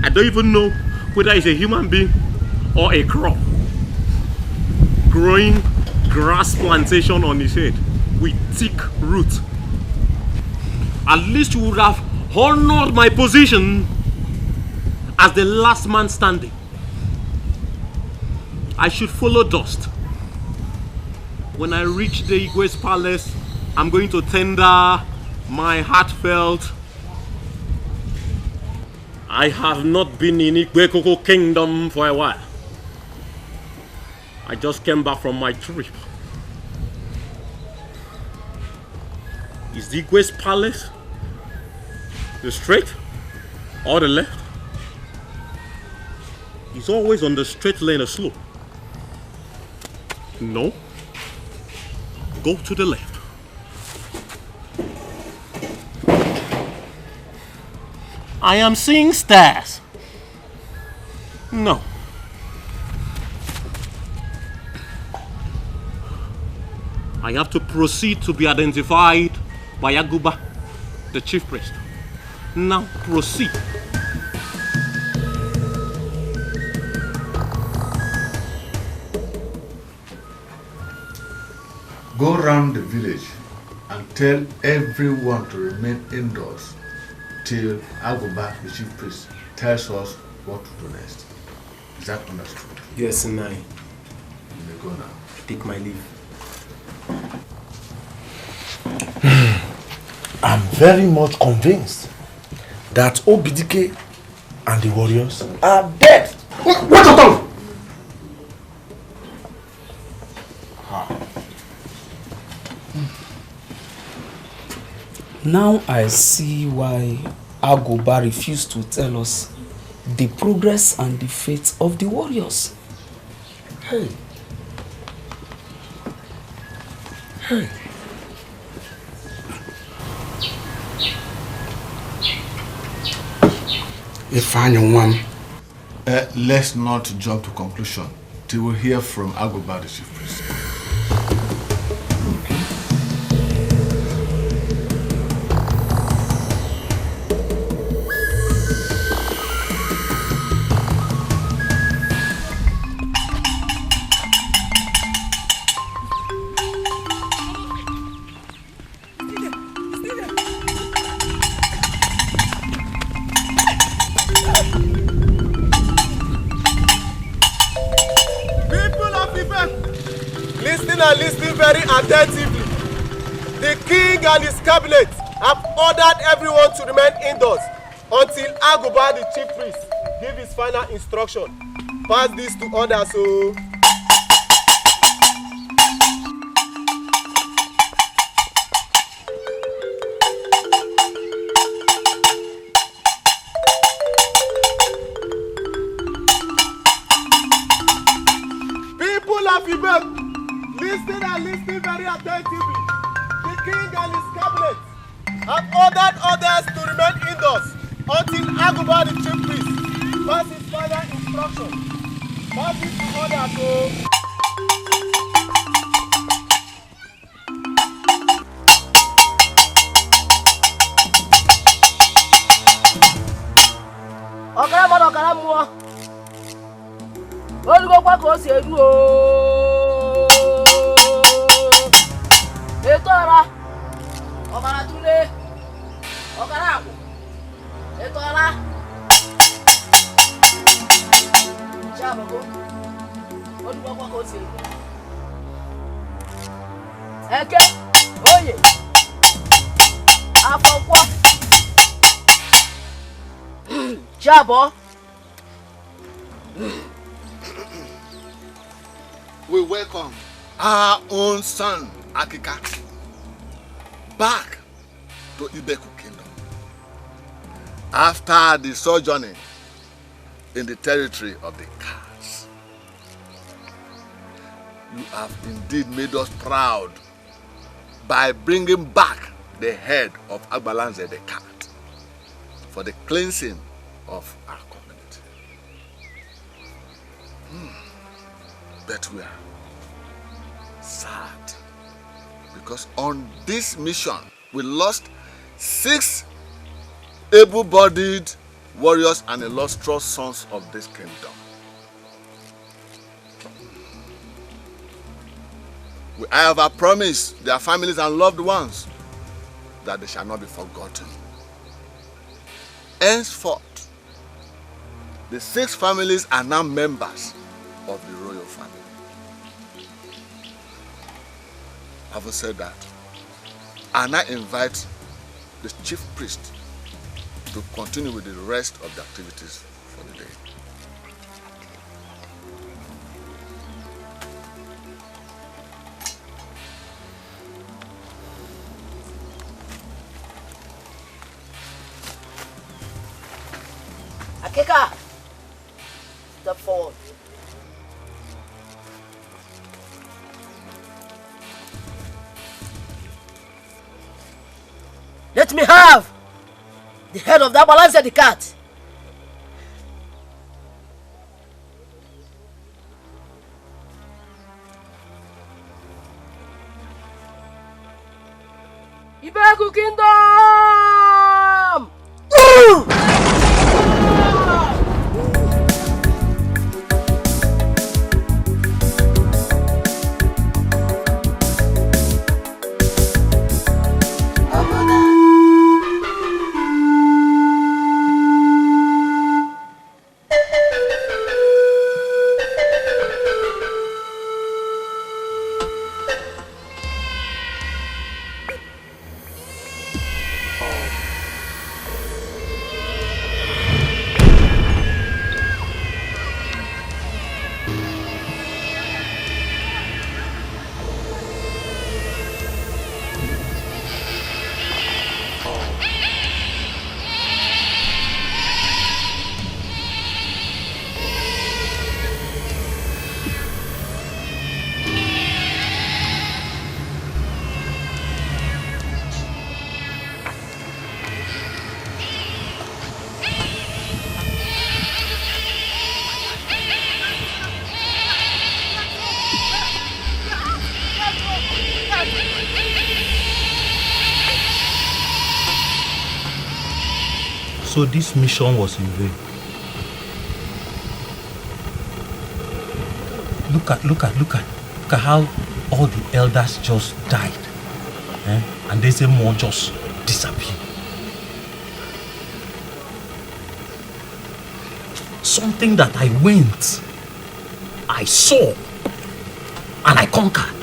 I don't even know whether it's a human being or a crop. Growing grass plantation on his head with thick roots. At least you would have honored my position as the last man standing. I should follow dust. When I reach the Igwe's palace, I'm going to tender my heartfelt. I have not been in Igbekoko Kingdom for a while. I just came back from my trip. Is the Igwe's palace the straight or the left? It's always on the straight lane or slope. No. Go to the left. I am seeing stars. No. I have to proceed to be identified by Aguba, the chief priest. Now proceed. Go round the village and tell everyone to remain indoors till Aguba, the chief priest, tells us what to do next. Is that understood? Yes, Nai. You may go now. Take my leave. I'm very much convinced that Dikeh and the warriors are dead. What your tongue? Now I see why Agoba refused to tell us the progress and the fate of the warriors. Hey. Hey. Let's not jump to conclusion till we hear from Agoba, the chief priest. Listen very attentively. The king and his cabinet have ordered everyone to remain indoors until Agoba, the chief priest, give his final instruction. Pass this to others. So. People of Ibe, listen very attentively. The king and his cabinet have ordered others to remain indoors until Agoba, the chief priest, pass his final instruction. Pass it to others. So. Ọ̀kàrà mọ́nà ọ̀kàrà mú ọ. Olùkọ́ kò sí edu o. Ètò ọ̀ra ọ̀kàrà túlé ọ̀kàrà àpò. Ètò ọ̀ra. Ṣé àbọ̀kọ́? Olùkọ́ kò sí edu. Ẹ̀kẹ́ oyè àfọ̀kwọ́. Jabo. We welcome our own son, Akika, back to Ibeku Kingdom after the sojourning in the territory of the cats. You have indeed made us proud by bringing back the head of Agbalanze the cat for the cleansing of our community. But we are sad because on this mission we lost 6 able-bodied warriors and illustrious sons of this kingdom. I have promised their families and loved ones that they shall not be forgotten. Henceforth, the 6 families are now members of the royal family. Having said that, I now invite the chief priest to continue with the rest of the activities for the day. Akeka, step forward. Let me have the head of that balance of the cat. Ibeku Kingdom! So this mission was in vain. Look at how all the elders just died. And they say more just disappear. Something that I went, I saw, and I conquered.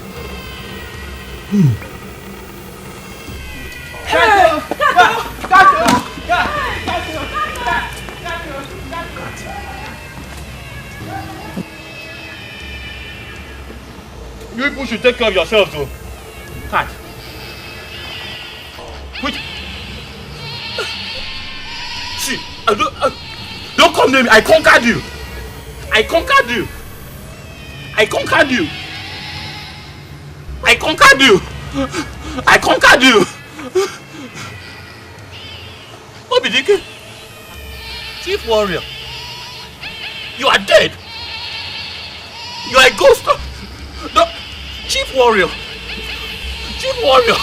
You people should take care of yourselves, though. Cat. Wait. See, don't come near me. I conquered you. I conquered you. I conquered you. I conquered you. I conquered you. Dikeh, Chief Warrior, you are dead. You are a ghost. No, Chief Warrior. Chief Warrior.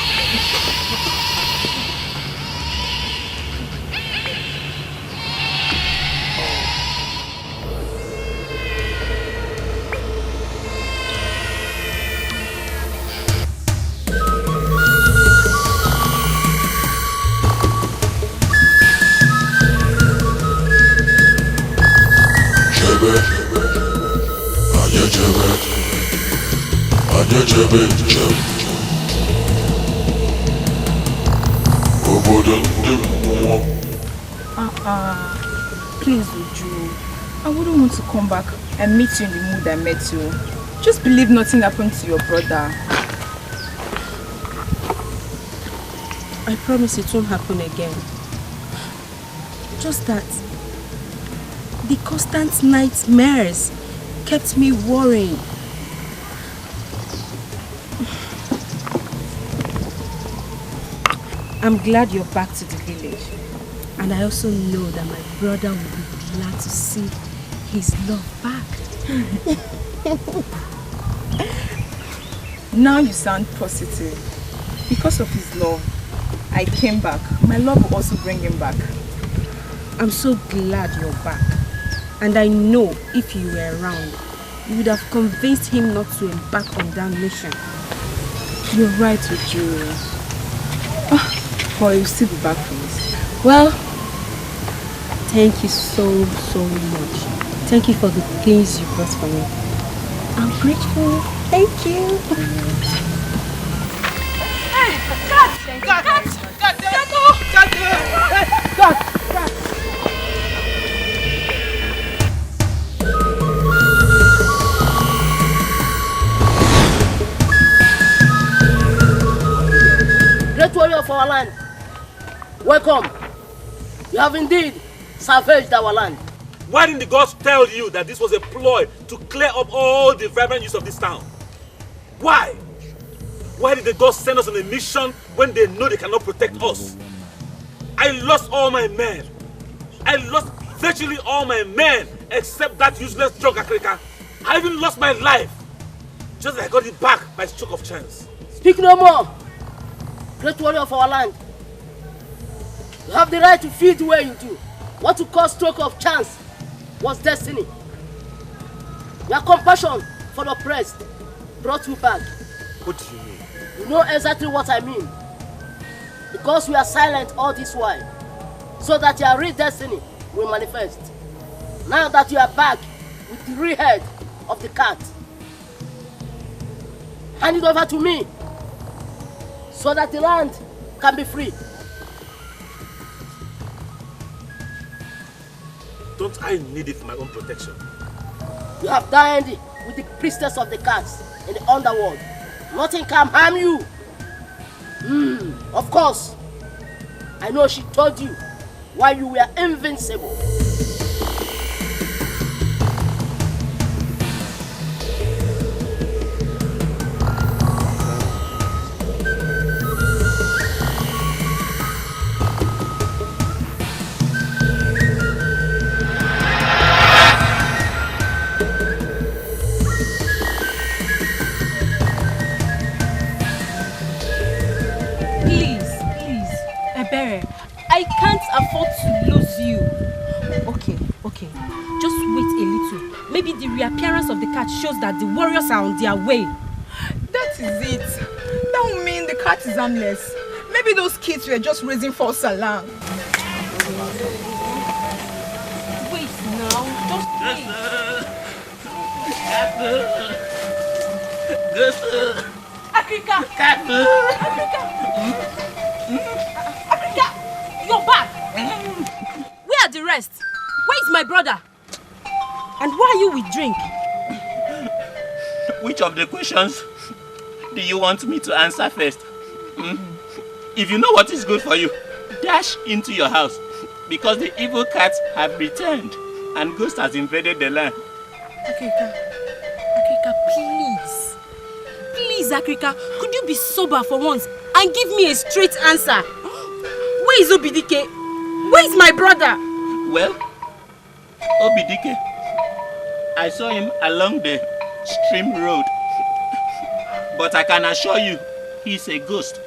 Please, Uju. I wouldn't want to come back and meet you in the mood I met you. Just believe nothing happened to your brother. I promise it won't happen again. Just that the constant nightmares kept me worrying. I'm glad you're back to the village. And I also know that my brother will be glad to see his love back. Now you sound positive. Because of his love, I came back. My love will also bring him back. I'm so glad you're back. And I know if you were around, you would have convinced him not to embark on that mission. You're right, Uju. Or you'll still be back from this. Well, thank you so much. Thank you for the things you brought for me. I'm grateful. Thank you. Great warrior of our land, welcome. You have indeed savaged our land. Why didn't the gods tell you that this was a ploy to clear up all the vibrant use of this town? Why? Why did the gods send us on a mission when they know they cannot protect us? I lost all my men. I lost virtually all my men except that useless drug Africa. I even lost my life. Just as I got it back by stroke of chance. Speak no more. Great warrior of our land. You have the right to feel the way you do. What you call stroke of chance was destiny. Your compassion for the oppressed brought you back. What do you mean? You know exactly what I mean. Because we are silent all this while, so that your real destiny will manifest. Now that you are back with the real head of the cat, hand it over to me, so that the land can be free. Don't I need it for my own protection? You have dined with the priestess of the cats in the underworld. Nothing can harm you. Of course. I know she told you why you were invincible. I can't afford to lose you. Okay. Just wait a little. Maybe the reappearance of the cat shows that the warriors are on their way. That is it. That would mean the cat is harmless. Maybe those kids were just raising false alarm. Wait now. Just wait. Africa! Africa! You're back! Where are the rest? Where is my brother? And why are you with drink? Which of the questions do you want me to answer first? If you know what is good for you, dash into your house, because the evil cats have returned and Ghost has invaded the land. Africa, please. Please, Africa, could you be sober for once and give me a straight answer? Where is Dikeh? Where is my brother? Well, Dikeh, I saw him along the stream road. But I can assure you, he's a ghost.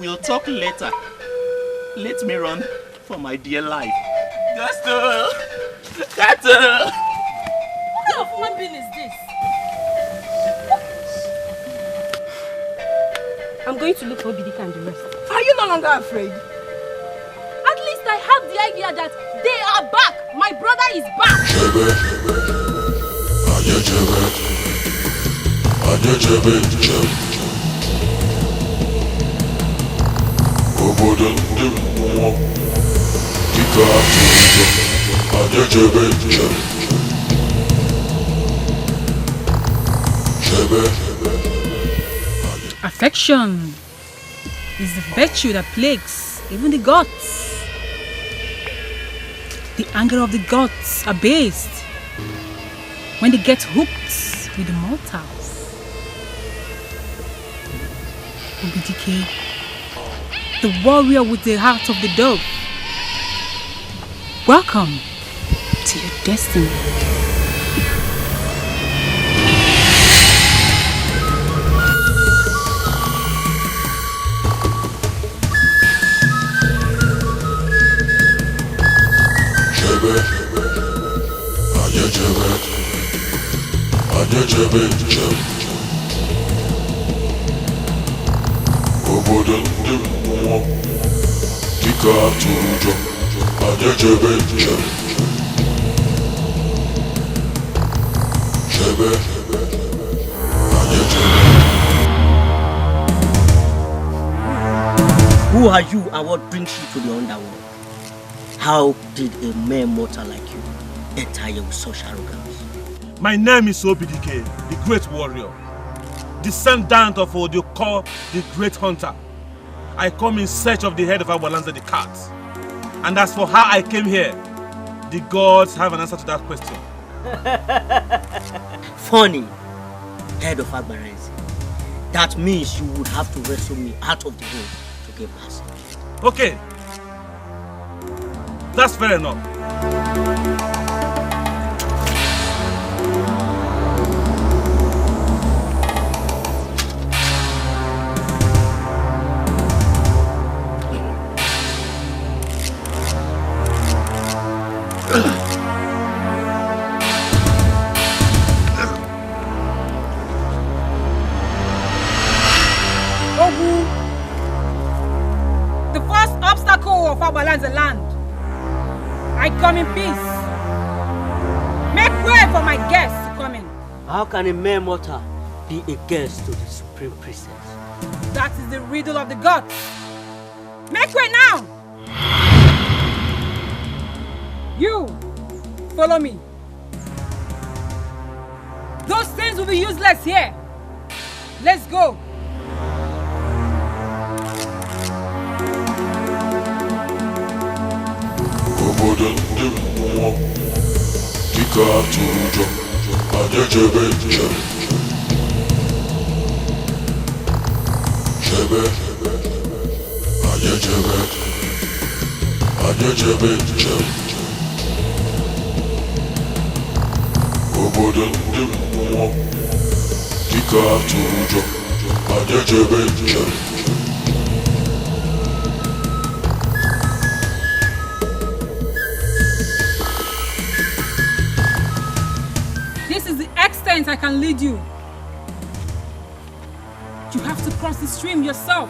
We'll talk later. Let me run for my dear life. Gasto! Gato! What kind of human being is this? I'm going to look for Dikeh and the rest. Are you no longer afraid? At least I have the idea that they are back. My brother is back. Affection is the virtue that plagues even the gods. The anger of the gods are based when they get hooked with the mortals. Dikeh, the warrior with the heart of the dove. Welcome to your destiny. Who are you and what brings you to the underworld? How did a mere mortal like you enter here with such arrogance? My name is Dikeh, the great warrior, descendant of Odyoko, the great hunter. I come in search of the head of Agbalanze the cat. And as for how I came here, the gods have an answer to that question. Funny, head of Agbalanze. That means you would have to wrestle me out of the room to get past. Okay, that's fair enough. The first obstacle of Agbalanze land. I come in peace. Make way for my guests to come in. How can a mere mortal be a guest to the supreme priestess? That is the riddle of the gods. Make way now. You, follow me. Those things will be useless here. Let's go. I can lead you. You have to cross the stream yourself.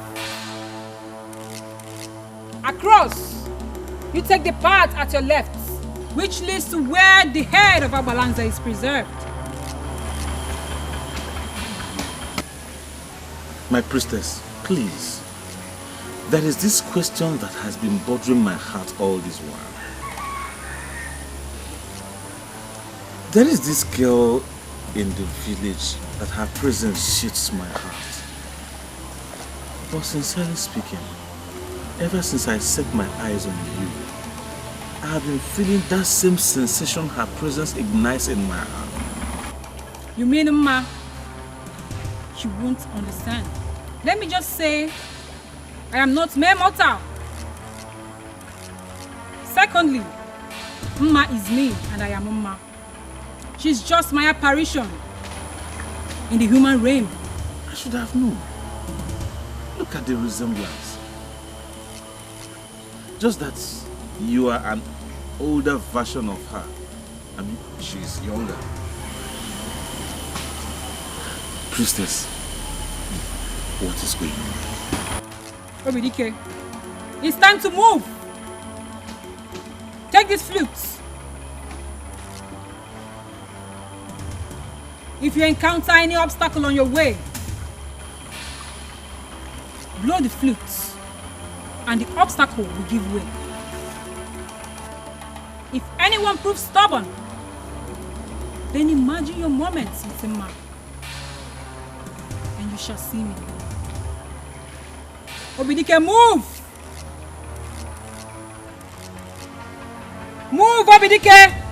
Across, you take the path at your left, which leads to where the head of Abalanza is preserved. My priestess, please. There is this question that has been bothering my heart all this while. There is this girl in the village that her presence shoots my heart. But sincerely speaking, ever since I set my eyes on you, I have been feeling that same sensation her presence ignites in my heart. You mean Ma? You won't understand. Let me just say, I am not mere mortal. Secondly, Mma is me and I am Mma. She's just my apparition in the human realm. I should have known. Look at the resemblance. Just that you are an older version of her. I mean, she's younger. Priestess, what is going on? Dikeh, it's time to move. Take this flute. If you encounter any obstacle on your way, blow the flute and the obstacle will give way. If anyone proves stubborn, then imagine your moments with a man and you shall see me. Dikeh, move! Move, Dikeh!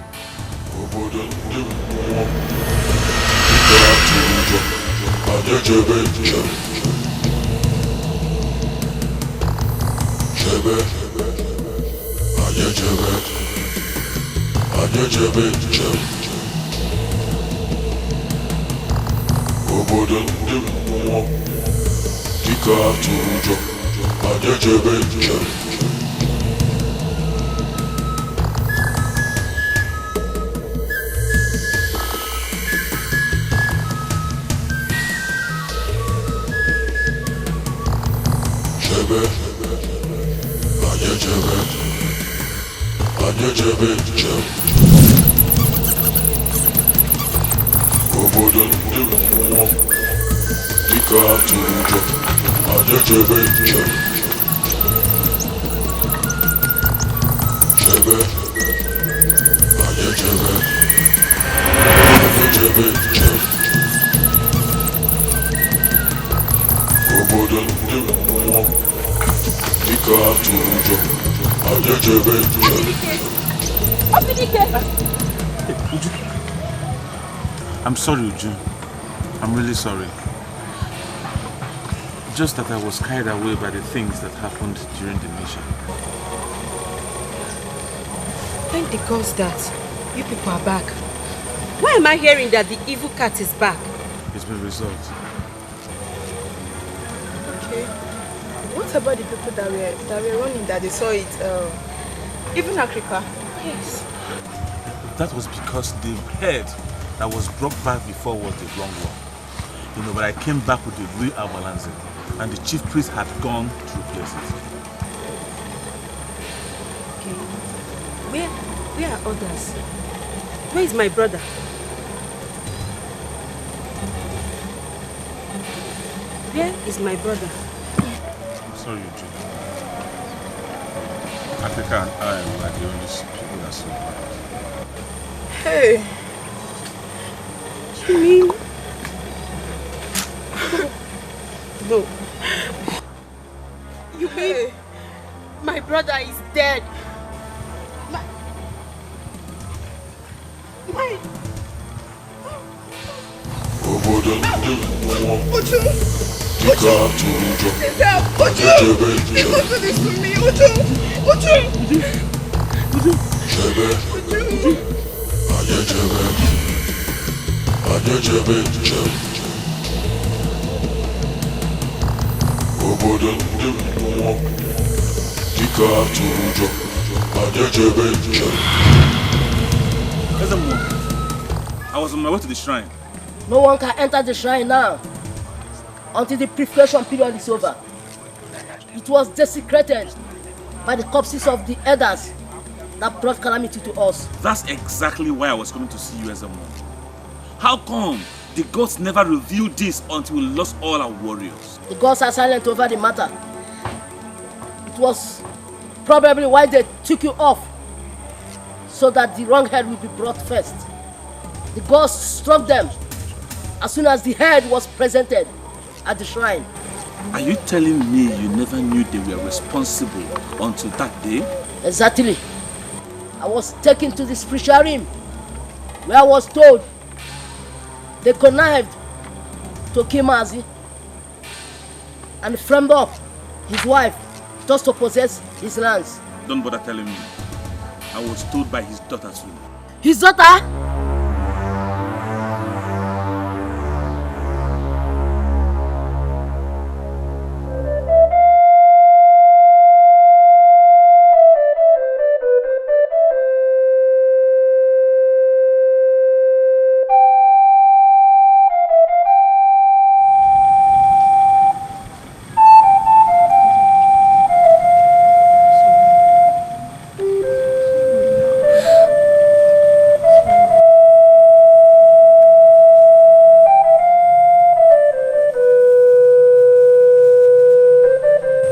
I'm sorry, Uju. I'm really sorry. Just that I was carried away by the things that happened during the mission. Thank the gods that you people are back. Why am I hearing that the evil cat is back? It's been resolved. Okay. What about the people that were running that they saw it? Even Africa? Yes. That was because the head that was brought back before was the wrong one. You know, but I came back with the real Abalanza, and the chief priest had gone to replace it. Okay. Where are others? Where is my brother? Where is my brother? I'm sorry, Eugene. Africa and I are the only people that survived. Hey! You mean? No. You mean my brother is dead? Don't do this to me, I was on my way to the shrine. No one can enter the shrine now until the purification period is over. It was desecrated by the corpses of the elders that brought calamity to us. That's exactly why I was coming to see you as a mom. How come the gods never revealed this until we lost all our warriors? The gods are silent over the matter. It was probably why they took you off, so that the wrong head will be brought first. The gods struck them as soon as the head was presented at the shrine. Are you telling me you never knew they were responsible until that day? Exactly. I was taken to the spiritual realm, where I was told they connived to kill Mazi and framed up his wife just to possess his lands. Don't bother telling me. I was told by his daughter too. His daughter?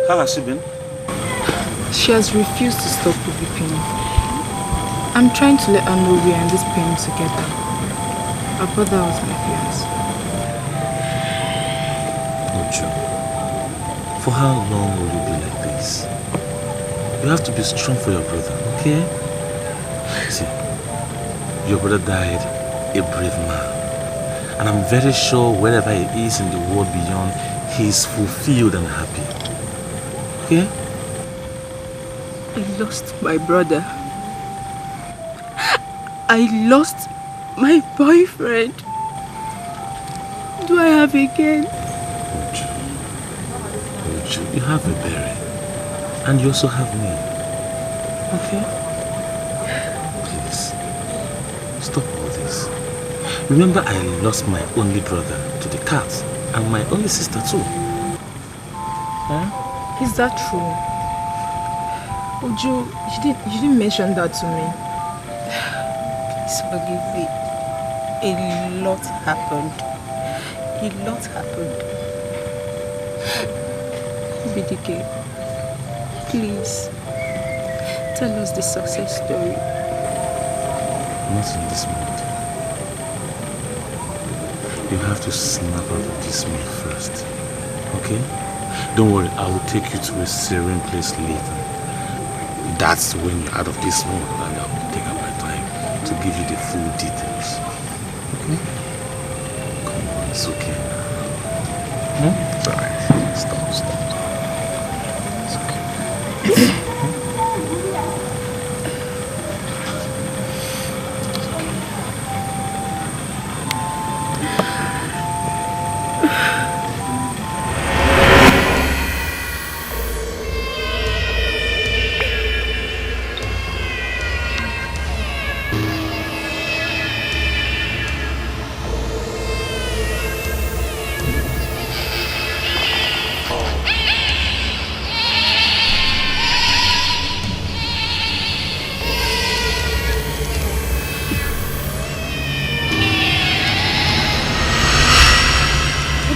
How has she been? She has refused to stop weeping. I'm trying to let her know we are in this pain together. Her brother was my fiance. Ojo, for how long will you be like this? You have to be strong for your brother, okay? See, your brother died a brave man. And I'm very sure wherever he is in the world beyond, he is fulfilled and happy. Okay? I lost my brother. I lost my boyfriend. Do I have again? Ojo, you have a berry. And you also have me. Okay? Please, stop all this. Remember, I lost my only brother to the cat and my only sister too. Huh? Is that true? Ojo, you didn't mention that to me. Please forgive me. A lot happened. A lot happened. Dikeh, please, tell us the success story. Not in this mood. You have to snap out of this mood first. Okay? Don't worry, I will take you to a serene place later. That's when you're out of this mood, and I will take up my time to give you the full details. Okay? Come on, it's okay now. It's alright. Stop. It's okay.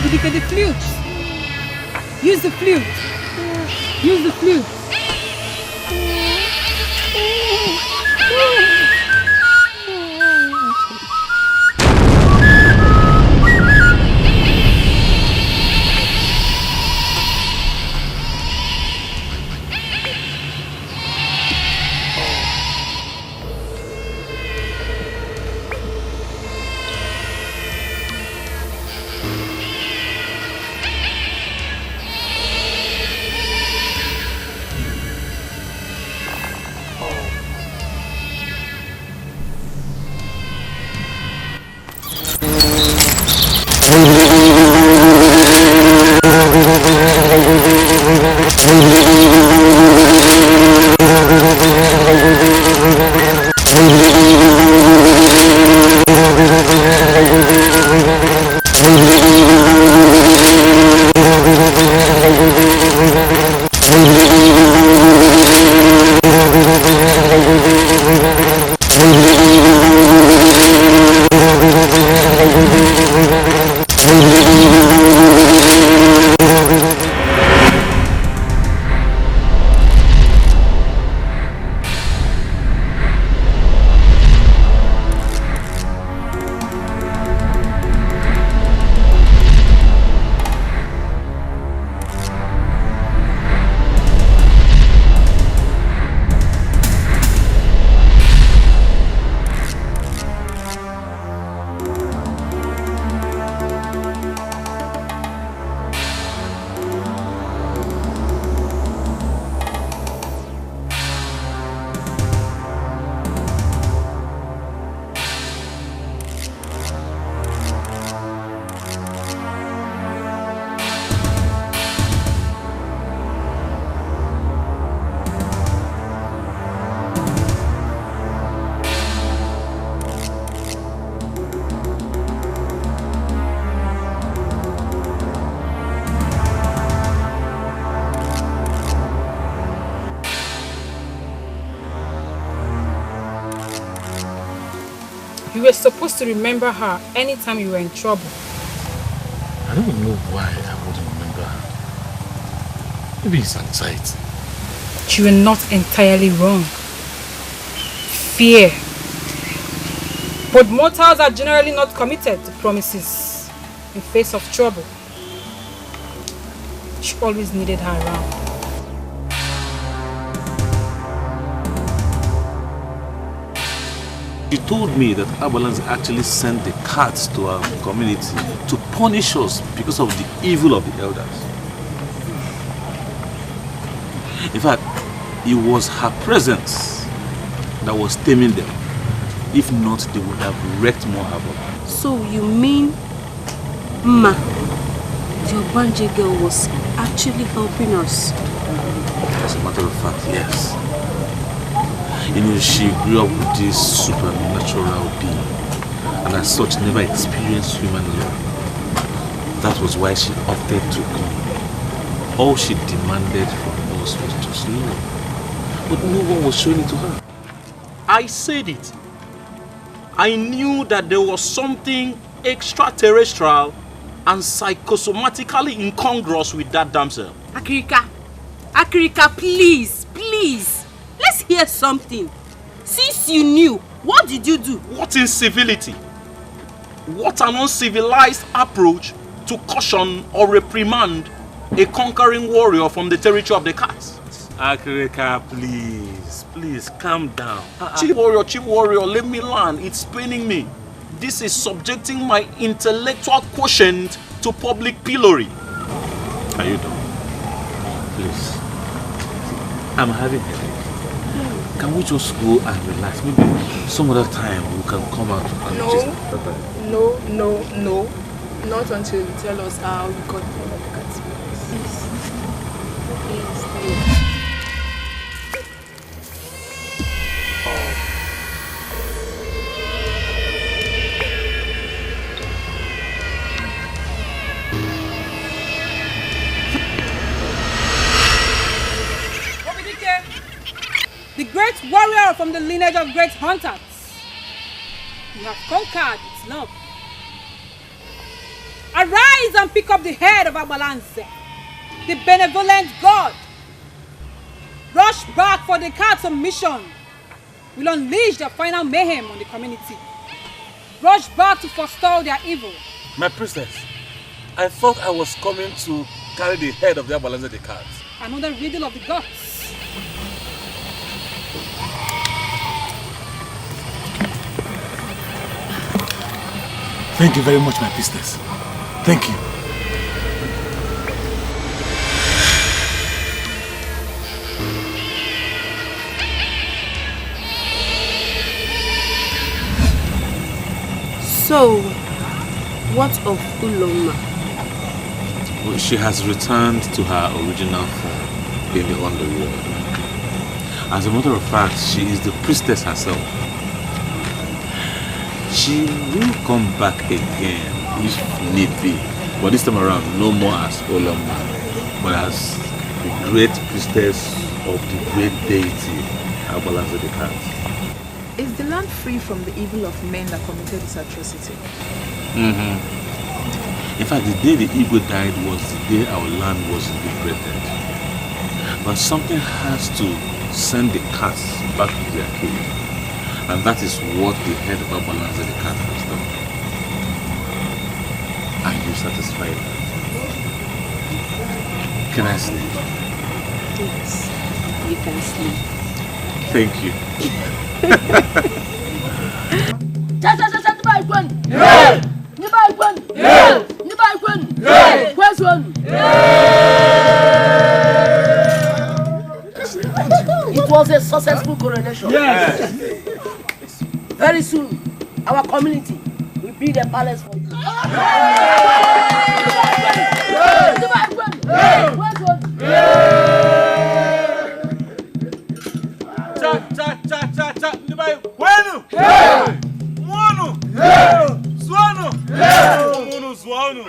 Dikeh, the flute. Use the flute. Use the flute. You were supposed to remember her anytime you were in trouble. I don't know why I wouldn't remember her. Maybe it's anxiety. You were not entirely wrong. Fear. But mortals are generally not committed to promises in face of trouble. She always needed her around. She told me that Abalance actually sent the cats to our community to punish us because of the evil of the elders. In fact, it was her presence that was taming them. If not, they would have wreaked more havoc. So you mean, Ma, your Banje girl was actually helping us? As a matter of fact, yes. You know, she grew up with this supernatural being, and as such never experienced human love. That was why she opted to come. All she demanded from us was just love, but no one was showing it to her. I said it. I knew that there was something extraterrestrial and psychosomatically incongruous with that damsel. Akirika, please, please. Let's hear something. Since you knew, what did you do? What incivility? What an uncivilized approach to caution or reprimand a conquering warrior from the territory of the cats. Akirika, please, calm down. Chief warrior, let me land. It's paining me. This is subjecting my intellectual quotient to public pillory. Are you done? Please. I'm having a headache. Can we just go and relax? Maybe some other time we can come out and No. Not until you tell us how you got the cats. Please. The great warrior from the lineage of great hunters. You have conquered its love. Arise and pick up the head of Abalance, the benevolent god. Rush back for the cat's mission. Will unleash their final mayhem on the community. Rush back to forestall their evil. My priestess, I thought I was coming to carry the head of the Abalance the cat. Another riddle of the gods. Thank you very much, my priestess. Thank you. So, what of Uloma? Well, she has returned to her original form in the underworld. As a matter of fact, she is the priestess herself. She will come back again if need be, but this time around no more as Uloma, but as the great priestess of the great deity Abalance the cat. Is the land free from the evil of men that committed this atrocity? In fact, the day the eagle died was the day our land was liberated. But something has to send the cats back to their cage. And that is what the head of Abalance the cat has done. Are you satisfied? Can I sleep? Yes, you can sleep. Thank you. It was a successful coronation. Yes. Very soon, our community will build a palace for you. Swanu!